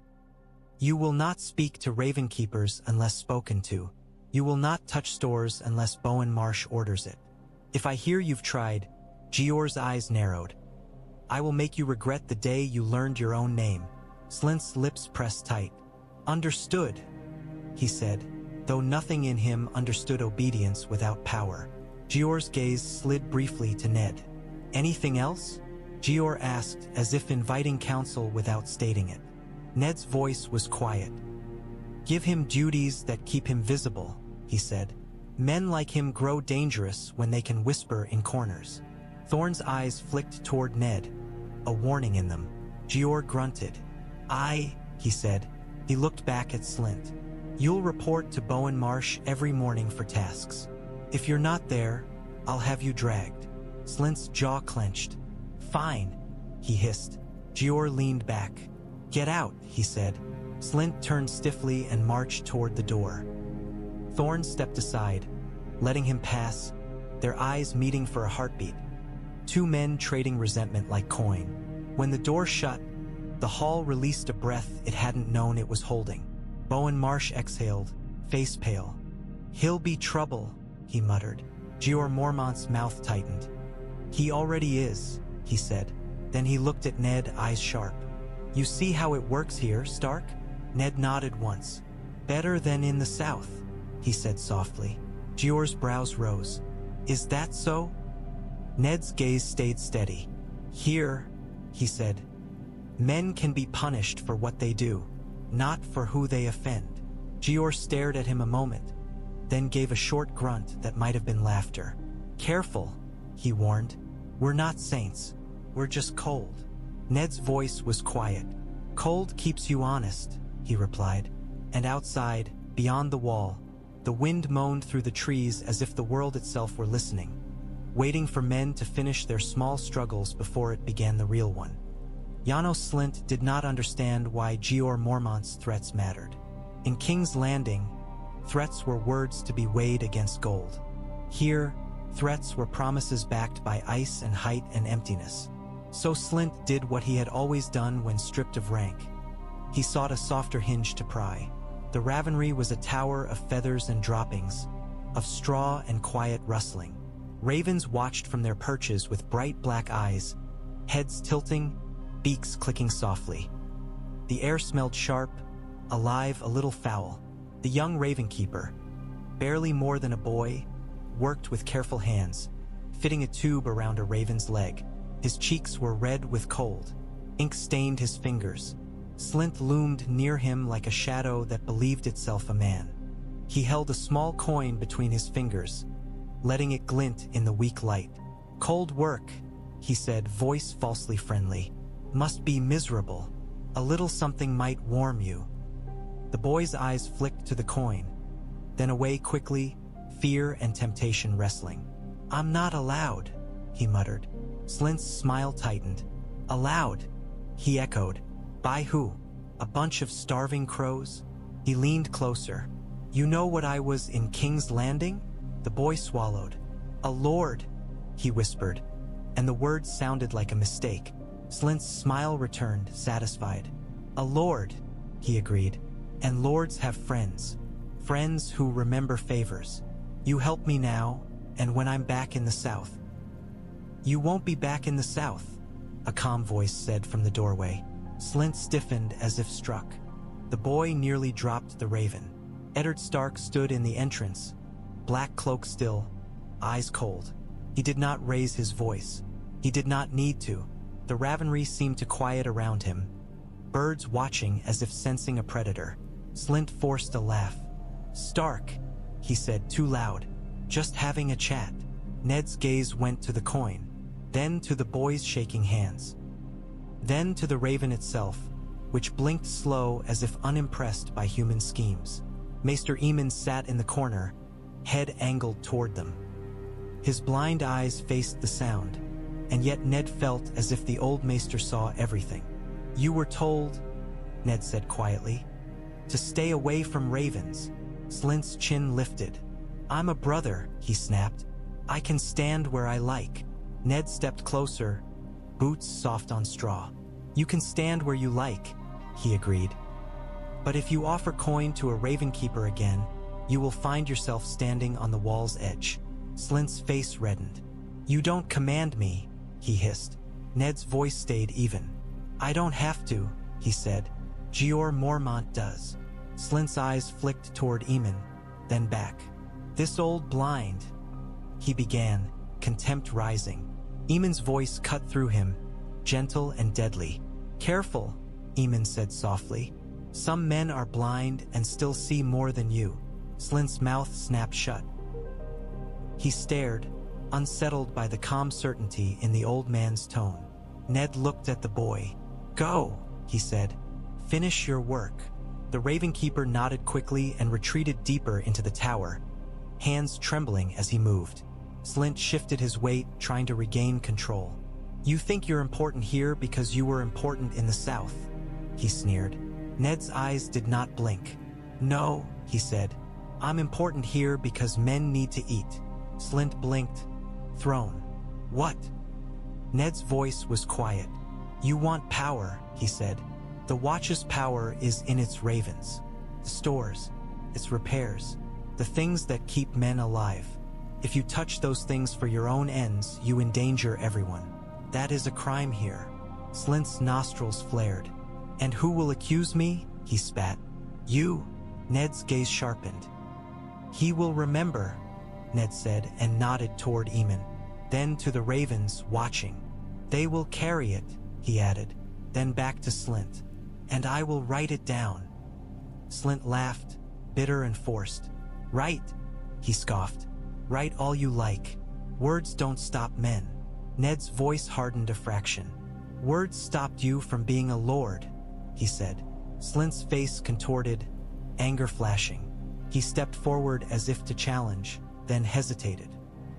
"You will not speak to raven keepers unless spoken to. You will not touch stores unless Bowen Marsh orders it. If I hear you've tried," Jeor's eyes narrowed, "I will make you regret the day you learned your own name." Slynt's lips pressed tight. "Understood," he said, though nothing in him understood obedience without power. Jeor's gaze slid briefly to Ned. "Anything else?" Jeor asked, as if inviting counsel without stating it. Ned's voice was quiet. "Give him duties that keep him visible," he said. "Men like him grow dangerous when they can whisper in corners." Thorne's eyes flicked toward Ned, a warning in them. Jeor grunted. He said. He looked back at Slynt. "You'll report to Bowen Marsh every morning for tasks. If you're not there, I'll have you dragged." Slynt's jaw clenched. "Fine," he hissed. Jeor leaned back. "Get out," he said. Slynt turned stiffly and marched toward the door. Thorne stepped aside, letting him pass, their eyes meeting for a heartbeat. Two men trading resentment like coin. When the door shut, the hall released a breath it hadn't known it was holding. Bowen Marsh exhaled, face pale. "He'll be trouble," he muttered. Jeor Mormont's mouth tightened. "He already is," he said. Then he looked at Ned, eyes sharp. "You see how it works here, Stark?" Ned nodded once. "Better than in the south," he said softly. Jeor's brows rose. "Is that so?" Ned's gaze stayed steady. "Here," he said, "men can be punished for what they do, not for who they offend." Jeor stared at him a moment, then gave a short grunt that might have been laughter. "Careful," he warned. "We're not saints. We're just cold." Ned's voice was quiet. "Cold keeps you honest," he replied. And outside, beyond the wall, the wind moaned through the trees as if the world itself were listening, waiting for men to finish their small struggles before it began the real one. Janos Slynt did not understand why Jeor Mormont's threats mattered. In King's Landing, threats were words to be weighed against gold. Here, threats were promises backed by ice and height and emptiness. So Slynt did what he had always done when stripped of rank. He sought a softer hinge to pry. The Ravenry was a tower of feathers and droppings, of straw and quiet rustling. Ravens watched from their perches with bright black eyes, heads tilting, beaks clicking softly. The air smelled sharp, alive, a little foul. The young raven keeper, barely more than a boy, worked with careful hands, fitting a tube around a raven's leg. His cheeks were red with cold. Ink stained his fingers. Slynt loomed near him like a shadow that believed itself a man. He held a small coin between his fingers, letting it glint in the weak light. "Cold work," he said, voice falsely friendly. "Must be miserable. A little something might warm you." The boy's eyes flicked to the coin, then away quickly, fear and temptation wrestling. "I'm not allowed," he muttered. Slynt's smile tightened. "Allowed?" he echoed. "By who? A bunch of starving crows?" He leaned closer. "You know what I was in King's Landing?" The boy swallowed. "A lord," he whispered, and the words sounded like a mistake. Slynt's smile returned, satisfied. "A lord," he agreed. "And lords have friends. Friends who remember favors. You help me now, and when I'm back in the south." "You won't be back in the south," a calm voice said from the doorway. Slynt stiffened as if struck. The boy nearly dropped the raven. Eddard Stark stood in the entrance, black cloak still, eyes cold. He did not raise his voice. He did not need to. The Ravenry seemed to quiet around him, birds watching as if sensing a predator. Slynt forced a laugh. "Stark," he said, too loud. "Just having a chat." Ned's gaze went to the coin, then to the boys shaking hands, then to the raven itself, which blinked slow as if unimpressed by human schemes. Maester Aemon sat in the corner, head angled toward them. His blind eyes faced the sound, and yet Ned felt as if the old maester saw everything. "You were told," Ned said quietly, "to stay away from ravens." Slynt's chin lifted. "I'm a brother," he snapped. "I can stand where I like." Ned stepped closer, boots soft on straw. "You can stand where you like," he agreed. "But if you offer coin to a raven keeper again, you will find yourself standing on the wall's edge." Slynt's face reddened. "You don't command me," he hissed. Ned's voice stayed even. "I don't have to," he said. "Jeor Mormont does." Slynt's eyes flicked toward Aemon, then back. "This old blind," he began, contempt rising. Aemon's voice cut through him, gentle and deadly. "Careful," Aemon said softly. "Some men are blind and still see more than you." Slynt's mouth snapped shut. He stared, unsettled by the calm certainty in the old man's tone. Ned looked at the boy. "Go," he said. "Finish your work." The Ravenkeeper nodded quickly and retreated deeper into the tower, hands trembling as he moved. Slynt shifted his weight, trying to regain control. "You think you're important here because you were important in the south," he sneered. Ned's eyes did not blink. "No," he said. "I'm important here because men need to eat." Slynt blinked. "Throne. What?" Ned's voice was quiet. "You want power," he said. "The Watch's power is in its ravens, the stores, its repairs, the things that keep men alive. If you touch those things for your own ends, you endanger everyone. That is a crime here." Slynt's nostrils flared. "And who will accuse me?" he spat. "You." Ned's gaze sharpened. "He will remember," Ned said and nodded toward Aemon. Then to the ravens watching. "They will carry it," he added, then back to Slynt. "And I will write it down." Slynt laughed, bitter and forced. "Write," he scoffed. "Write all you like. Words don't stop men." Ned's voice hardened a fraction. "Words stopped you from being a lord," he said. Slynt's face contorted, anger flashing. He stepped forward as if to challenge, then hesitated.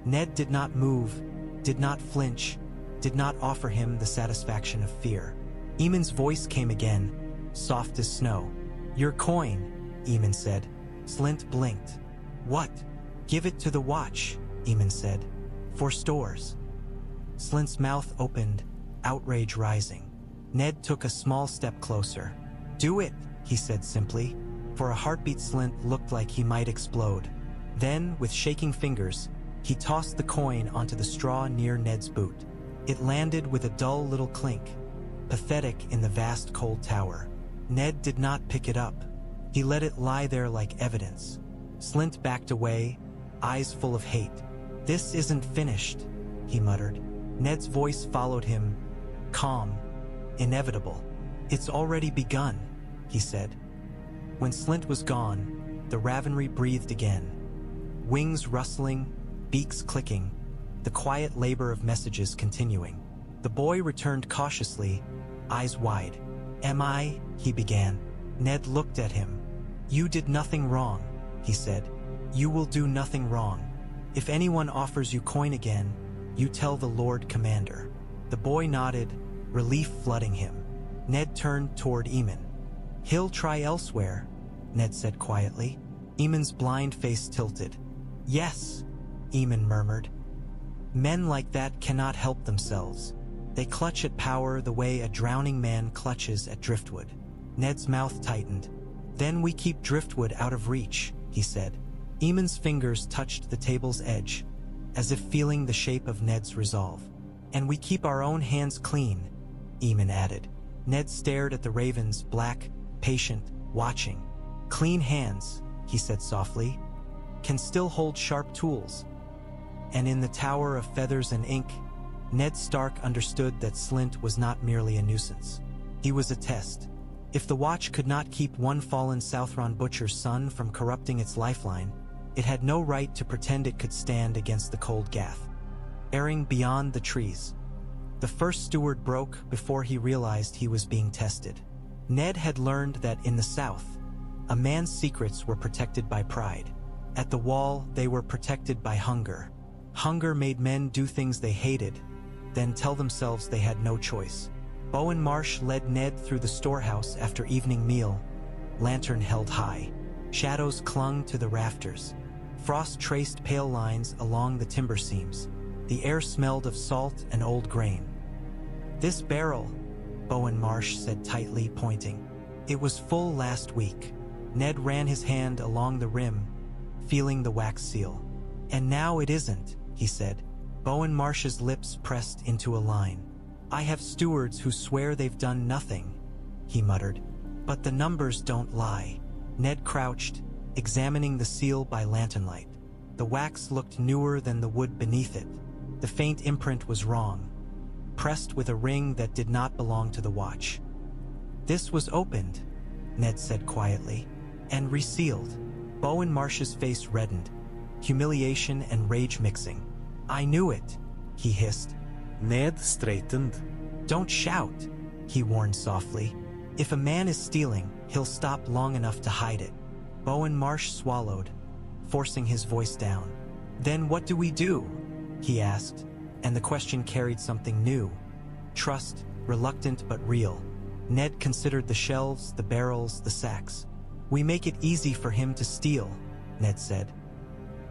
Ned did not move, did not flinch, did not offer him the satisfaction of fear. Aemon's voice came again, soft as snow. "Your coin," Aemon said. Slynt blinked. "What?" "Give it to the Watch," Aemon said. "For stores." Slynt's mouth opened, outrage rising. Ned took a small step closer. "Do it," he said simply. For a heartbeat, Slynt looked like he might explode. Then, with shaking fingers, he tossed the coin onto the straw near Ned's boot. It landed with a dull little clink, pathetic in the vast cold tower. Ned did not pick it up. He let it lie there like evidence. Slynt backed away, eyes full of hate. "This isn't finished," he muttered. Ned's voice followed him, calm, inevitable. "It's already begun," he said. When Slynt was gone, the Ravenry breathed again. Wings rustling, beaks clicking, the quiet labor of messages continuing. The boy returned cautiously, eyes wide. "Am I?" he began. Ned looked at him. "You did nothing wrong," he said. "You will do nothing wrong. If anyone offers you coin again, you tell the Lord Commander." The boy nodded, relief flooding him. Ned turned toward Aemon. "He'll try elsewhere," Ned said quietly. Aemon's blind face tilted. "Yes," Aemon murmured. "Men like that cannot help themselves. They clutch at power the way a drowning man clutches at driftwood." Ned's mouth tightened. "Then we keep driftwood out of reach," he said. Aemon's fingers touched the table's edge, as if feeling the shape of Ned's resolve. "And we keep our own hands clean," Aemon added. Ned stared at the ravens, black, patient, watching. "Clean hands," he said softly, "can still hold sharp tools." And in the Tower of Feathers and Ink, Ned Stark understood that Slynt was not merely a nuisance. He was a test. If the Watch could not keep one fallen Southron butcher's son from corrupting its lifeline, it had no right to pretend it could stand against the cold Gath. Erring beyond the trees. The first steward broke before he realized he was being tested. Ned had learned that in the South, a man's secrets were protected by pride. At the Wall, they were protected by hunger. Hunger made men do things they hated. then tell themselves they had no choice. Bowen Marsh led Ned through the storehouse after evening meal, lantern held high. Shadows clung to the rafters. Frost traced pale lines along the timber seams. The air smelled of salt and old grain. "This barrel," Bowen Marsh said tightly, pointing. "It was full last week." Ned ran his hand along the rim, feeling the wax seal. "And now it isn't," he said. Bowen Marsh's lips pressed into a line. "I have stewards who swear they've done nothing," he muttered. "But the numbers don't lie." Ned crouched, examining the seal by lantern light. The wax looked newer than the wood beneath it. The faint imprint was wrong, pressed with a ring that did not belong to the watch. "This was opened," Ned said quietly, "and resealed." Bowen Marsh's face reddened, humiliation and rage mixing. "I knew it," he hissed. Ned straightened. "Don't shout," he warned softly. "If a man is stealing, he'll stop long enough to hide it." Bowen Marsh swallowed, forcing his voice down. "Then what do we do?" he asked, and the question carried something new. Trust, reluctant but real. Ned considered the shelves, the barrels, the sacks. "We make it easy for him to steal," Ned said.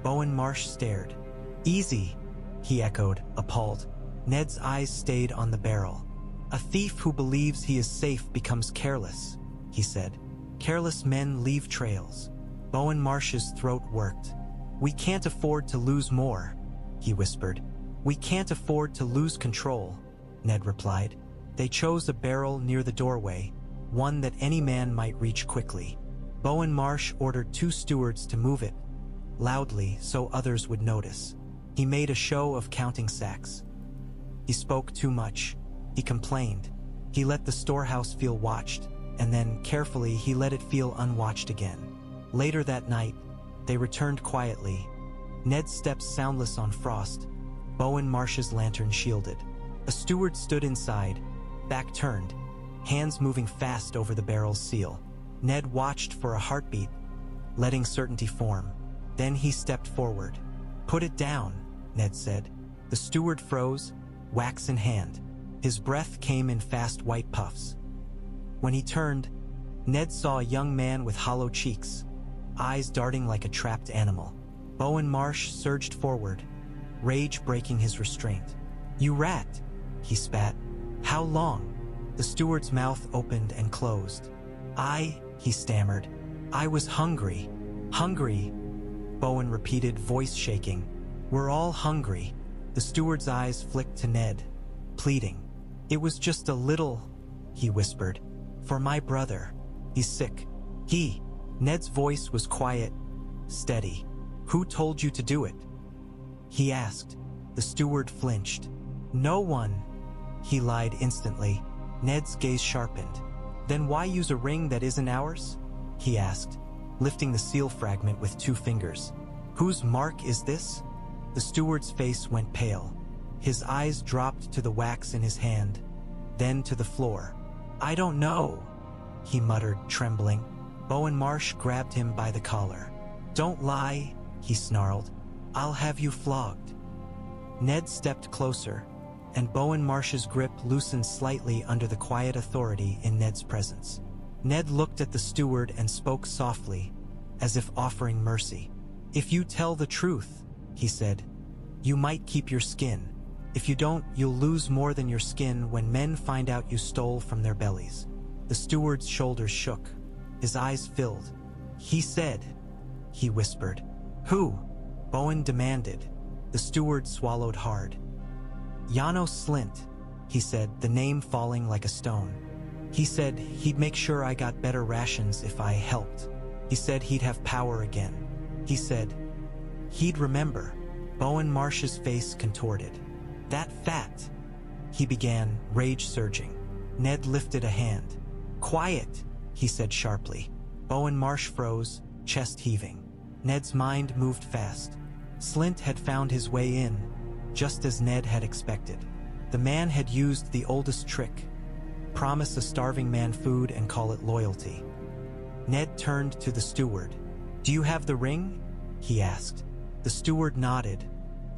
Bowen Marsh stared. "Easy," he echoed, appalled. Ned's eyes stayed on the barrel. "A thief who believes he is safe becomes careless," he said. "Careless men leave trails." Bowen Marsh's throat worked. "We can't afford to lose more," he whispered. "We can't afford to lose control," Ned replied. They chose a barrel near the doorway, one that any man might reach quickly. Bowen Marsh ordered 2 stewards to move it, loudly so others would notice. He made a show of counting sacks. He spoke too much. He complained. He let the storehouse feel watched, and then, carefully, he let it feel unwatched again. Later that night, they returned quietly. Ned stepped soundless on frost, Bowen Marsh's lantern shielded. A steward stood inside, back turned, hands moving fast over the barrel's seal. Ned watched for a heartbeat, letting certainty form. Then he stepped forward. "Put it down," Ned said. The steward froze, wax in hand. His breath came in fast white puffs. When he turned, Ned saw a young man with hollow cheeks, eyes darting like a trapped animal. Bowen Marsh surged forward, rage breaking his restraint. "You rat," he spat. "How long?" The steward's mouth opened and closed. He stammered. "I was hungry." "Hungry," Bowen repeated, voice shaking. "We're all hungry." The steward's eyes flicked to Ned, pleading. "It was just a little," he whispered. "For my brother. He's sick." Ned's voice was quiet, steady. "Who told you to do it?" he asked. The steward flinched. "No one," he lied instantly. Ned's gaze sharpened. "Then why use a ring that isn't ours?" he asked, lifting the seal fragment with 2 fingers. "Whose mark is this?" The steward's face went pale. His eyes dropped to the wax in his hand, then to the floor. "I don't know," he muttered, trembling. Bowen Marsh grabbed him by the collar. "Don't lie," he snarled. "I'll have you flogged." Ned stepped closer, and Bowen Marsh's grip loosened slightly under the quiet authority in Ned's presence. Ned looked at the steward and spoke softly, as if offering mercy. "If you tell the truth," he said, "you might keep your skin. If you don't, you'll lose more than your skin when men find out you stole from their bellies." The steward's shoulders shook. His eyes filled. "He said," he whispered. "Who?" Bowen demanded. The steward swallowed hard. "Janos Slynt," he said, the name falling like a stone. "He said he'd make sure I got better rations if I helped. He said he'd have power again. He said he'd remember." Bowen Marsh's face contorted. "That fat," he began, rage surging. Ned lifted a hand. "Quiet," he said sharply. Bowen Marsh froze, chest heaving. Ned's mind moved fast. Slynt had found his way in, just as Ned had expected. The man had used the oldest trick: promise a starving man food and call it loyalty. Ned turned to the steward. "Do you have the ring?" he asked. The steward nodded,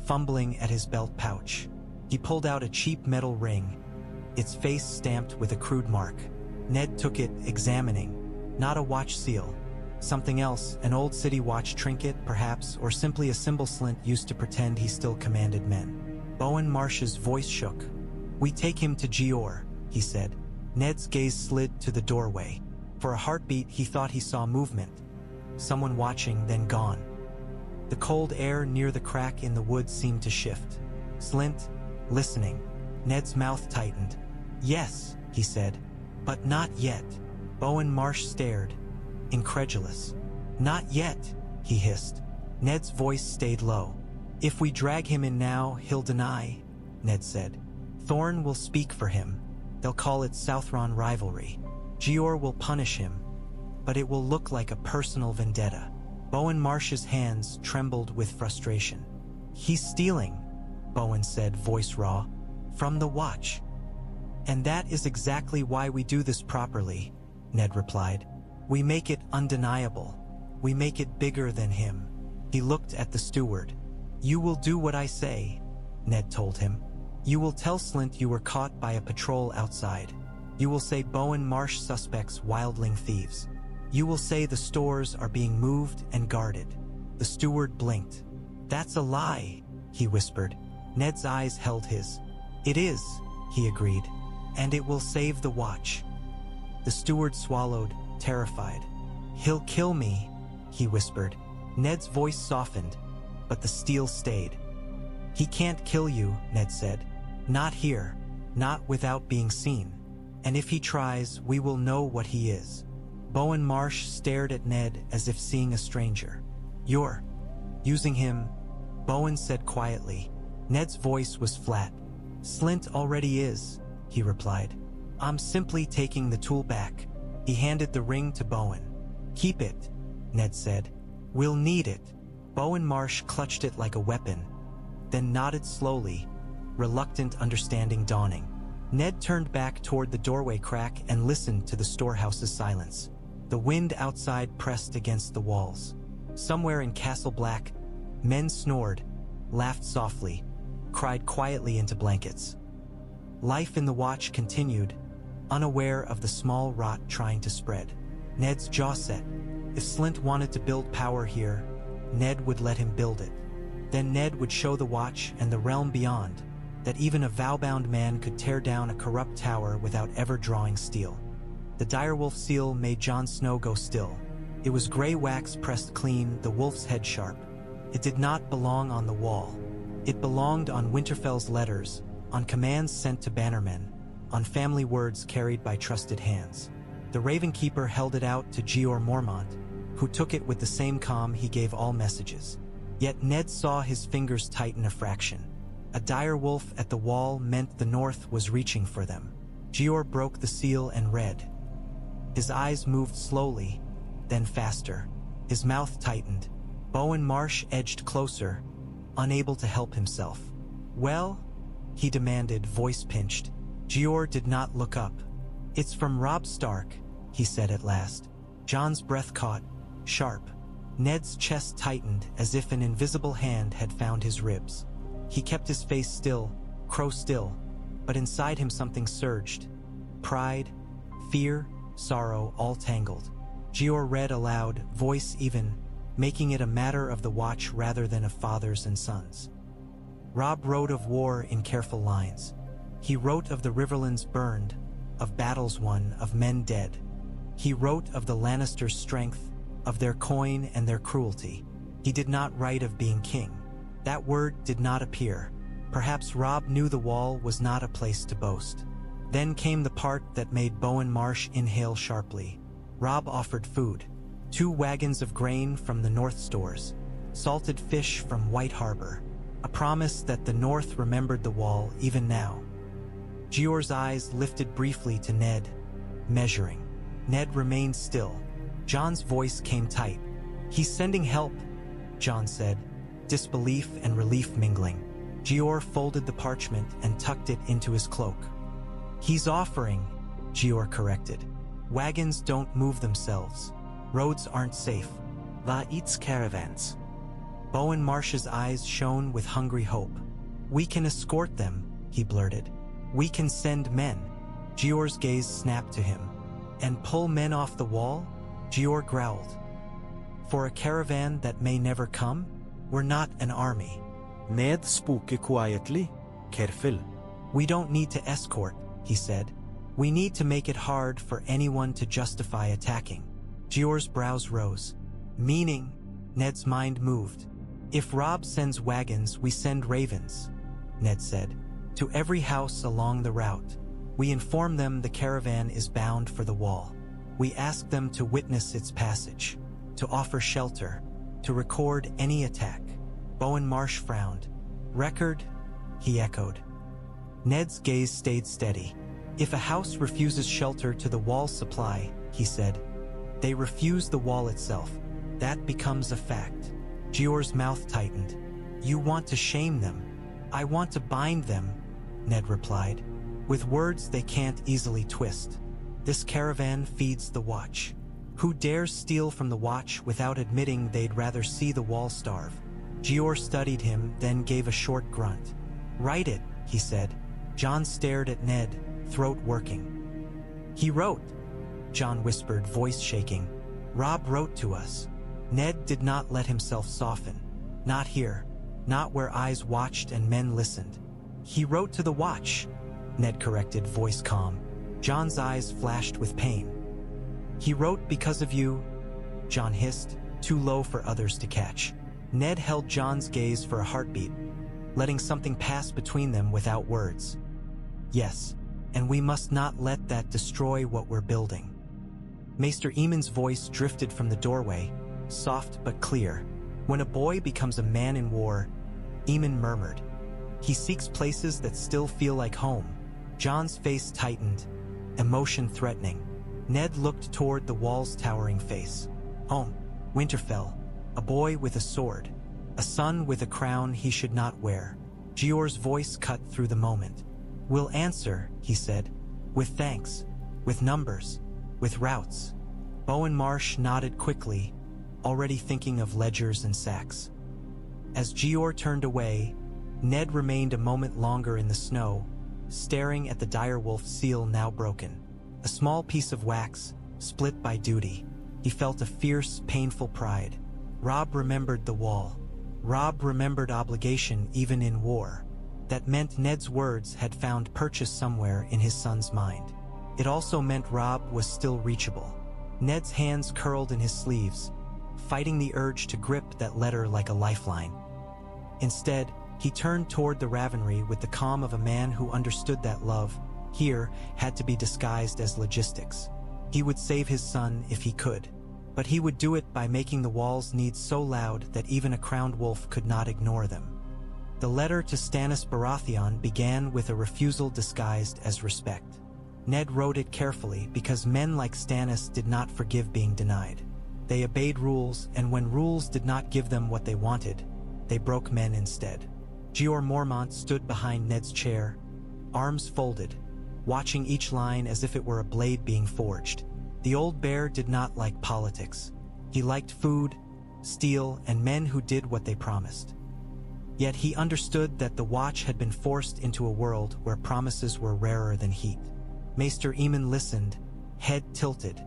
fumbling at his belt pouch. He pulled out a cheap metal ring, its face stamped with a crude mark. Ned took it, examining. Not a watch seal. Something else, an old city watch trinket, perhaps, or simply a symbol Slynt used to pretend he still commanded men. Bowen Marsh's voice shook. "We take him to Jeor," he said. Ned's gaze slid to the doorway. For a heartbeat, he thought he saw movement. Someone watching, then gone. The cold air near the crack in the wood seemed to shift. Slynt, listening. Ned's mouth tightened. "Yes," he said. "But not yet." Bowen Marsh stared, incredulous. "Not yet," he hissed. Ned's voice stayed low. "If we drag him in now, he'll deny," Ned said. "Thorne will speak for him. They'll call it Southron rivalry. Jeor will punish him, but it will look like a personal vendetta." Bowen Marsh's hands trembled with frustration. "He's stealing," Bowen said, voice raw, "from the watch." "And that is exactly why we do this properly," Ned replied. "We make it undeniable. We make it bigger than him." He looked at the steward. "You will do what I say," Ned told him. "You will tell Slynt you were caught by a patrol outside. You will say Bowen Marsh suspects wildling thieves. You will say the stores are being moved and guarded." The steward blinked. "That's a lie," he whispered. Ned's eyes held his. "It is," he agreed, "and it will save the watch." The steward swallowed, terrified. "He'll kill me," he whispered. Ned's voice softened, but the steel stayed. "He can't kill you," Ned said. "Not here, not without being seen. And if he tries, we will know what he is." Bowen Marsh stared at Ned as if seeing a stranger. "You're using him," Bowen said quietly. Ned's voice was flat. "Slynt already is," he replied. "I'm simply taking the tool back." He handed the ring to Bowen. "Keep it," Ned said. "We'll need it." Bowen Marsh clutched it like a weapon, then nodded slowly, reluctant understanding dawning. Ned turned back toward the doorway crack and listened to the storehouse's silence. The wind outside pressed against the walls. Somewhere in Castle Black, men snored, laughed softly, cried quietly into blankets. Life in the watch continued, unaware of the small rot trying to spread. Ned's jaw set. If Slynt wanted to build power here, Ned would let him build it. Then Ned would show the watch and the realm beyond that even a vow-bound man could tear down a corrupt tower without ever drawing steel. The Direwolf seal made Jon Snow go still. It was gray wax pressed clean, the wolf's head sharp. It did not belong on the wall. It belonged on Winterfell's letters, on commands sent to bannermen, on family words carried by trusted hands. The Ravenkeeper held it out to Jeor Mormont, who took it with the same calm he gave all messages. Yet Ned saw his fingers tighten a fraction. A direwolf at the wall meant the north was reaching for them. Jeor broke the seal and read. His eyes moved slowly, then faster. His mouth tightened. Bowen Marsh edged closer, unable to help himself. "Well?" he demanded, voice pinched. Jeor did not look up. "It's from Robb Stark," he said at last. Jon's breath caught, sharp. Ned's chest tightened as if an invisible hand had found his ribs. He kept his face still, crow still, but inside him something surged. Pride, fear, sorrow, all tangled. Jeor read aloud, voice even, making it a matter of the watch rather than of fathers and sons. Robb wrote of war in careful lines. He wrote of the riverlands burned, of battles won, of men dead. He wrote of the Lannisters' strength, of their coin and their cruelty. He did not write of being king. That word did not appear. Perhaps Robb knew the wall was not a place to boast. Then came the part that made Bowen Marsh inhale sharply. Robb offered food. 2 wagons of grain from the North stores, salted fish from White Harbor, a promise that the North remembered the wall even now. Jeor's eyes lifted briefly to Ned, measuring. Ned remained still. Jon's voice came tight. "He's sending help," Jon said, disbelief and relief mingling. Jeor folded the parchment and tucked it into his cloak. "He's offering," Jeor corrected. "Wagons don't move themselves. Roads aren't safe. Va eats caravans." Bowen Marsh's eyes shone with hungry hope. "We can escort them," he blurted. "We can send men." Jeor's gaze snapped to him. "And pull men off the wall?" Jeor growled. "For a caravan that may never come? We're not an army." Ned spoke quietly, careful. "We don't need to escort," he said. "We need to make it hard for anyone to justify attacking." Jeor's brows rose. "Meaning?" Ned's mind moved. "If Robb sends wagons, we send ravens," Ned said. "To every house along the route. We inform them the caravan is bound for the wall. We ask them to witness its passage, to offer shelter, to record any attack." Bowen Marsh frowned. "Record?" he echoed. Ned's gaze stayed steady. "If a house refuses shelter to the wall supply," he said, "they refuse the wall itself. That becomes a fact." Jeor's mouth tightened. "You want to shame them. I want to bind them," Ned replied. "With words they can't easily twist. This caravan feeds the watch. Who dares steal from the watch without admitting they'd rather see the wall starve?" Jeor studied him, then gave a short grunt. "Write it," he said. Jon stared at Ned, throat working. "He wrote," Jon whispered, voice shaking. "Robb wrote to us." Ned did not let himself soften. "Not here. Not where eyes watched and men listened." "He wrote to the watch," Ned corrected, voice calm. Jon's eyes flashed with pain. "He wrote because of you," Jon hissed, too low for others to catch. Ned held Jon's gaze for a heartbeat, letting something pass between them without words. "Yes, and we must not let that destroy what we're building." Maester Aemon's voice drifted from the doorway, soft but clear. "When a boy becomes a man in war," Aemon murmured, "he seeks places that still feel like home." Jon's face tightened, emotion threatening. Ned looked toward the wall's towering face. Home, Winterfell, a boy with a sword, a son with a crown he should not wear. Jeor's voice cut through the moment. "We'll answer," he said, "with thanks, with numbers, with routes." Bowen Marsh nodded quickly, already thinking of ledgers and sacks. As Jeor turned away, Ned remained a moment longer in the snow, staring at the Direwolf seal now broken. A small piece of wax, split by duty. He felt a fierce, painful pride. Robb remembered the wall. Robb remembered obligation even in war. That meant Ned's words had found purchase somewhere in his son's mind. It also meant Robb was still reachable. Ned's hands curled in his sleeves, fighting the urge to grip that letter like a lifeline. Instead, he turned toward the Ravenry with the calm of a man who understood that love, here, had to be disguised as logistics. He would save his son if he could, but he would do it by making the wall's needs so loud that even a crowned wolf could not ignore them. The letter to Stannis Baratheon began with a refusal disguised as respect. Ned wrote it carefully because men like Stannis did not forgive being denied. They obeyed rules, and when rules did not give them what they wanted, they broke men instead. Jeor Mormont stood behind Ned's chair, arms folded, watching each line as if it were a blade being forged. The old bear did not like politics. He liked food, steel, and men who did what they promised. Yet he understood that the Watch had been forced into a world where promises were rarer than heat. Maester Aemon listened, head tilted,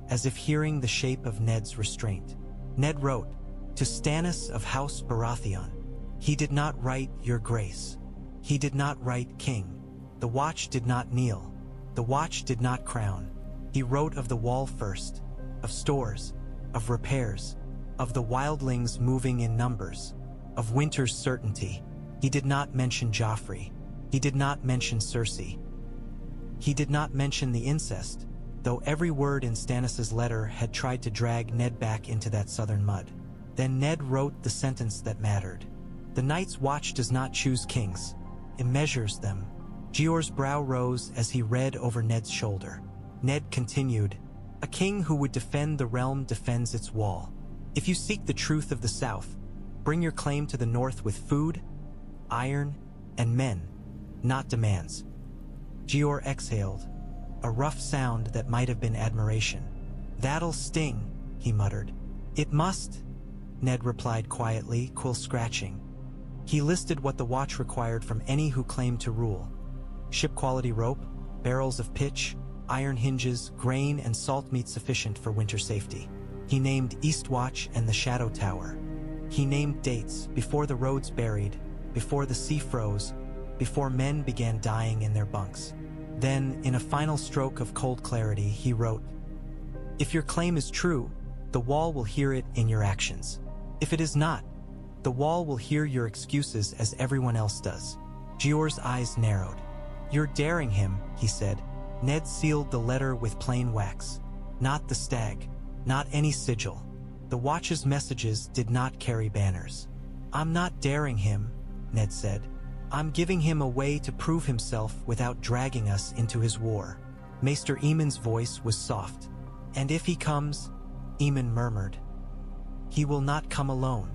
as if hearing the shape of Ned's restraint. Ned wrote, "To Stannis of House Baratheon." He did not write "Your Grace." He did not write "King." The Watch did not kneel. The Watch did not crown. He wrote of the wall first, of stores, of repairs, of the wildlings moving in numbers, of winter's certainty. He did not mention Joffrey. He did not mention Cersei. He did not mention the incest, though every word in Stannis's letter had tried to drag Ned back into that southern mud. Then Ned wrote the sentence that mattered. "The Night's Watch does not choose kings. It measures them." Jeor's brow rose as he read over Ned's shoulder. Ned continued, "A king who would defend the realm defends its wall. If you seek the truth of the South, bring your claim to the North with food, iron, and men, not demands." Jeor exhaled, a rough sound that might have been admiration. "That'll sting," he muttered. "It must," Ned replied quietly, quill scratching. He listed what the Watch required from any who claimed to rule. ship-quality rope, barrels of pitch, iron hinges, grain and salt meat sufficient for winter safety. He named Eastwatch and the Shadow Tower. He named dates before the roads buried, before the sea froze, before men began dying in their bunks. Then, in a final stroke of cold clarity, he wrote, "If your claim is true, the wall will hear it in your actions. If it is not, the wall will hear your excuses as everyone else does." Jeor's eyes narrowed. "You're daring him," he said. Ned sealed the letter with plain wax. Not the stag, not any sigil. The Watch's messages did not carry banners. "I'm not daring him," Ned said. "I'm giving him a way to prove himself without dragging us into his war." Maester Aemon's voice was soft. "And if he comes," Aemon murmured, "he will not come alone."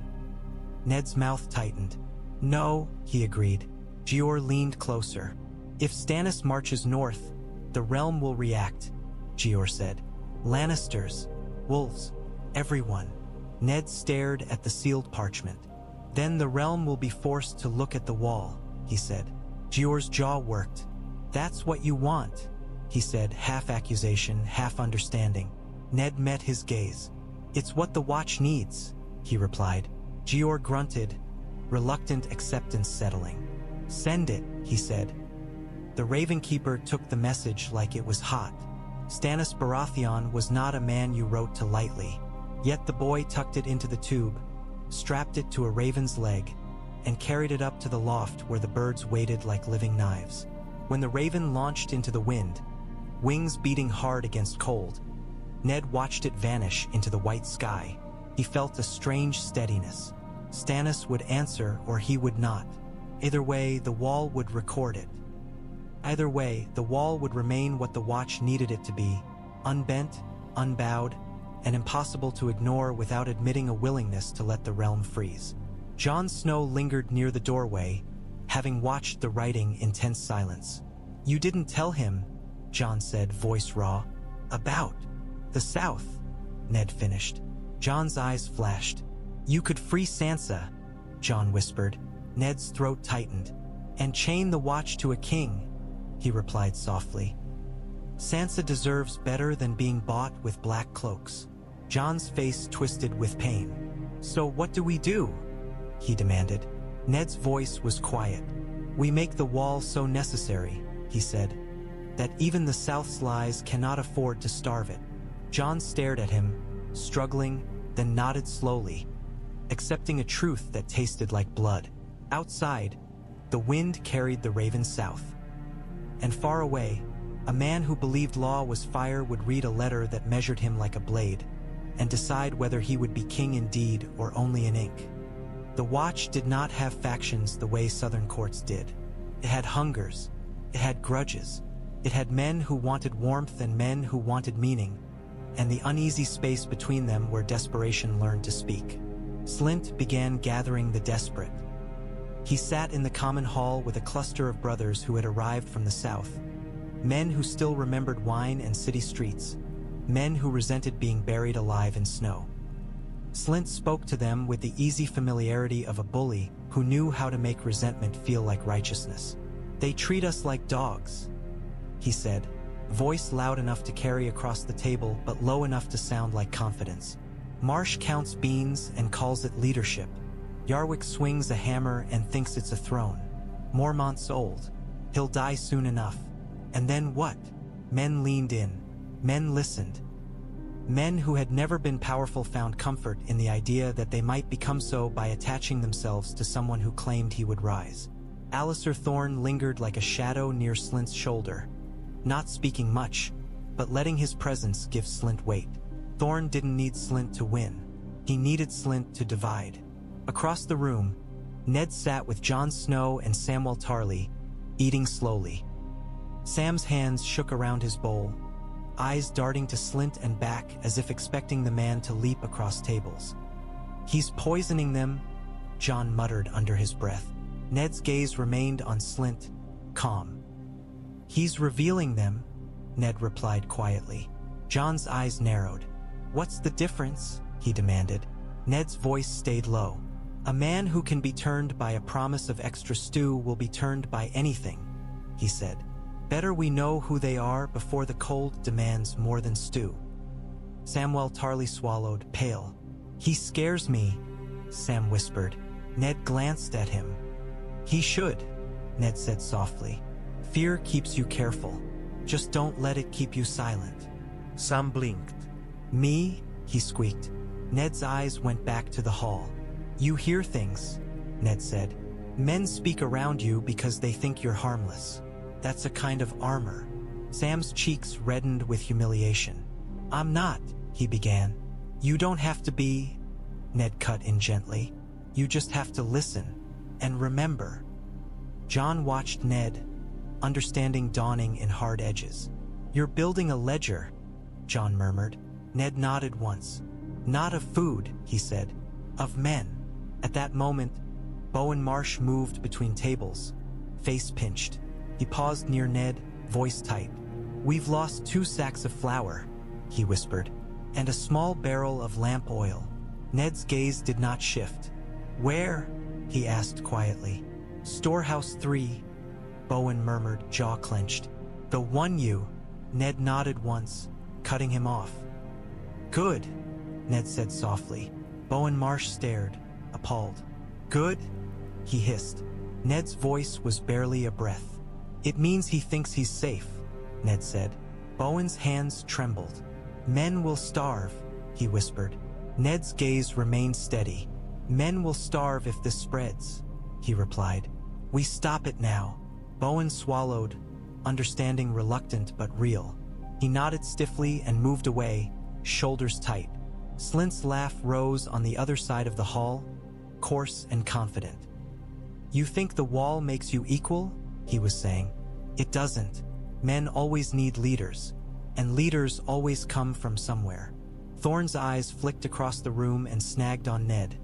Ned's mouth tightened. "No," he agreed. Jeor leaned closer. "If Stannis marches north, the realm will react," Jeor said. "Lannisters, wolves, everyone." Ned stared at the sealed parchment. "Then the realm will be forced to look at the wall," he said. Jeor's jaw worked. "That's what you want," he said, half accusation, half understanding. Ned met his gaze. "It's what the Watch needs," he replied. Jeor grunted, reluctant acceptance settling. "Send it," he said. The Ravenkeeper took the message like it was hot. Stannis Baratheon was not a man you wrote to lightly. Yet the boy tucked it into the tube, strapped it to a raven's leg, and carried it up to the loft where the birds waited like living knives. When the raven launched into the wind, wings beating hard against cold, Ned watched it vanish into the white sky. He felt a strange steadiness. Stannis would answer or he would not. Either way, the wall would record it. Either way, the wall would remain what the Watch needed it to be, unbent, unbowed, and impossible to ignore without admitting a willingness to let the realm freeze. Jon Snow lingered near the doorway, having watched the writing in tense silence. "You didn't tell him," Jon said, voice raw. "About the South," Ned finished. Jon's eyes flashed. "You could free Sansa," Jon whispered. Ned's throat tightened. "And chain the Watch to a king," he replied softly. "Sansa deserves better than being bought with black cloaks." Jon's face twisted with pain. "So what do we do?" he demanded. Ned's voice was quiet. "We make the wall so necessary," he said, "that even the South's lies cannot afford to starve it." Jon stared at him, struggling, then nodded slowly, accepting a truth that tasted like blood. Outside, the wind carried the raven south. And far away, a man who believed law was fire would read a letter that measured him like a blade, and decide whether he would be king in deed or only in ink. The Watch did not have factions the way Southern courts did. It had hungers, it had grudges, it had men who wanted warmth and men who wanted meaning, and the uneasy space between them where desperation learned to speak. Slynt began gathering the desperate. He sat in the common hall with a cluster of brothers who had arrived from the south, men who still remembered wine and city streets, men who resented being buried alive in snow. Slynt spoke to them with the easy familiarity of a bully who knew how to make resentment feel like righteousness. "They treat us like dogs," he said, voice loud enough to carry across the table but low enough to sound like confidence. "Marsh counts beans and calls it leadership. Yarwyck swings a hammer and thinks it's a throne. Mormont's old. He'll die soon enough. And then what?" Men leaned in. Men listened. Men who had never been powerful found comfort in the idea that they might become so by attaching themselves to someone who claimed he would rise. Alliser Thorne lingered like a shadow near Slynt's shoulder, not speaking much, but letting his presence give Slynt weight. Thorne didn't need Slynt to win. He needed Slynt to divide. Across the room, Ned sat with Jon Snow and Samwell Tarly, eating slowly. Sam's hands shook around his bowl, eyes darting to Slynt and back as if expecting the man to leap across tables. "He's poisoning them," Jon muttered under his breath. Ned's gaze remained on Slynt, calm. "He's revealing them," Ned replied quietly. Jon's eyes narrowed. "What's the difference?" he demanded. Ned's voice stayed low. "A man who can be turned by a promise of extra stew will be turned by anything. he said. Better we know who they are before the cold demands more than stew. Samwell Tarly swallowed, pale. He scares me, Sam whispered. Ned glanced at him. He should, Ned said softly. Fear keeps you careful. Just don't let it keep you silent. Sam blinked. Me? He squeaked. Ned's eyes went back to the hall. You hear things, Ned said. Men speak around you because they think you're harmless. That's a kind of armor. Sam's cheeks reddened with humiliation. I'm not, he began. You don't have to be, Ned cut in gently. You just have to listen and remember. Jon watched Ned, understanding dawning in hard edges. You're building a ledger, Jon murmured. Ned nodded once. Not of food, he said. Of men. At that moment, Bowen Marsh moved between tables, face pinched. He paused near Ned, voice tight. We've lost 2 sacks of flour, he whispered, and a small barrel of lamp oil. Ned's gaze did not shift. Where? He asked quietly. Storehouse 3, Bowen murmured, jaw clenched. The one you, Ned nodded once, cutting him off. Good, Ned said softly. Bowen Marsh stared, appalled. Good? He hissed. Ned's voice was barely a breath. It means he thinks he's safe, Ned said. Bowen's hands trembled. Men will starve, he whispered. Ned's gaze remained steady. Men will starve if this spreads, he replied. We stop it now. Bowen swallowed, understanding reluctant but real. He nodded stiffly and moved away, shoulders tight. Slynt's laugh rose on the other side of the hall, coarse and confident. You think the wall makes you equal? He was saying. It doesn't. Men always need leaders, and leaders always come from somewhere. Thorne's eyes flicked across the room and snagged on Ned,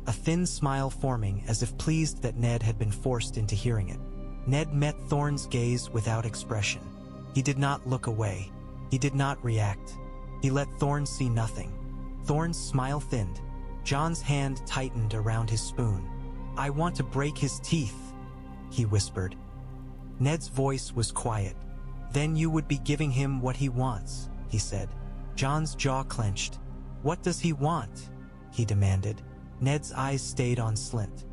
a thin smile forming as if pleased that Ned had been forced into hearing it. Ned met Thorne's gaze without expression. He did not look away. He did not react. He let Thorne see nothing. Thorne's smile thinned. Jon's hand tightened around his spoon. I want to break his teeth, he whispered. Ned's voice was quiet. Then you would be giving him what he wants, he said. Jon's jaw clenched. What does he want? He demanded. Ned's eyes stayed on Slynt.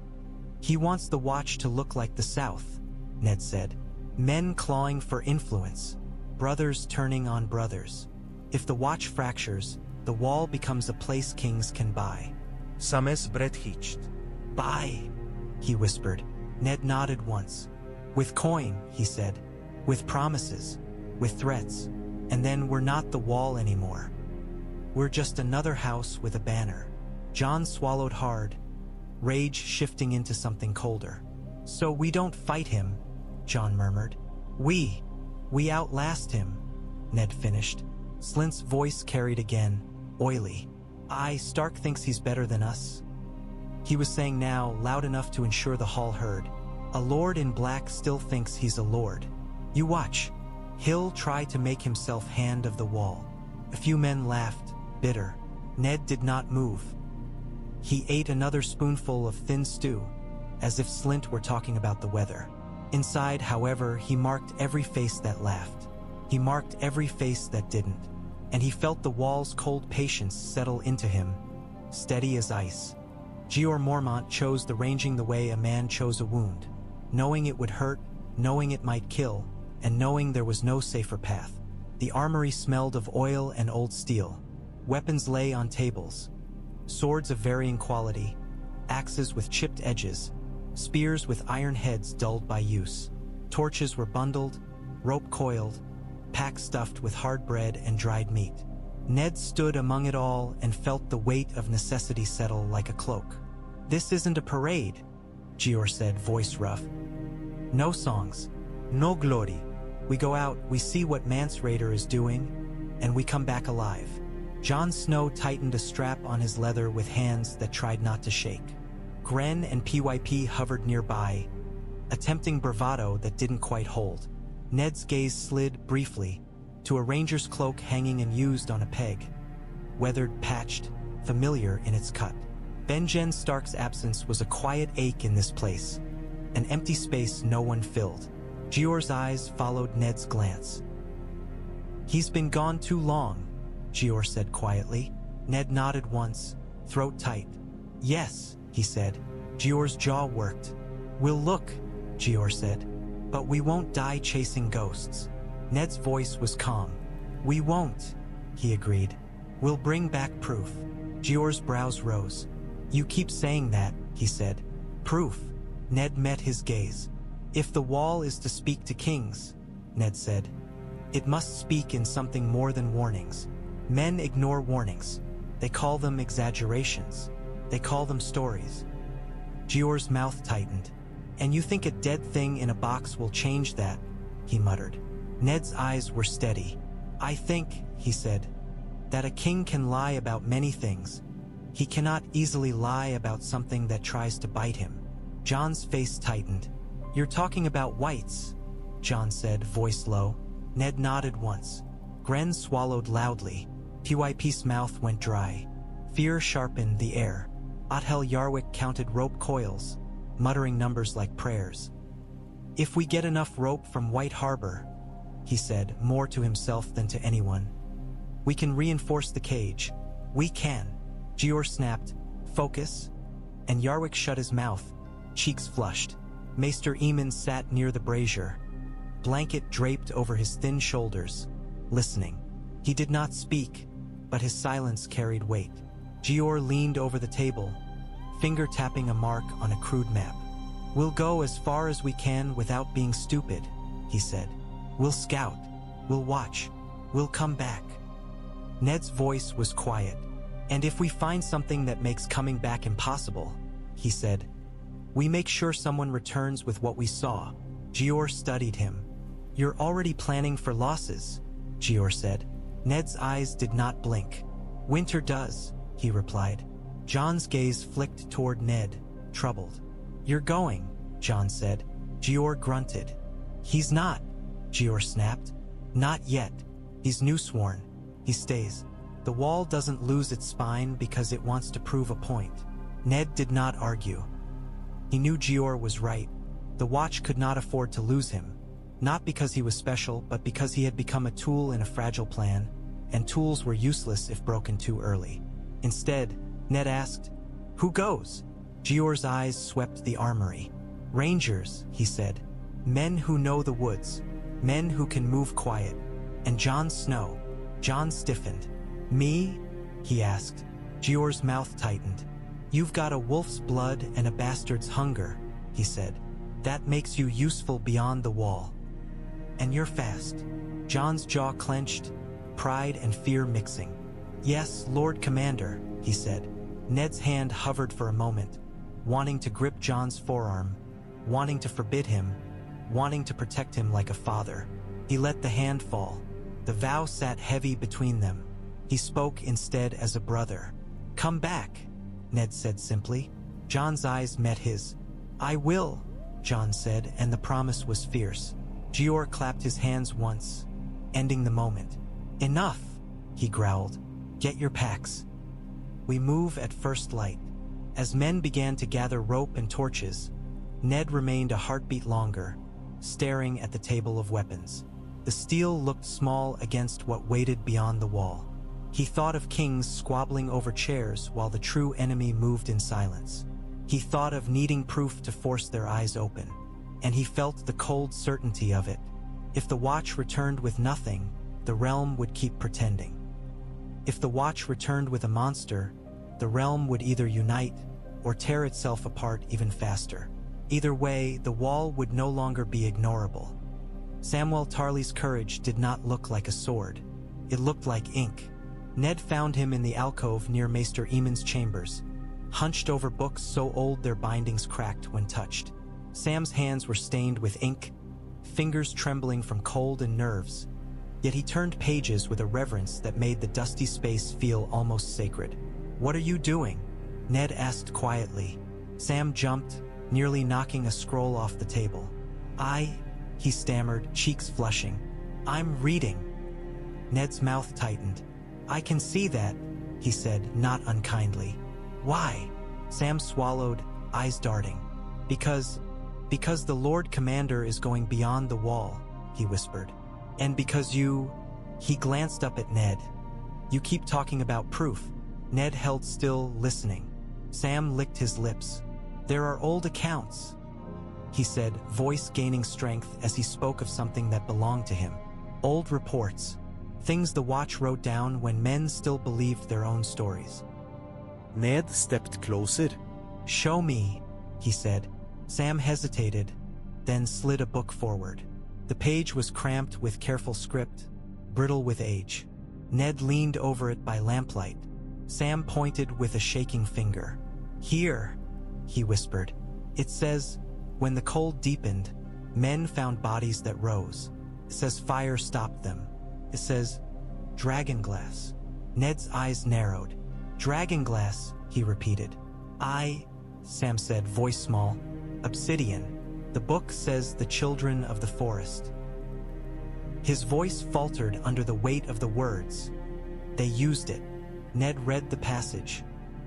He wants the Watch to look like the South, Ned said. Men clawing for influence, brothers turning on brothers. If the Watch fractures, the wall becomes a place kings can buy. Sam's breath hitched. Buy, he whispered. Ned nodded once. With coin, he said. With promises. With threats. And then we're not the wall anymore. We're just another house with a banner. Jon swallowed hard, rage shifting into something colder. So we don't fight him, Jon murmured. We outlast him, Ned finished. Slynt's voice carried again, oily. Stark thinks he's better than us. He was saying now, loud enough to ensure the hall heard. A lord in black still thinks he's a lord. You watch. He'll try to make himself hand of the wall. A few men laughed, bitter. Ned did not move. He ate another spoonful of thin stew, as if Slynt were talking about the weather. Inside, however, he marked every face that laughed. He marked every face that didn't. And he felt the wall's cold patience settle into him, steady as ice. Jeor Mormont chose the ranging the way a man chose a wound, knowing it would hurt, knowing it might kill, and knowing there was no safer path. The armory smelled of oil and old steel. Weapons lay on tables. Swords of varying quality, axes with chipped edges, spears with iron heads dulled by use. Torches were bundled, rope coiled, packs stuffed with hard bread and dried meat. Ned stood among it all and felt the weight of necessity settle like a cloak. This isn't a parade, Jeor said, voice rough. No songs, no glory. We go out, we see what Mance Raider is doing, and we come back alive. Jon Snow tightened a strap on his leather with hands that tried not to shake. Gren and PYP hovered nearby, attempting bravado that didn't quite hold. Ned's gaze slid, briefly, to a ranger's cloak hanging unused on a peg. Weathered, patched, familiar in its cut. Benjen Stark's absence was a quiet ache in this place, an empty space no one filled. Jeor's eyes followed Ned's glance. "He's been gone too long," Jeor said quietly. Ned nodded once, throat tight. "Yes," he said. Jeor's jaw worked. "We'll look," Jeor said. "But we won't die chasing ghosts." Ned's voice was calm. "We won't," he agreed. "We'll bring back proof." Jeor's brows rose. "You keep saying that," he said. "Proof." Ned met his gaze. "If the wall is to speak to kings," Ned said, "it must speak in something more than warnings. Men ignore warnings. They call them exaggerations. They call them stories." Jeor's mouth tightened. "And you think a dead thing in a box will change that?" he muttered. Ned's eyes were steady. "I think," he said, "that a king can lie about many things. He cannot easily lie about something that tries to bite him." Jon's face tightened. "You're talking about whites," Jon said, voice low. Ned nodded once. Gren swallowed loudly. PYP's mouth went dry. Fear sharpened the air. Othel Yarwyck counted rope coils, muttering numbers like prayers. "If we get enough rope from White Harbor," he said, more to himself than to anyone, "we can reinforce the cage. We can." Jeor snapped, "Focus," and Yarwyck shut his mouth, cheeks flushed. Maester Aemon sat near the brazier, blanket draped over his thin shoulders, listening. He did not speak, but his silence carried weight. Jeor leaned over the table, finger tapping a mark on a crude map. "We'll go as far as we can without being stupid," he said. "We'll scout. We'll watch. We'll come back." Ned's voice was quiet. "And if we find something that makes coming back impossible," he said, "we make sure someone returns with what we saw." Jeor studied him. "You're already planning for losses," Jeor said. Ned's eyes did not blink. "Winter does," he replied. Jon's gaze flicked toward Ned, troubled. "You're going," Jon said. Jeor grunted. "He's not," Jeor snapped. "Not yet. He's new-sworn. He stays. The wall doesn't lose its spine because it wants to prove a point." Ned did not argue. He knew Jeor was right. The Watch could not afford to lose him, not because he was special, but because he had become a tool in a fragile plan, and tools were useless if broken too early. Instead, Ned asked, "Who goes?" Jeor's eyes swept the armory. "Rangers," he said. "Men who know the woods. Men who can move quiet. And Jon Snow." Jon stiffened. "Me?" he asked. Jeor's mouth tightened. "You've got a wolf's blood and a bastard's hunger," he said. "That makes you useful beyond the wall. And you're fast." Jon's jaw clenched, pride and fear mixing. "Yes, Lord Commander," he said. Ned's hand hovered for a moment, wanting to grip Jon's forearm, wanting to forbid him, wanting to protect him like a father. He let the hand fall. The vow sat heavy between them. He spoke instead as a brother. "Come back," Ned said simply. Jon's eyes met his. "I will," Jon said, and the promise was fierce. Jeor clapped his hands once, ending the moment. "Enough," he growled. "Get your packs. We move at first light." As men began to gather rope and torches, Ned remained a heartbeat longer, staring at the table of weapons. The steel looked small against what waited beyond the wall. He thought of kings squabbling over chairs while the true enemy moved in silence. He thought of needing proof to force their eyes open, and he felt the cold certainty of it. If the Watch returned with nothing, the realm would keep pretending. If the Watch returned with a monster, the realm would either unite or tear itself apart even faster. Either way, the wall would no longer be ignorable. Samwell Tarly's courage did not look like a sword. It looked like ink. Ned found him in the alcove near Maester Aemon's chambers, hunched over books so old their bindings cracked when touched. Sam's hands were stained with ink, fingers trembling from cold and nerves, yet he turned pages with a reverence that made the dusty space feel almost sacred. "What are you doing?" Ned asked quietly. Sam jumped, nearly knocking a scroll off the table. He stammered, cheeks flushing. "I'm reading." Ned's mouth tightened. "I can see that," he said, not unkindly. "Why?" Sam swallowed, eyes darting. "Because Because the Lord Commander is going beyond the wall, he whispered. And because you... He glanced up at Ned. You keep talking about proof. Ned held still, listening. Sam licked his lips. There are old accounts, he said, voice gaining strength as he spoke of something that belonged to him. Old reports. Things the Watch wrote down when men still believed their own stories. Ned stepped closer. Show me, he said. Sam hesitated, then slid a book forward. The page was cramped with careful script, brittle with age. Ned leaned over it by lamplight. Sam pointed with a shaking finger. Here, he whispered. It says, when the cold deepened, men found bodies that rose. It says fire stopped them. It says, dragonglass. Ned's eyes narrowed. Dragonglass, he repeated. Sam said, voice small. Obsidian. The book says the children of the forest. His voice faltered under the weight of the words. They used it. Ned read the passage,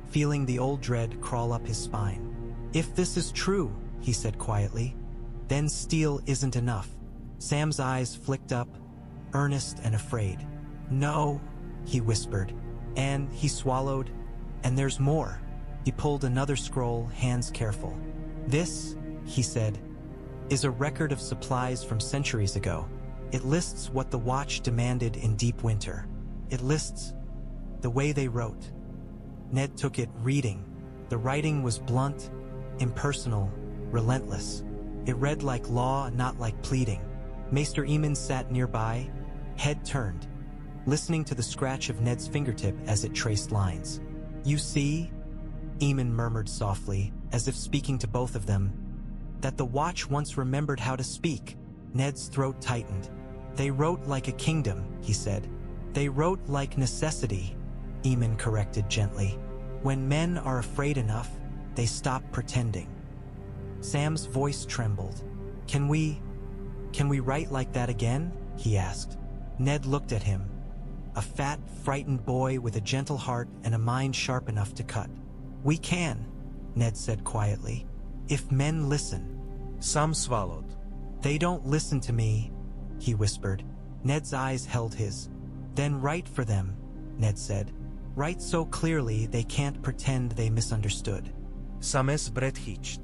feeling the old dread crawl up his spine. If this is true, he said quietly, then steel isn't enough. Sam's eyes flicked up, earnest and afraid. No, he whispered, and he swallowed, and there's more. He pulled another scroll, hands careful. This, he said, is a record of supplies from centuries ago. It lists what the Watch demanded in deep winter. It lists the way they wrote. Ned took it, reading. The writing was blunt, impersonal, relentless. It read like law, not like pleading. Maester Aemon sat nearby, head turned, listening to the scratch of Ned's fingertip as it traced lines. You see, Aemon murmured softly, as if speaking to both of them, that the Watch once remembered how to speak. Ned's throat tightened. They wrote like a kingdom, he said. They wrote like necessity, Aemon corrected gently. When men are afraid enough, they stop pretending. Sam's voice trembled. Can we write like that again? He asked. Ned looked at him. A fat, frightened boy with a gentle heart and a mind sharp enough to cut. We can, Ned said quietly, if men listen. Some swallowed. They don't listen to me, he whispered. Ned's eyes held his. Then write for them, Ned said. Write so clearly they can't pretend they misunderstood. Sames Brett hitched.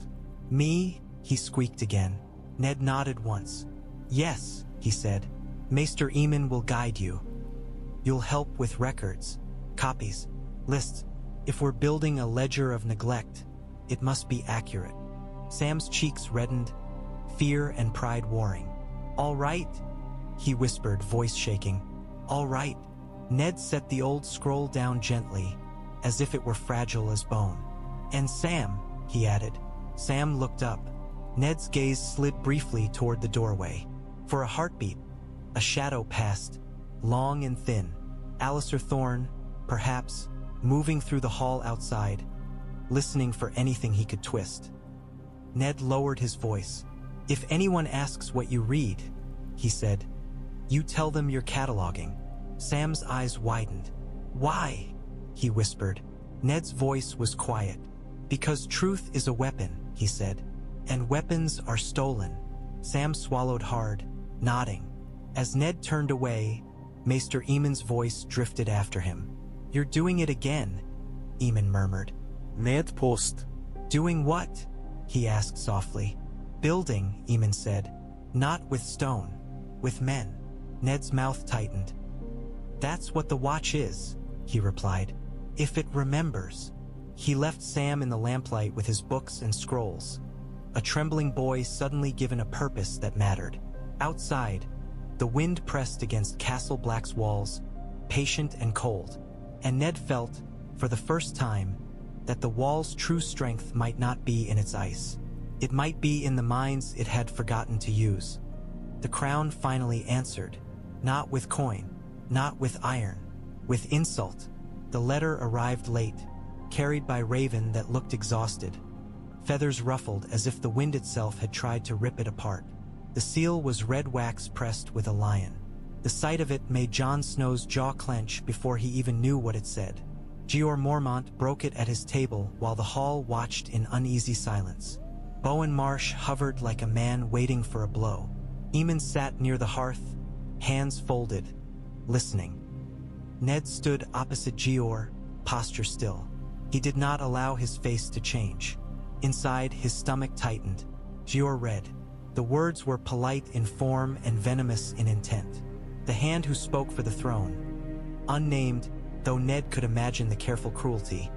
Me? He squeaked again. Ned nodded once. Yes, he said. Maester Aemon will guide you. You'll help with records, copies, lists. If we're building a ledger of neglect, it must be accurate. Sam's cheeks reddened, fear and pride warring. All right, he whispered, voice shaking. All right. Ned set the old scroll down gently, as if it were fragile as bone. And Sam, he added. Sam looked up. Ned's gaze slid briefly toward the doorway. For a heartbeat, a shadow passed, long and thin. Alliser Thorne, perhaps, moving through the hall outside, listening for anything he could twist. Ned lowered his voice. If anyone asks what you read, he said, you tell them you're cataloging. Sam's eyes widened. Why? He whispered. Ned's voice was quiet. Because truth is a weapon, he said, and weapons are stolen. Sam swallowed hard, nodding. As Ned turned away, Maester Aemon's voice drifted after him. You're doing it again, Aemon murmured. Ned paused. Doing what? He asked softly. Building, Aemon said. Not with stone, with men. Ned's mouth tightened. That's what the Watch is, he replied. If it remembers. He left Sam in the lamplight with his books and scrolls. A trembling boy suddenly given a purpose that mattered. Outside, the wind pressed against Castle Black's walls, patient and cold, and Ned felt, for the first time, that the wall's true strength might not be in its ice. It might be in the mines it had forgotten to use. The crown finally answered, not with coin, not with iron, with insult. The letter arrived late, carried by Raven that looked exhausted. Feathers ruffled as if the wind itself had tried to rip it apart. The seal was red wax pressed with a lion. The sight of it made Jon Snow's jaw clench before he even knew what it said. Jeor Mormont broke it at his table while the hall watched in uneasy silence. Bowen Marsh hovered like a man waiting for a blow. Aemon sat near the hearth, hands folded, listening. Ned stood opposite Jeor, posture still. He did not allow his face to change. Inside, his stomach tightened. Jeor read. The words were polite in form and venomous in intent. The hand who spoke for the throne, unnamed, though Ned could imagine the careful cruelty,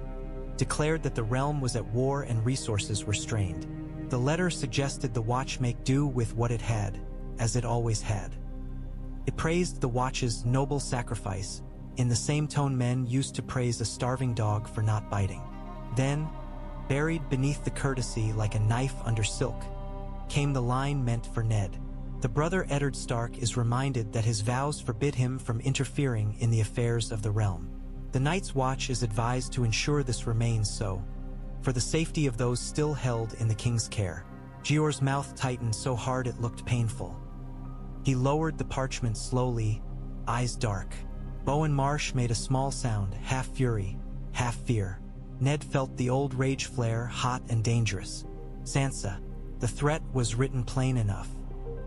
declared that the realm was at war and resources were strained. The letter suggested the Watch make do with what it had, as it always had. It praised the Watch's noble sacrifice, in the same tone men used to praise a starving dog for not biting. Then, buried beneath the courtesy like a knife under silk, came the line meant for Ned. The brother Eddard Stark is reminded that his vows forbid him from interfering in the affairs of the realm. The Night's Watch is advised to ensure this remains so, for the safety of those still held in the king's care. Jeor's mouth tightened so hard it looked painful. He lowered the parchment slowly, eyes dark. Bowen Marsh made a small sound, half fury, half fear. Ned felt the old rage flare, hot and dangerous. Sansa. The threat was written plain enough.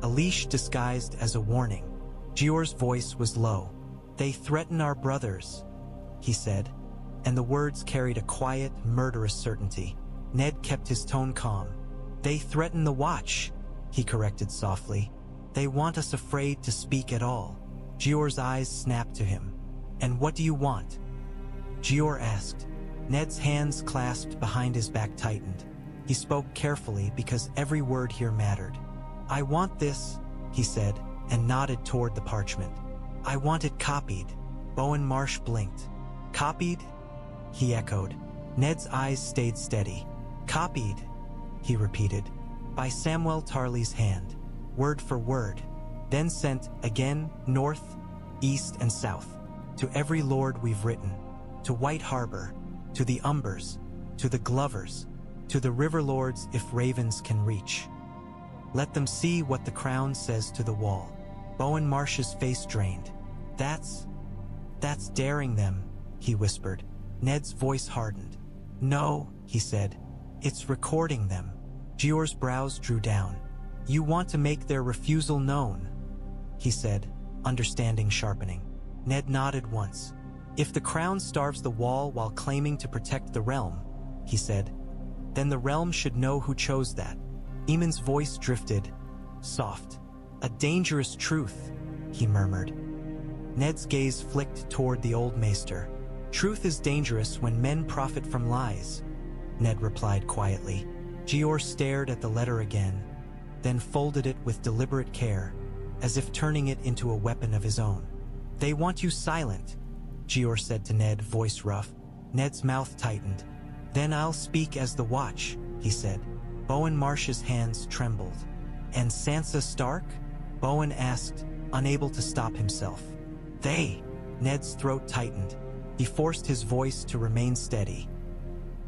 A leash disguised as a warning. Jeor's voice was low. They threaten our brothers, he said, and the words carried a quiet, murderous certainty. Ned kept his tone calm. They threaten the Watch, he corrected softly. They want us afraid to speak at all. Jeor's eyes snapped to him. And what do you want? Jeor asked. Ned's hands clasped behind his back tightened. He spoke carefully because every word here mattered. I want this, he said, and nodded toward the parchment. I want it copied. Bowen Marsh blinked. Copied? He echoed. Ned's eyes stayed steady. Copied, he repeated, by Samwell Tarly's hand, word for word, then sent again north, east, and south, to every lord we've written, to White Harbor, to the Umbers, to the Glovers, to the River Lords if ravens can reach. Let them see what the crown says to the wall. Bowen Marsh's face drained. That's daring them, he whispered. Ned's voice hardened. No, he said. It's recording them. Jeor's brows drew down. You want to make their refusal known, he said, understanding sharpening. Ned nodded once. If the crown starves the wall while claiming to protect the realm, he said, then the realm should know who chose that. Aemon's voice drifted, soft. A dangerous truth, he murmured. Ned's gaze flicked toward the old maester. Truth is dangerous when men profit from lies, Ned replied quietly. Jeor stared at the letter again, then folded it with deliberate care, as if turning it into a weapon of his own. They want you silent, Jeor said to Ned, voice rough. Ned's mouth tightened. Then I'll speak as the Watch, he said. Bowen Marsh's hands trembled. And Sansa Stark? Bowen asked, unable to stop himself. They. Ned's throat tightened. He forced his voice to remain steady.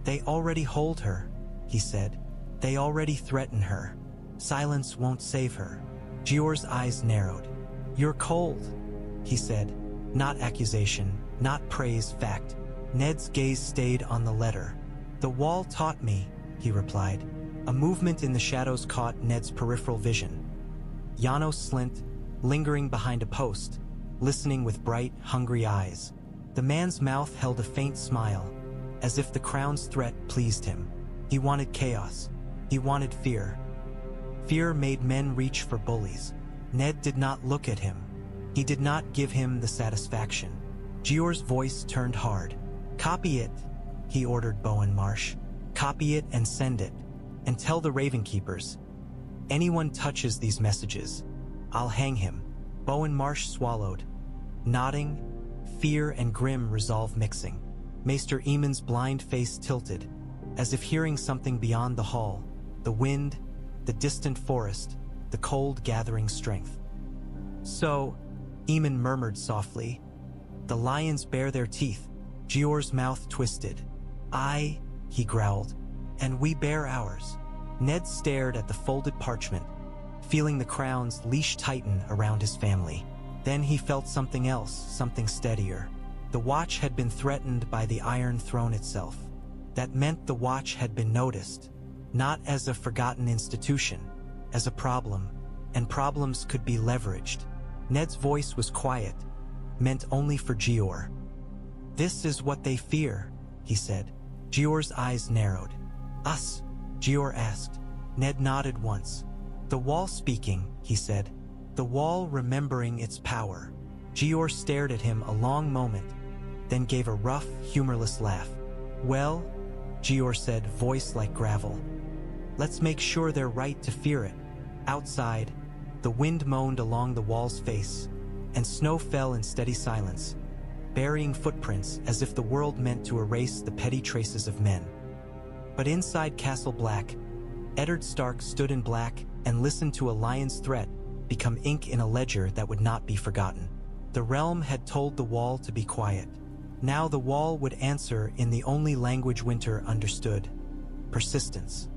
They already hold her, he said. They already threaten her. Silence won't save her. Jeor's eyes narrowed. You're cold, he said. Not accusation, not praise, fact. Ned's gaze stayed on the letter. The wall taught me, he replied. A movement in the shadows caught Ned's peripheral vision. Janos Slynt, lingering behind a post, listening with bright, hungry eyes. The man's mouth held a faint smile, as if the crown's threat pleased him. He wanted chaos. He wanted fear. Fear made men reach for bullies. Ned did not look at him. He did not give him the satisfaction. Jeor's voice turned hard. Copy it, he ordered Bowen Marsh. Copy it and send it. And tell the Ravenkeepers. Anyone touches these messages, I'll hang him. Bowen Marsh swallowed. Nodding, fear and grim resolve mixing. Maester Aemon's blind face tilted, as if hearing something beyond the hall. The wind, the distant forest, the cold gathering strength. So, Aemon murmured softly, the lions bare their teeth. Jeor's mouth twisted. He growled, and we bear ours. Ned stared at the folded parchment, feeling the crown's leash tighten around his family. Then he felt something else, something steadier. The Watch had been threatened by the Iron Throne itself. That meant the Watch had been noticed. not as a forgotten institution, as a problem, and problems could be leveraged. Ned's voice was quiet, meant only for Jeor. "This is what they fear," he said. Jeor's eyes narrowed. "Us?" Jeor asked. Ned nodded once. "The wall speaking," he said. "The wall remembering its power." Jeor stared at him a long moment, then gave a rough, humorless laugh. "Well," Jeor said, voice like gravel, "let's make sure they're right to fear it." Outside, the wind moaned along the wall's face, and snow fell in steady silence, burying footprints as if the world meant to erase the petty traces of men. But inside Castle Black, Eddard Stark stood in black and listened to a lion's threat become ink in a ledger that would not be forgotten. The realm had told the wall to be quiet. Now the wall would answer in the only language Winter understood: persistence.